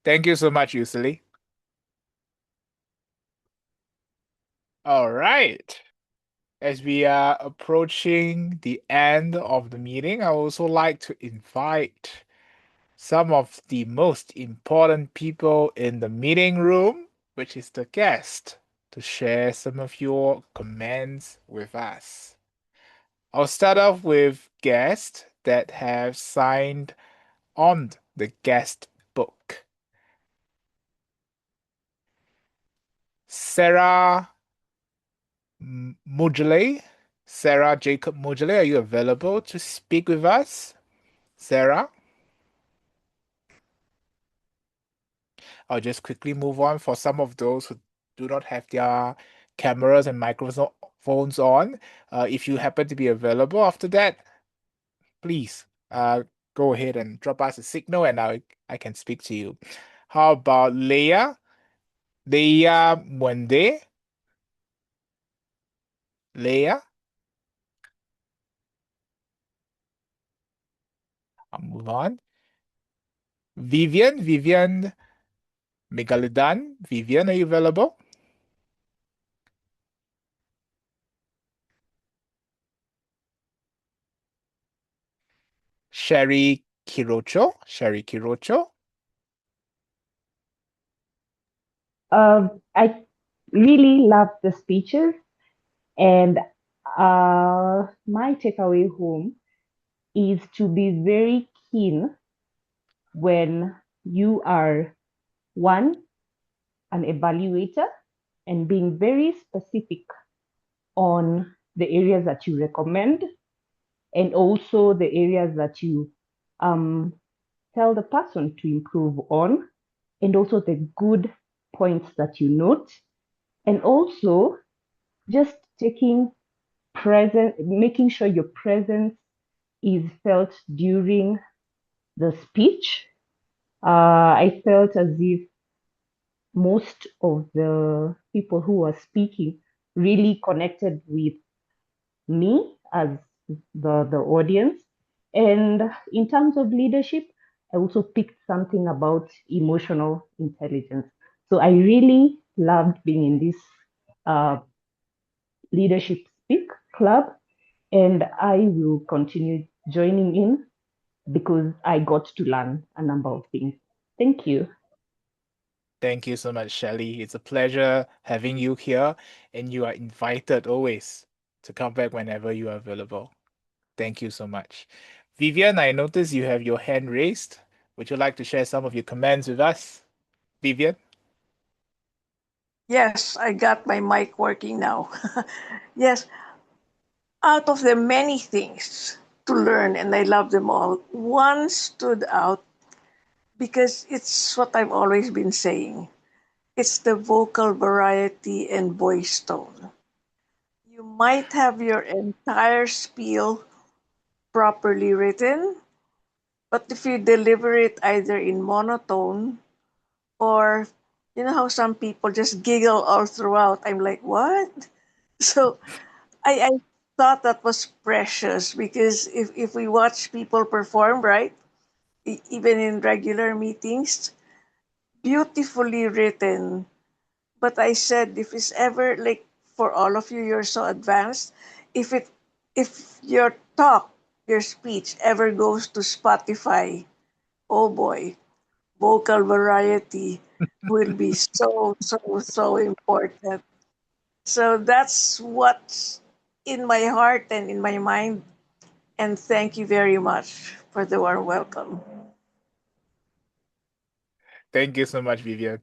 Thank you so much, Yuseli. All right. As we are approaching the end of the meeting, I would also like to invite some of the most important people in the meeting room, which is the guest, to share some of your comments with us. I'll start off with guests that have signed on the guest book. Sarah Mujale. Sarah Jacob Mujale, are you available to speak with us? Sarah? I'll just quickly move on for some of those who do not have their cameras and microphones on. If you happen to be available after that, please go ahead and drop us a signal and I can speak to you. How about Leia? Leia Mwende? Leia? I'll move on. Vivian Megalidan. Vivian, are you available? Sherry Kirocho. I really love the speeches, and my takeaway home is to be very keen when you are one, an evaluator, and being very specific on the areas that you recommend and also the areas that you tell the person to improve on, and also the good points that you note, and also just making sure your presence is felt during the speech. I felt as if most of the people who were speaking really connected with me as the audience. And in terms of leadership, I also picked something about emotional intelligence. So I really loved being in this leadership speak club, and I will continue joining in because I got to learn a number of things. Thank you. Thank you so much, Shelley. It's a pleasure having you here, and you are invited always to come back whenever you are available. Thank you so much. Vivian, I notice you have your hand raised. Would you like to share some of your comments with us? Vivian? Yes, I got my mic working now. Yes, out of the many things to learn, and I love them all, one stood out because it's what I've always been saying. It's the vocal variety and voice tone. You might have your entire spiel properly written, but if you deliver it either in monotone or you know how some people just giggle all throughout, I'm like, what? So I thought that was precious because if we watch people perform, right, even in regular meetings, beautifully written. But I said, if it's ever like for all of you, you're so advanced, if your talk, your speech ever goes to Spotify, oh boy, vocal variety will be so important. So that's what's in my heart and in my mind. And thank you very much for the warm welcome. Thank you so much, Vivian.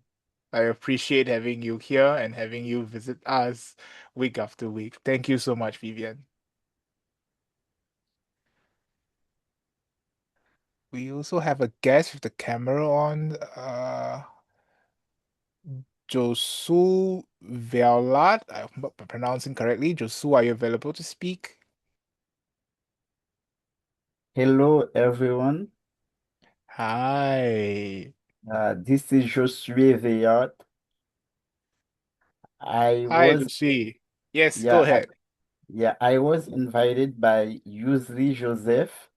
I appreciate having you here and having you visit us week after week. Thank you so much, Vivian. We also have a guest with the camera on. Josu Violat, I hope I'm pronouncing correctly. Josu, are you available to speak? Hello, everyone. Hi. This is Josué Veyot. I Hi, was, Josu. Yes, go yeah, ahead. I was invited by Yusri Joseph,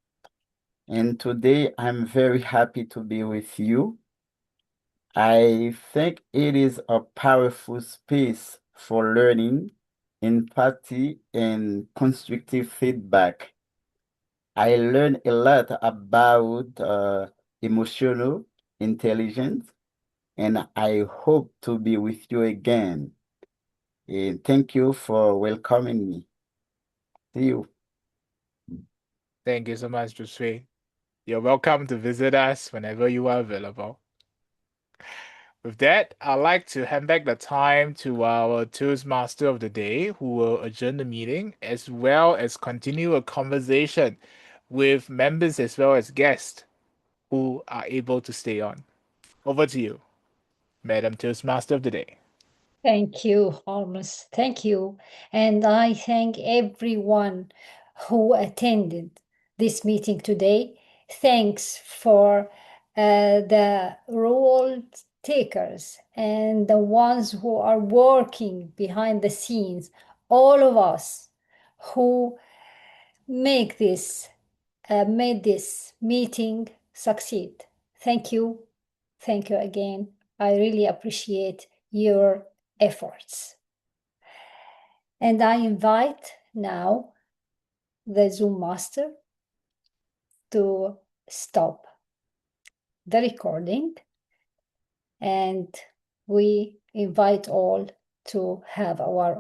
and today I'm very happy to be with you. I think it is a powerful space for learning, empathy, and constructive feedback. I learned a lot about emotional intelligence, and I hope to be with you again. And thank you for welcoming me. See you. Thank you so much, Josu. You're welcome to visit us whenever you are available. With that, I'd like to hand back the time to our Toastmaster of the day, who will adjourn the meeting as well as continue a conversation with members as well as guests who are able to stay on. Over to you, Madam Toastmaster of the day. Thank you, Holmes. Thank you. And I thank everyone who attended this meeting today. Thanks for the role takers and the ones who are working behind the scenes, all of us who made this meeting succeed. Thank you. Thank you again. I really appreciate your efforts. And I invite now the Zoom master to stop the recording, and we invite all to have our